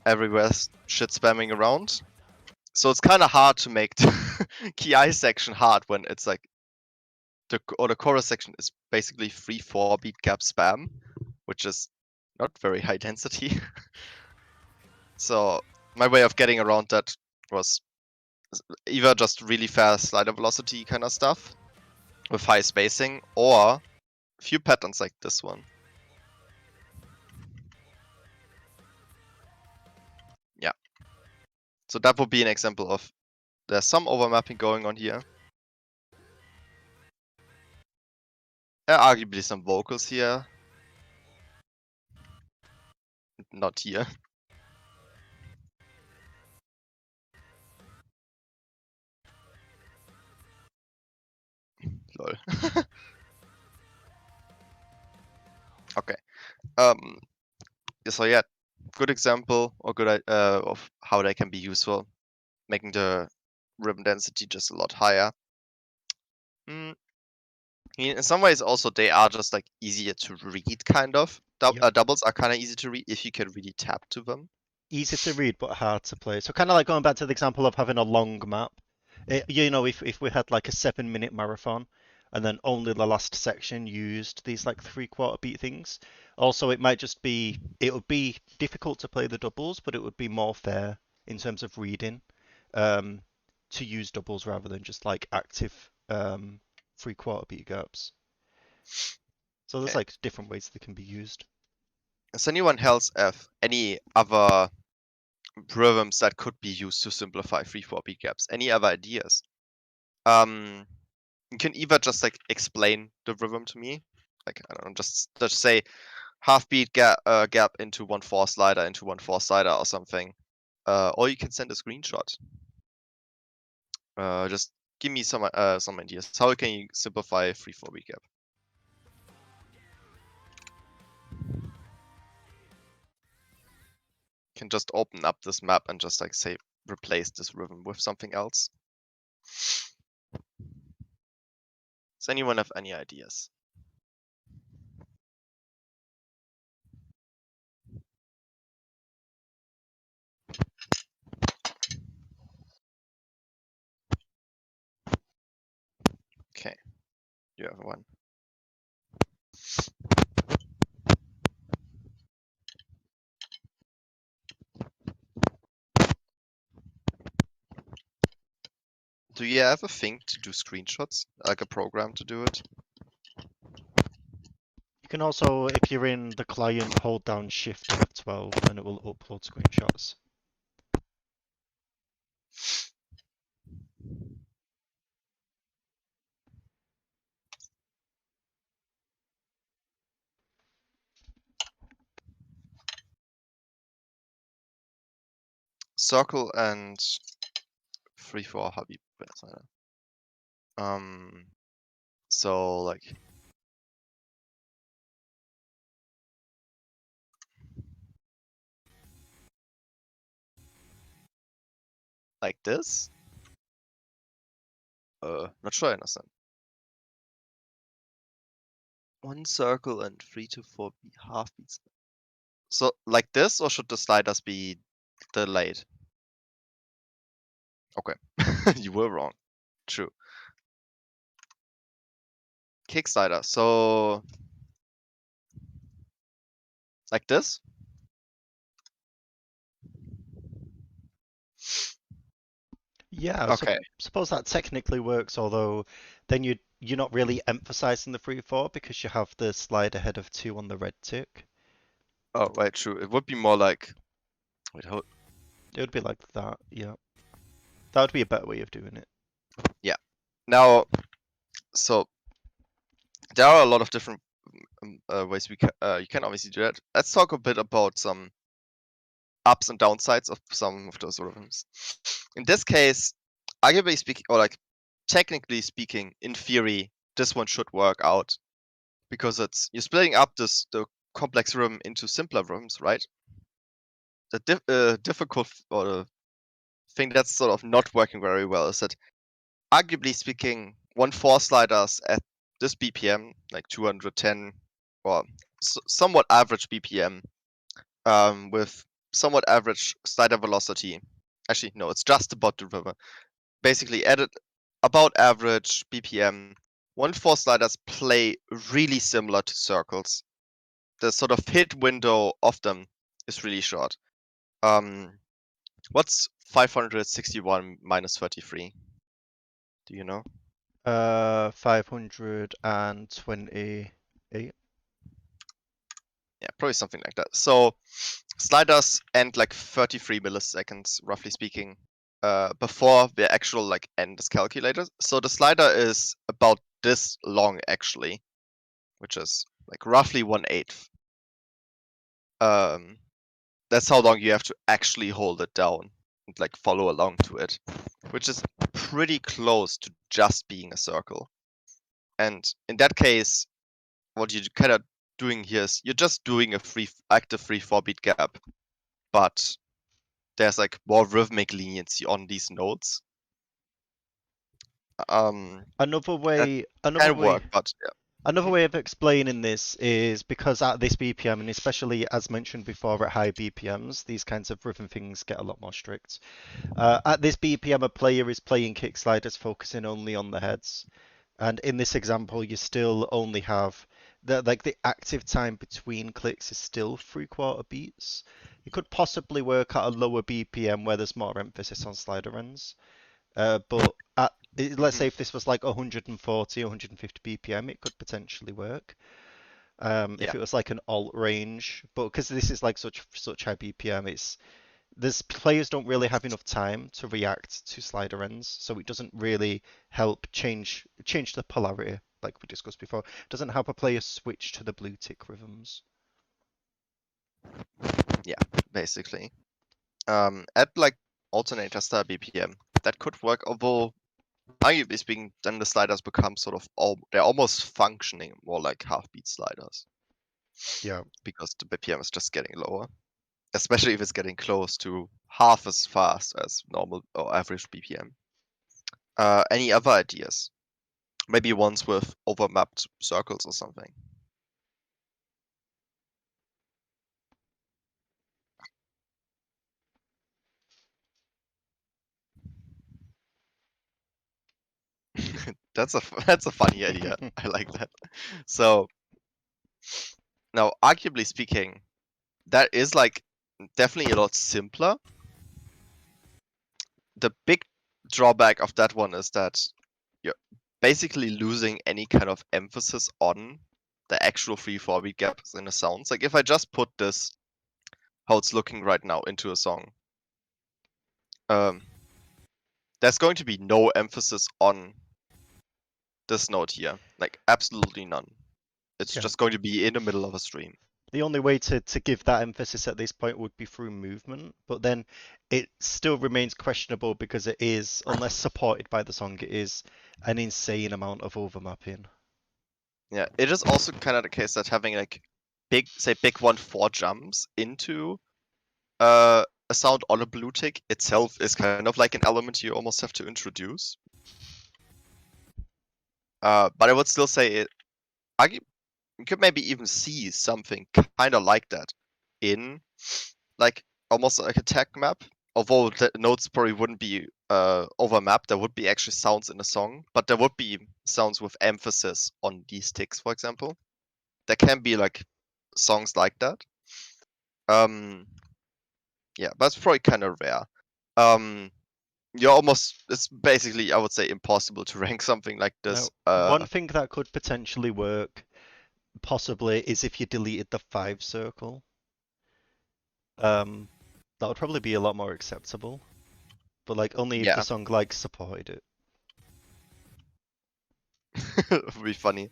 Everywhere's shit spamming around. So it's kind of hard to make the ki section hard when it's like the chorus section is basically 3-4 beat gap spam, which is not very high density. So my way of getting around that was either just really fast slider velocity kind of stuff with high spacing, or a few patterns like this one. Yeah. So that would be an example of there's some overmapping going on here. Arguably some vocals here. Not here. Lol. Okay. So yeah, good example or good of how they can be useful, making the ribbon density just a lot higher. I mean, in some ways also they are just like easier to read, kind of. Yep. Doubles are kind of easy to read if you can really tap to them. Easy to read but hard to play. So kind of like going back to the example of having a long map. If we had like a 7 minute marathon and then only the last section used these like 3/4 beat things. Also, it would be difficult to play the doubles, but it would be more fair in terms of reading, um, to use doubles rather than just like active 3/4 beat gaps. So there's Okay. like different ways they can be used. Does anyone else have any other rhythms that could be used to simplify 3-4 beat gaps? Any other ideas? You can either just like explain the rhythm to me, like I don't know, just say half beat gap into 1/4 slider into 1/4 slider or something, or you can send a screenshot. Just give me some ideas. How can you simplify 3-4 beat gap? You can just open up this map and just like say replace this rhythm with something else. Does anyone have any ideas? Okay, you have one. Do you have a thing to do screenshots, like a program to do it? You can also, if you're in the client, hold down Shift and F12 and it will upload screenshots. Circle and 3-4 hobby better. So like this? Not sure I understand. One circle and 3 to 4 half beats. So like this, or should the sliders be delayed? Okay, you were wrong. True. Kick slider. So like this? Yeah, I Okay. suppose that technically works, although then you're not really emphasizing the 3/4 because you have the slide ahead of 2 on the red tick. Oh, right, true. It would be more like, wait, hold. It would be like that, yeah. That would be a better way of doing it. Yeah. Now, so there are a lot of different ways you can obviously do that. Let's talk a bit about some ups and downsides of some of those rhythms. In this case, arguably speaking, or like technically speaking, in theory, this one should work out because you're splitting up the complex rhythm into simpler rhythms, right? The difficult or the thing that's sort of not working very well is that, arguably speaking, 1/4 sliders at this BPM, like 210 or somewhat average BPM, with somewhat average slider velocity. Actually, no, it's just about the river. Basically, at about average BPM, 1/4 sliders play really similar to circles. The sort of hit window of them is really short. What's 561 minus 33? Do you know? 528. Yeah, probably something like that. So sliders end like 33 milliseconds, roughly speaking, before the actual like end is calculated. So the slider is about this long actually, which is like roughly 1/8. Um, that's how long you have to actually hold it down and like follow along to it, which is pretty close to just being a circle. And in that case, what you're kind of doing here is you're just doing a active 3/4 beat gap, but there's like more rhythmic leniency on these notes. Another That way, another can way, work, but Another yeah. way of explaining this is because at this BPM, and especially as mentioned before at high BPMs, these kinds of rhythm things get a lot more strict. At this BPM, a player is playing kick sliders focusing only on the heads. And in this example, you still only have the active time between clicks is still 3/4 beats. It could possibly work at a lower BPM where there's more emphasis on slider ends. But let's Mhm. say if this was like 140, 150 BPM, it could potentially work. Yeah, If it was like an alt range, but because this is like such high BPM, it's this players don't really have enough time to react to slider ends, so it doesn't really help change the polarity like we discussed before. It doesn't help a player switch to the blue tick rhythms. yeah, basically. At like alternator style BPM, that could work, although arguably speaking, then the sliders become sort of they're almost functioning more like half beat sliders Yeah. because the BPM is just getting lower, especially if it's getting close to half as fast as normal or average BPM. Any other ideas? Maybe ones with overmapped circles or something. That's a funny idea. I like that. So now, arguably speaking, that is like definitely a lot simpler. The big drawback of that one is that you're basically losing any kind of emphasis on the actual 3/4 beat gaps in the sounds. Like if I just put this, how it's looking right now, into a song, um, there's going to be no emphasis on this note here. Like absolutely none. It's Yeah. just going to be in the middle of a stream. The only way to give that emphasis at this point would be through movement, but then it still remains questionable because it is, unless supported by the song, it is an insane amount of overmapping. Yeah, it is also kind of the case that having like big 1/4 jumps into a sound on a blue tick itself is kind of like an element you almost have to introduce. But I would still say you could maybe even see something kind of like that in like almost like a tag map. Although the notes probably wouldn't be overmapped, there would be actually sounds in the song, but there would be sounds with emphasis on these ticks, for example. There can be like songs like that. Um, yeah, but it's probably kind of rare. Um, it's basically, I would say, impossible to rank something like this. Now, one thing that could potentially work, possibly, is if you deleted the 5 circle. Um, that would probably be a lot more acceptable, but like only if the Yeah, song like supported it. it would be funny.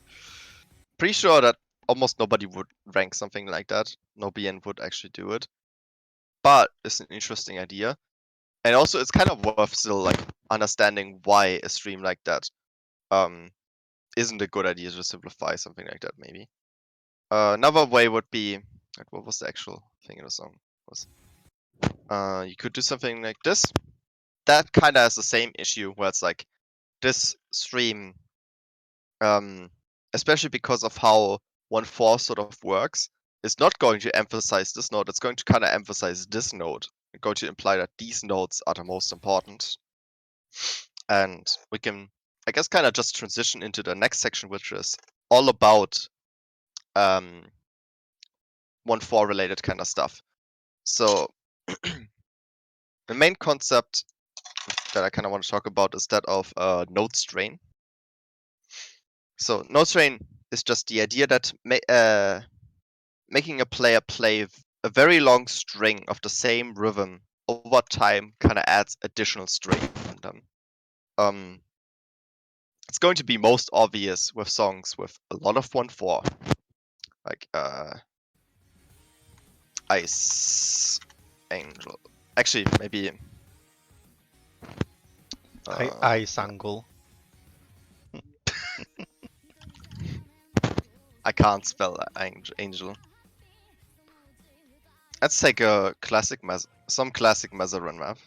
Pretty sure that almost nobody would rank something like that. No BN would actually do it. But it's an interesting idea. And also it's kind of worth still like understanding why a stream like that isn't a good idea to simplify something like that maybe. Another way would be like, what was the actual thing in the song? Was you could do something like this. That kind of has the same issue where it's like this stream, especially because of how 1/4 sort of works, is not going to emphasize this note. It's going to kind of emphasize this note. It's going to imply that these notes are the most important. And we can, I guess, kind of just transition into the next section, which is all about 1/4 related kind of stuff. So the main concept that I kind of want to talk about is that of note strain. So note strain is just the idea that making a player play a very long string of the same rhythm over time kind of adds additional strain on them. It's going to be most obvious with songs with a lot of 1/4, like Ice Angel. Actually, maybe Ice angle. I can't spell Angel. Let's take a classic some classic Mazarin map.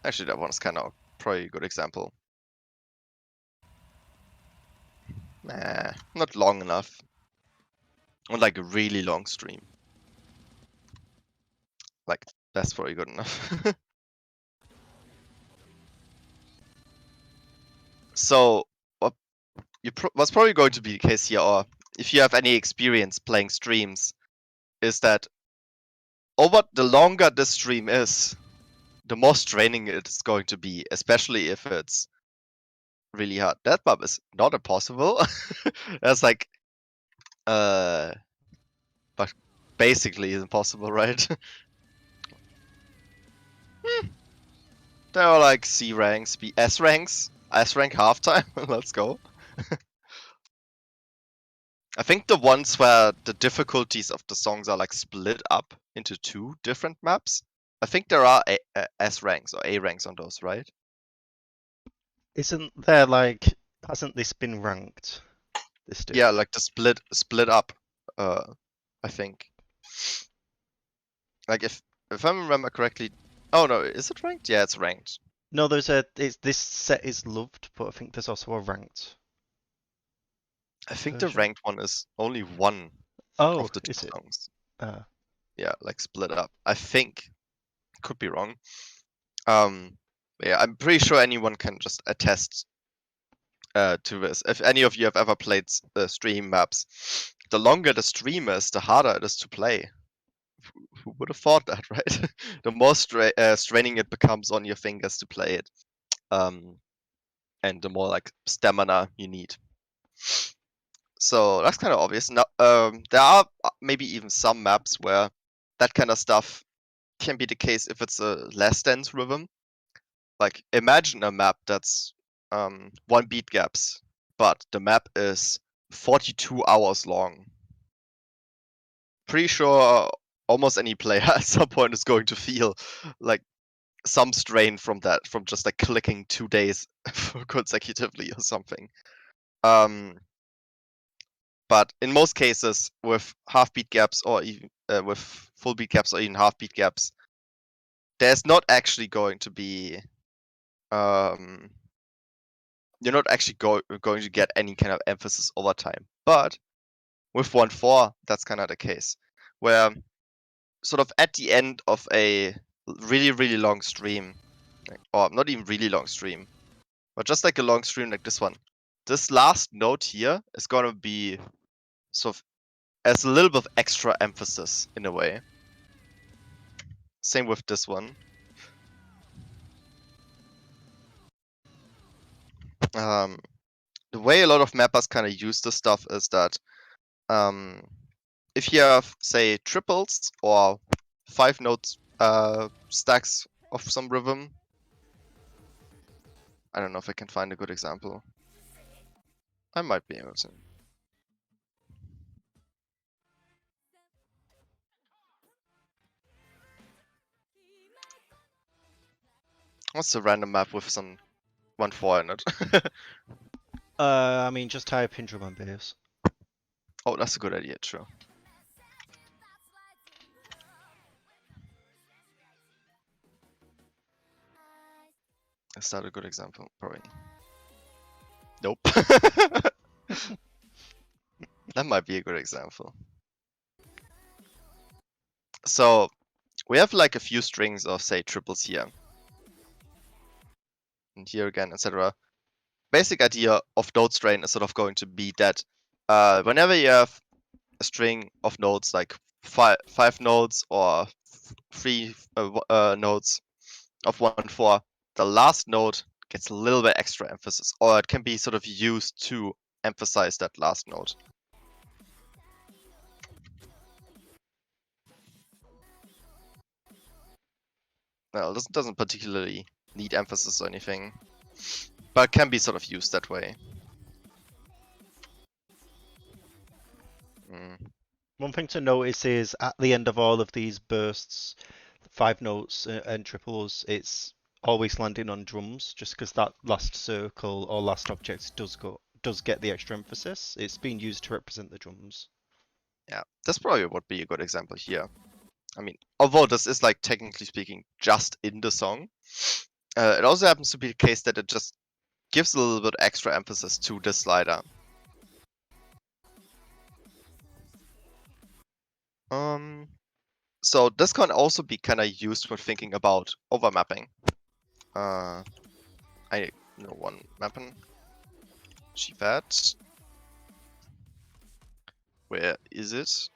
Actually, that one's kind of probably a good example. Nah, not long enough. On like a really long stream. Like, that's probably good enough. So, what's probably going to be the case here, or if you have any experience playing streams, is that over the longer the stream is, the more straining it's going to be, especially if it's really hard. That map is not impossible. That's like, but basically impossible, right? There are like C ranks, S ranks, S rank halftime. Let's go. I think the ones where the difficulties of the songs are like split up into 2 different maps. I think there are S ranks or A ranks on those, right? Isn't there like, hasn't this been ranked? This diff? Yeah, like the split up. I think. Like if I remember correctly. Oh no, is it ranked? Yeah, it's ranked. No, this set is loved, but I think there's also a ranked I think the version. ranked one is only one Oh, of the 2 is it? songs. Uh, Yeah, like split up. I think. Could be wrong. Yeah, I'm pretty sure anyone can just attest to this. If any of you have ever played stream maps, the longer the stream is, the harder it is to play. Who would have thought that, right? The more straining it becomes on your fingers to play it, and the more like stamina you need. So that's kind of obvious. Now, there are maybe even some maps where that kind of stuff can be the case if it's a less dense rhythm. Like imagine a map that's 1 beat gaps, but the map is 42 hours long. Pretty sure almost any player at some point is going to feel like some strain from that, from just like clicking 2 days consecutively or something. But in most cases, with half beat gaps or even with full beat gaps or even half beat gaps, there's not actually going to be you're not actually going to get any kind of emphasis over time. But with 1/4, that's kind of the case, where sort of at the end of a really, really long stream, or not even really long stream, but just like a long stream like this one, this last note here is going to be sort of as a little bit of extra emphasis in a way. Same with this one. The way a lot of mappers kind of use this stuff is that if you have, say, triples or 5 notes stacks of some rhythm, I don't know if I can find a good example. I might be able to. What's the random map with some 1/4 in it? I mean, just type in drum and bass. Oh, that's a good idea, true. Is that a good example? Probably. Nope. That might be a good example. So we have like a few strings of say triples here. And here again, etc. Basic idea of node strain is sort of going to be that whenever you have a string of nodes, like five nodes or three nodes of 1/4, the last node gets a little bit extra emphasis, or it can be sort of used to emphasize that last node. Well, this doesn't particularly need emphasis or anything, but can be sort of used that way. One thing to notice is at the end of all of these bursts, 5 notes and triples, it's always landing on drums, just because that last circle or last object does get the extra emphasis. It's being used to represent the drums. Yeah, this probably would be a good example here. I mean, although this is like technically speaking just in the song, it also happens to be the case that it just gives a little bit extra emphasis to this slider. So this can also be kind of used for thinking about overmapping. I know one mapping. GFAT. Where is it?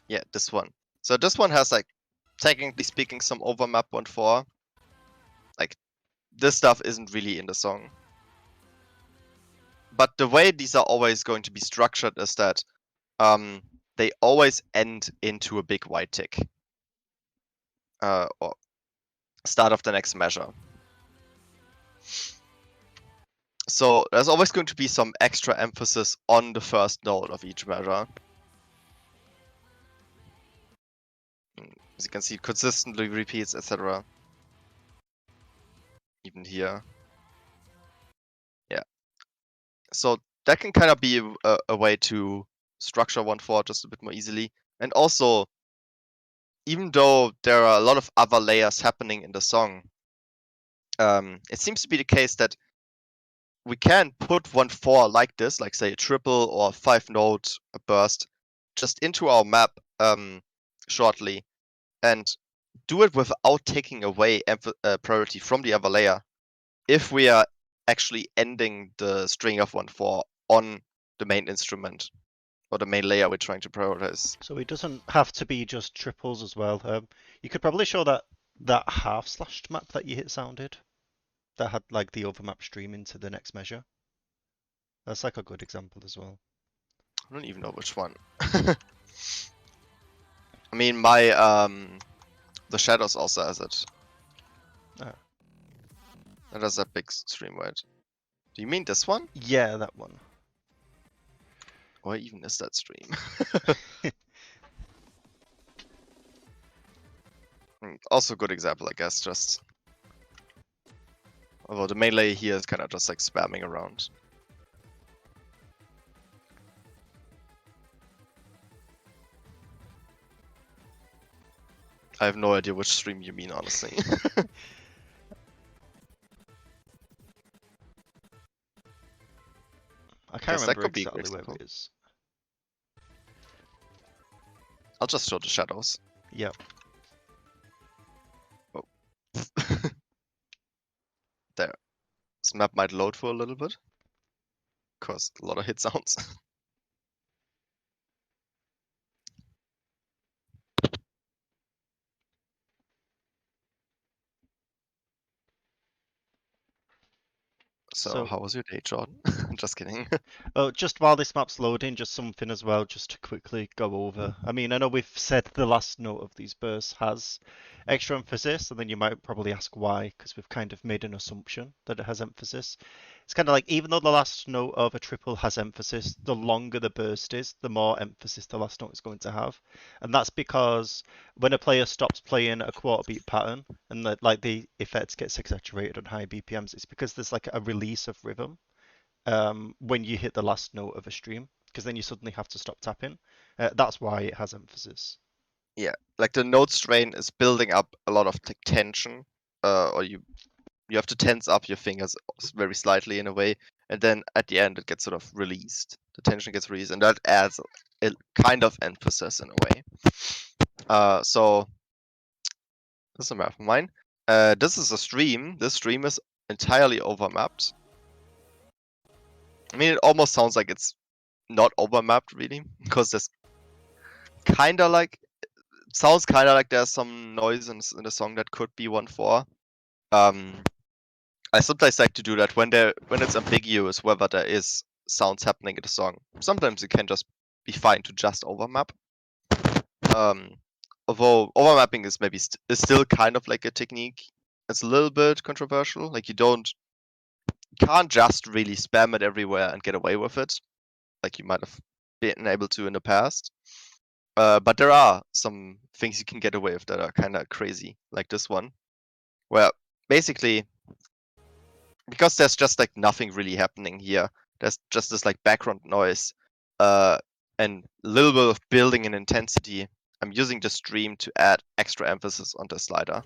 Yeah, this one. So this one has like, technically speaking, some overmap 1/4. Like, this stuff isn't really in the song. But the way these are always going to be structured is that they always end into a big white tick. Or start of the next measure. So there's always going to be some extra emphasis on the first note of each measure. As you can see, it consistently repeats, etc. Even here. Yeah. So that can kind of be a way to structure 1/4 just a bit more easily. And also, even though there are a lot of other layers happening in the song, it seems to be the case that we can put 1/4 like this, like say a triple or 5-note burst, just into our map shortly, and do it without taking away priority from the other layer if we are actually ending the string of 1/4 on the main instrument or the main layer we're trying to prioritize. So it doesn't have to be just triples as well. You could probably show that half slashed map that you hit sounded, that had like the overmap stream into the next measure. That's like a good example as well. I don't even know which one. I mean, my the Shadows also has it. Oh. That has that big stream, right? Do you mean this one? Yeah, that one. Or even is that stream? Also a good example, I guess, just... Although the main layer here is kind of just like spamming around. I have no idea which stream you mean, honestly. I can't Guess that remember could be a good exactly where example. it is. I'll just show the shadows. Yep. Oh. There. This map might load for a little bit. Cause a lot of hit sounds. So, So, how was your day, Jordan? Just kidding. oh, just while this map's loading, just something as well, just to quickly go over. I mean, I know we've said the last note of these bursts has extra emphasis, and then you might probably ask why, because we've kind of made an assumption that it has emphasis. It's kind of like even though the last note of a triple has emphasis, the longer the burst is, the more emphasis the last note is going to have, and that's because when a player stops playing a quarter beat pattern and the effects gets exaggerated on high BPMs, it's because there's like a release of rhythm when you hit the last note of a stream, because then you suddenly have to stop tapping. That's why it has emphasis. Yeah, like the note strain is building up a lot of tension, or you have to tense up your fingers very slightly in a way, and then at the end it gets sort of released. The tension gets released, and that adds a kind of emphasis in a way. So this is a map of mine. This is a stream. This stream is entirely overmapped. I mean, it almost sounds like it's not overmapped really, because there's kind of like sounds kind of like there's some noise in the song that could be 1/4. I sometimes like to do that when it's ambiguous whether there is sounds happening in the song. Sometimes it can just be fine to just overmap. Although overmapping is maybe is still kind of like a technique. It's a little bit controversial. Like you can't just really spam it everywhere and get away with it, like you might have been able to in the past. But there are some things you can get away with that are kind of crazy, like this one, where basically because there's just like nothing really happening here. There's just this like background noise, and a little bit of building in intensity. I'm using the stream to add extra emphasis on the slider.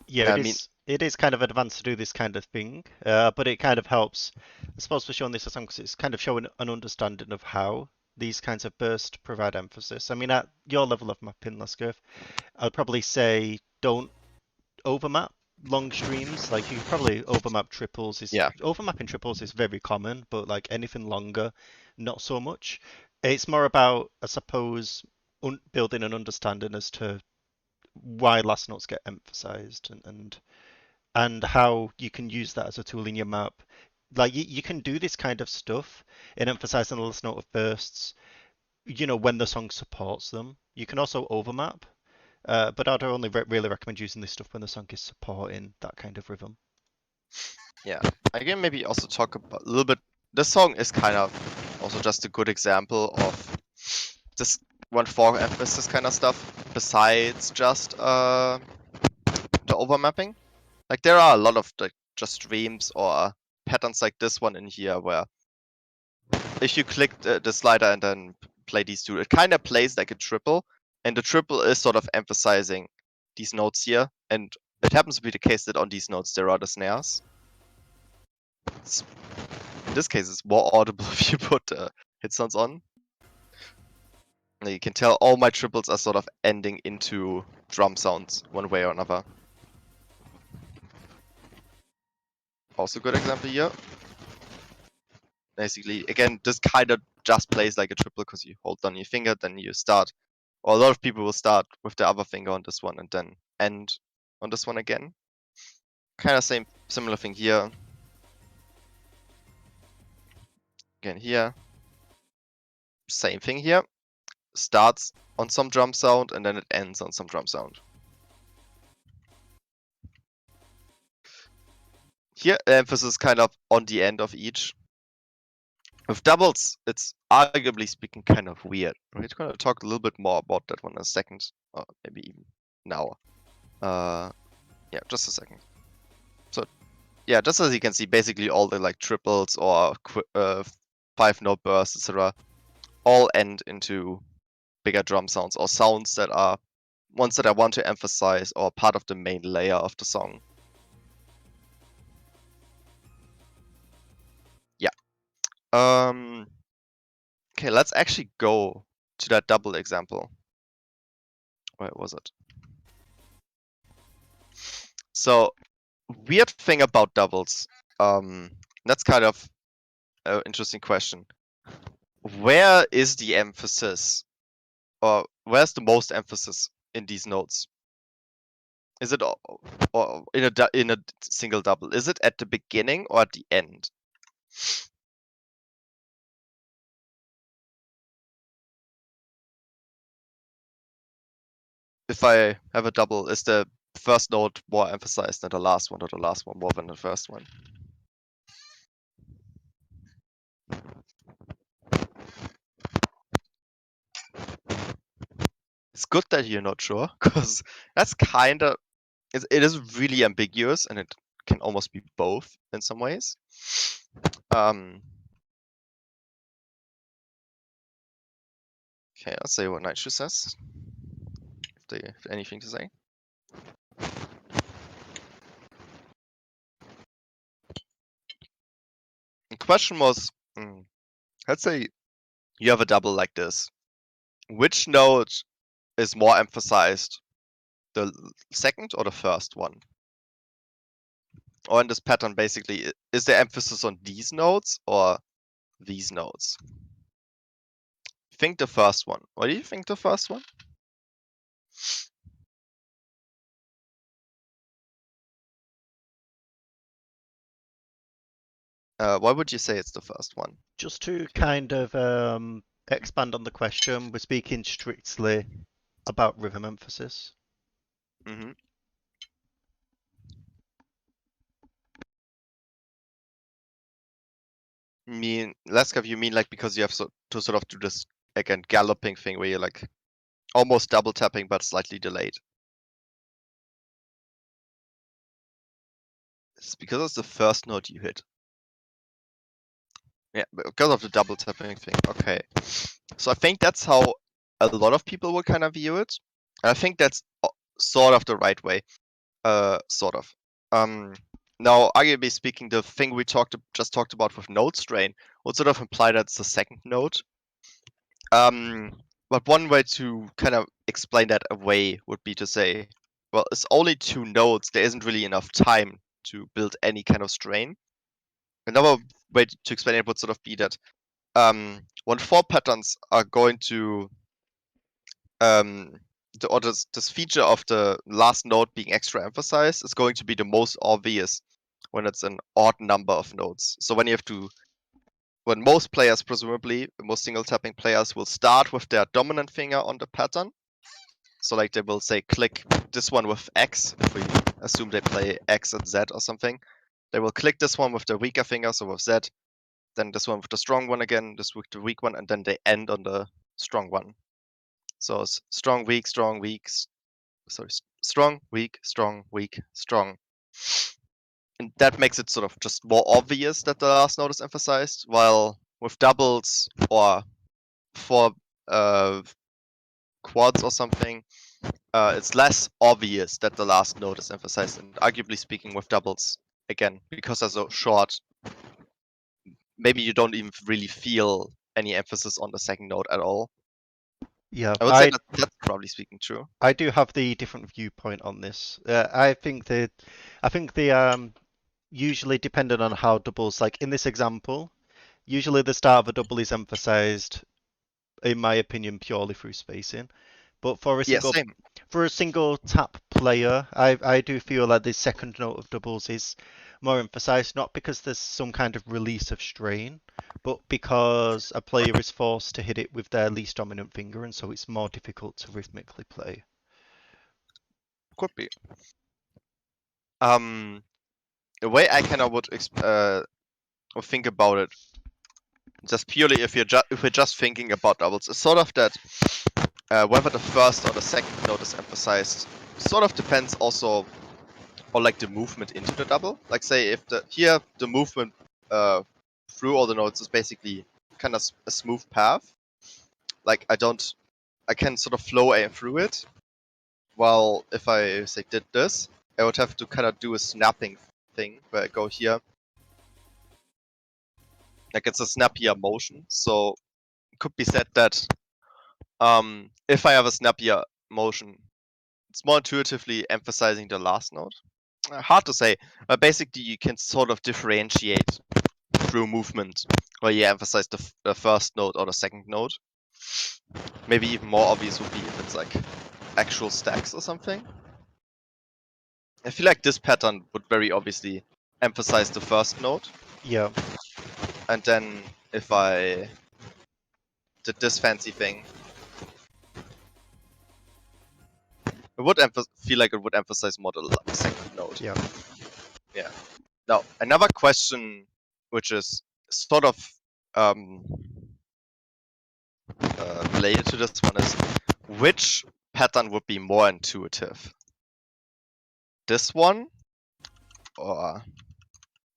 Yeah, I it mean, is. It is kind of advanced to do this kind of thing, but it kind of helps. I suppose for showing this as because it's kind of showing an understanding of how these kinds of bursts provide emphasis. I mean, at your level of mapping, Lascurf, I'd probably say don't overmap long streams. Like you probably overmap triples. Is yeah, overmapping triples is very common, but like anything longer, not so much. It's more about, I suppose, building an understanding as to why last notes get emphasized and how you can use that as a tool in your map. Like you can do this kind of stuff in emphasizing the last note of bursts, when the song supports them. You can also overmap, but I'd only really recommend using this stuff when the song is supporting that kind of rhythm. yeah. I can maybe also talk about a little bit. This song is kind of also just a good example of this 1/4 emphasis kind of stuff. Besides just the overmapping, like there are a lot of like just streams or patterns like this one in here where if you click the slider and then play these two, it kind of plays like a triple, and the triple is sort of emphasizing these notes here, and it happens to be the case that on these notes there are the snares. In this case, it's more audible if you put hit sounds on. And you can tell all my triples are sort of ending into drum sounds one way or another. Also good example here. Basically, again, this kind of just plays like a triple because you hold down your finger, then you start. Or a lot of people will start with the other finger on this one and then end on this one again. Kind of similar thing here. Again here. Same thing here. Starts on some drum sound and then it ends on some drum sound. Here, emphasis kind of on the end of each. With doubles, it's arguably speaking kind of weird. We're going to talk a little bit more about that one in a second, or maybe even now. Yeah, just a second. So, yeah, just as you can see, basically all the like triples or 5-note bursts, etc., all end into bigger drum sounds or sounds that are ones that I want to emphasize or part of the main layer of the song. Yeah. Okay, let's actually go to that double example. Where was it? So, weird thing about doubles. That's kind of an interesting question. Where is the emphasis, or where's the most emphasis in these notes? Is it or in a single double? Is it at the beginning or at the end? If I have a double, is the first note more emphasized than the last one, or the last one more than the first one. It's good that you're not sure, because that's kind of it is really ambiguous, and it can almost be both in some ways. Okay, I'll say what Nightshade says. If they have anything to say. The question was, let's say you have a double like this. Which node is more emphasized? The second or the first one? Or in this pattern, basically, is there emphasis on these nodes or these nodes? Think the first one. What do you think the first one? Why would you say it's the first one? Just to kind of expand on the question, we're speaking strictly about rhythm emphasis. Mm-hmm. Leskav, you mean like because you have to sort of do this again galloping thing where you're like almost double tapping but slightly delayed? It's because it's the first note you hit. Yeah, because of the double tapping thing. Okay. So I think that's how a lot of people would kind of view it. And I think that's sort of the right way. Sort of. Now, arguably speaking, the thing we just talked about with node strain would sort of imply that it's the second node. But one way to kind of explain that away would be to say, well, it's only two nodes. There isn't really enough time to build any kind of strain. Another way to explain it would sort of be that when four patterns are going to this feature of the last node being extra emphasized is going to be the most obvious when it's an odd number of nodes. So when most players, presumably most single tapping players, will start with their dominant finger on the pattern. So like they will say click this one with X, if we assume they play X and Z or something. They will click this one with their weaker finger, so with Z, then this one with the strong one again, this with the weak one, and then they end on the strong one. So it's strong, weak, strong, weak, strong, weak, strong, weak, strong. And that makes it sort of just more obvious that the last note is emphasized, while with doubles or for quads or something, it's less obvious that the last note is emphasized. And arguably speaking, with doubles, again, because they're so short, maybe you don't even really feel any emphasis on the second note at all. Yeah, I would say that's probably speaking true. I do have the different viewpoint on this. I think the usually depending on how doubles, like in this example, usually the start of a double is emphasized, in my opinion, purely through spacing. But for a Yeah, single same. tap player, I do feel like the second note of doubles is more emphasized, not because there's some kind of release of strain, but because a player is forced to hit it with their least dominant finger, and so it's more difficult to rhythmically play. Could be. The way I kind of would think about it, just purely if we're just thinking about doubles, is sort of that whether the first or the second note is emphasized sort of depends also on like the movement into the double. Like say if the movement through all the notes is basically kind of a smooth path. Like I can sort of flow through it. While if I say did this, I would have to kind of do a snapping thing where I go here. Like it's a snappier motion, so it could be said that if I have a snappier motion, it's more intuitively emphasizing the last note. Hard to say, but basically you can sort of differentiate through movement where you emphasize the first note or the second note. Maybe even more obvious would be if it's like actual stacks or something. I feel like this pattern would very obviously emphasize the first note. Yeah. And then if I did this fancy thing, It would feel like it would emphasize more the second note. Yeah. Yeah. Now, another question, which is sort of related to this one, is which pattern would be more intuitive? This one or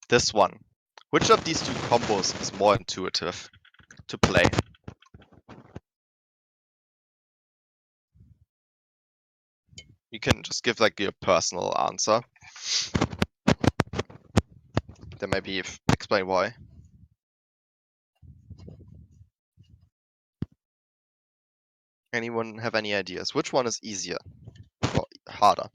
this one? Which of these two combos is more intuitive to play? You can just give like your personal answer. Then maybe explain why. Anyone have any ideas? Which one is easier or harder?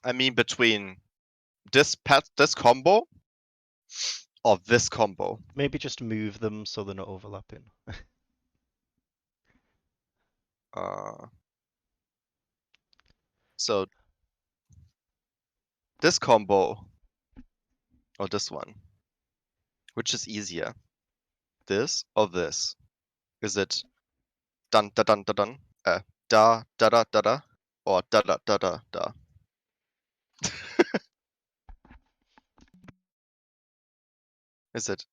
I mean between this combo or this combo. Maybe just move them so they're not overlapping. So this combo or this one, which is easier? This or this? Is it dun da dun da dun, da da da da da, or da da da da da? Is it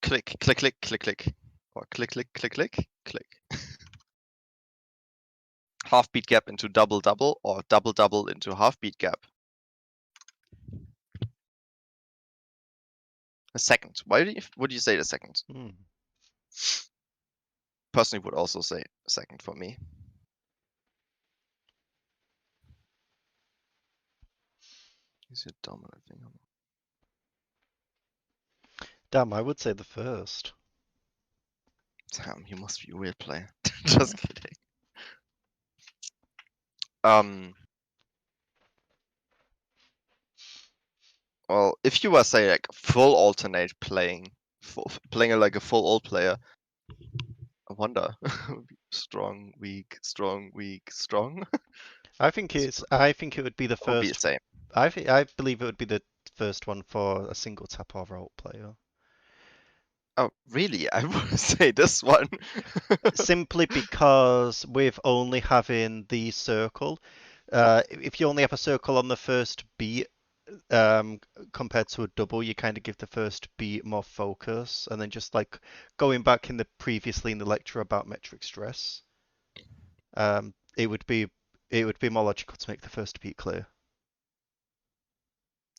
click click click click click, or click click click click click? Half beat gap into double double, or double double into half beat gap? A second. Why would you say the second? Personally, would also say second for me. Is it dominant thing? Damn, I would say the first. Damn, you must be a weird player. Just kidding. Well, if you were say like full alternate playing, playing like a full alt player, I wonder. Strong, weak, strong, weak, strong. I think it would be the It would be the first. same. I believe it would be the first one for a single tap or route player. Oh, really? I would say this one. Simply because with only having the circle, if you only have a circle on the first beat, compared to a double, you kind of give the first beat more focus, and then just like going back in the previously in the lecture about metric stress, um, it would be more logical to make the first beat clear.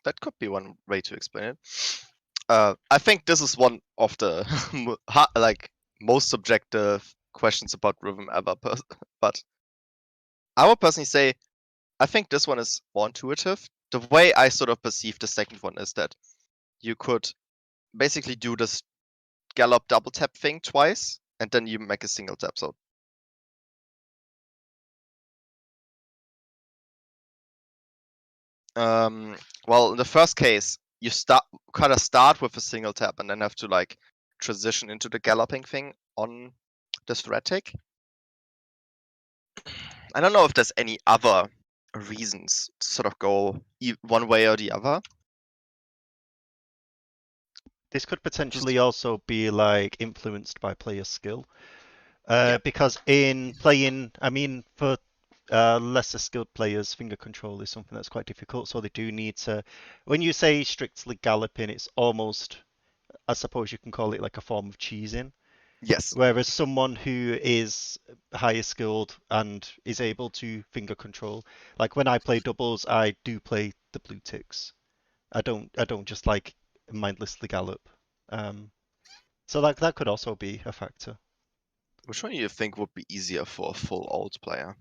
That could be one way to explain it. I think this is one of the like most subjective questions about rhythm ever. But I would personally say I think this one is more intuitive. The way I sort of perceive the second one is that you could basically do this gallop double tap thing twice, and then you make a single tap. So well, in the first case, you start with a single tap and then have to like transition into the galloping thing on this red tick. I don't know if there's any other reasons to sort of go one way or the other. This could potentially also be like influenced by player skill. Because in playing, I mean, for lesser skilled players, finger control is something that's quite difficult. So they do need to, when you say strictly galloping, it's almost, I suppose you can call it like a form of cheesing. Yes. Whereas someone who is higher skilled and is able to finger control, like when I play doubles, I do play the blue ticks. I don't just like mindlessly gallop. So that could also be a factor. Which one do you think would be easier for a full alt player?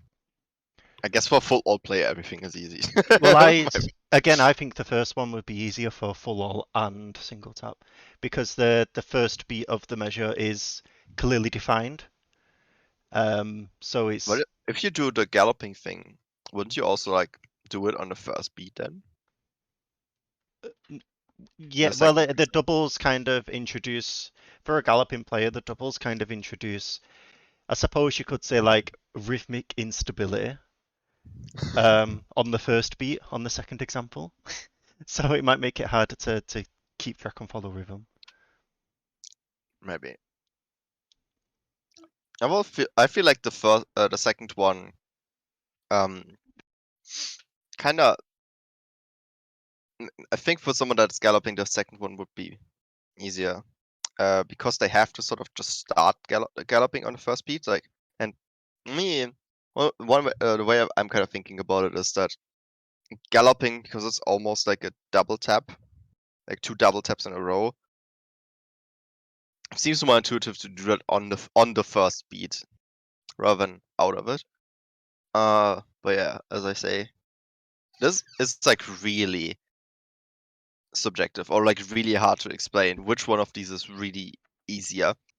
I guess for a full all player, everything is easy. Well, My- I think the first one would be easier for full all and single tap because the first beat of the measure is clearly defined. So it's But if you do the galloping thing, wouldn't you also like do it on the first beat then? yeah. The Well, second, the doubles kind of introduce for a galloping player. The doubles kind of introduce, I suppose you could say, like rhythmic instability. On the first beat, on the second example, so it might make it harder to keep track and follow rhythm. maybe. I feel like the second one, um, kind of. I think for someone that's galloping, the second one would be easier, because they have to sort of just start galloping on the first beat. Like, and me, well, the way I'm kind of thinking about it is that galloping, because it's almost like a double tap, like two double taps in a row. It seems more intuitive to do that on the first beat rather than out of it. But yeah, as I say, this is like really subjective or like really hard to explain which one of these is really easier.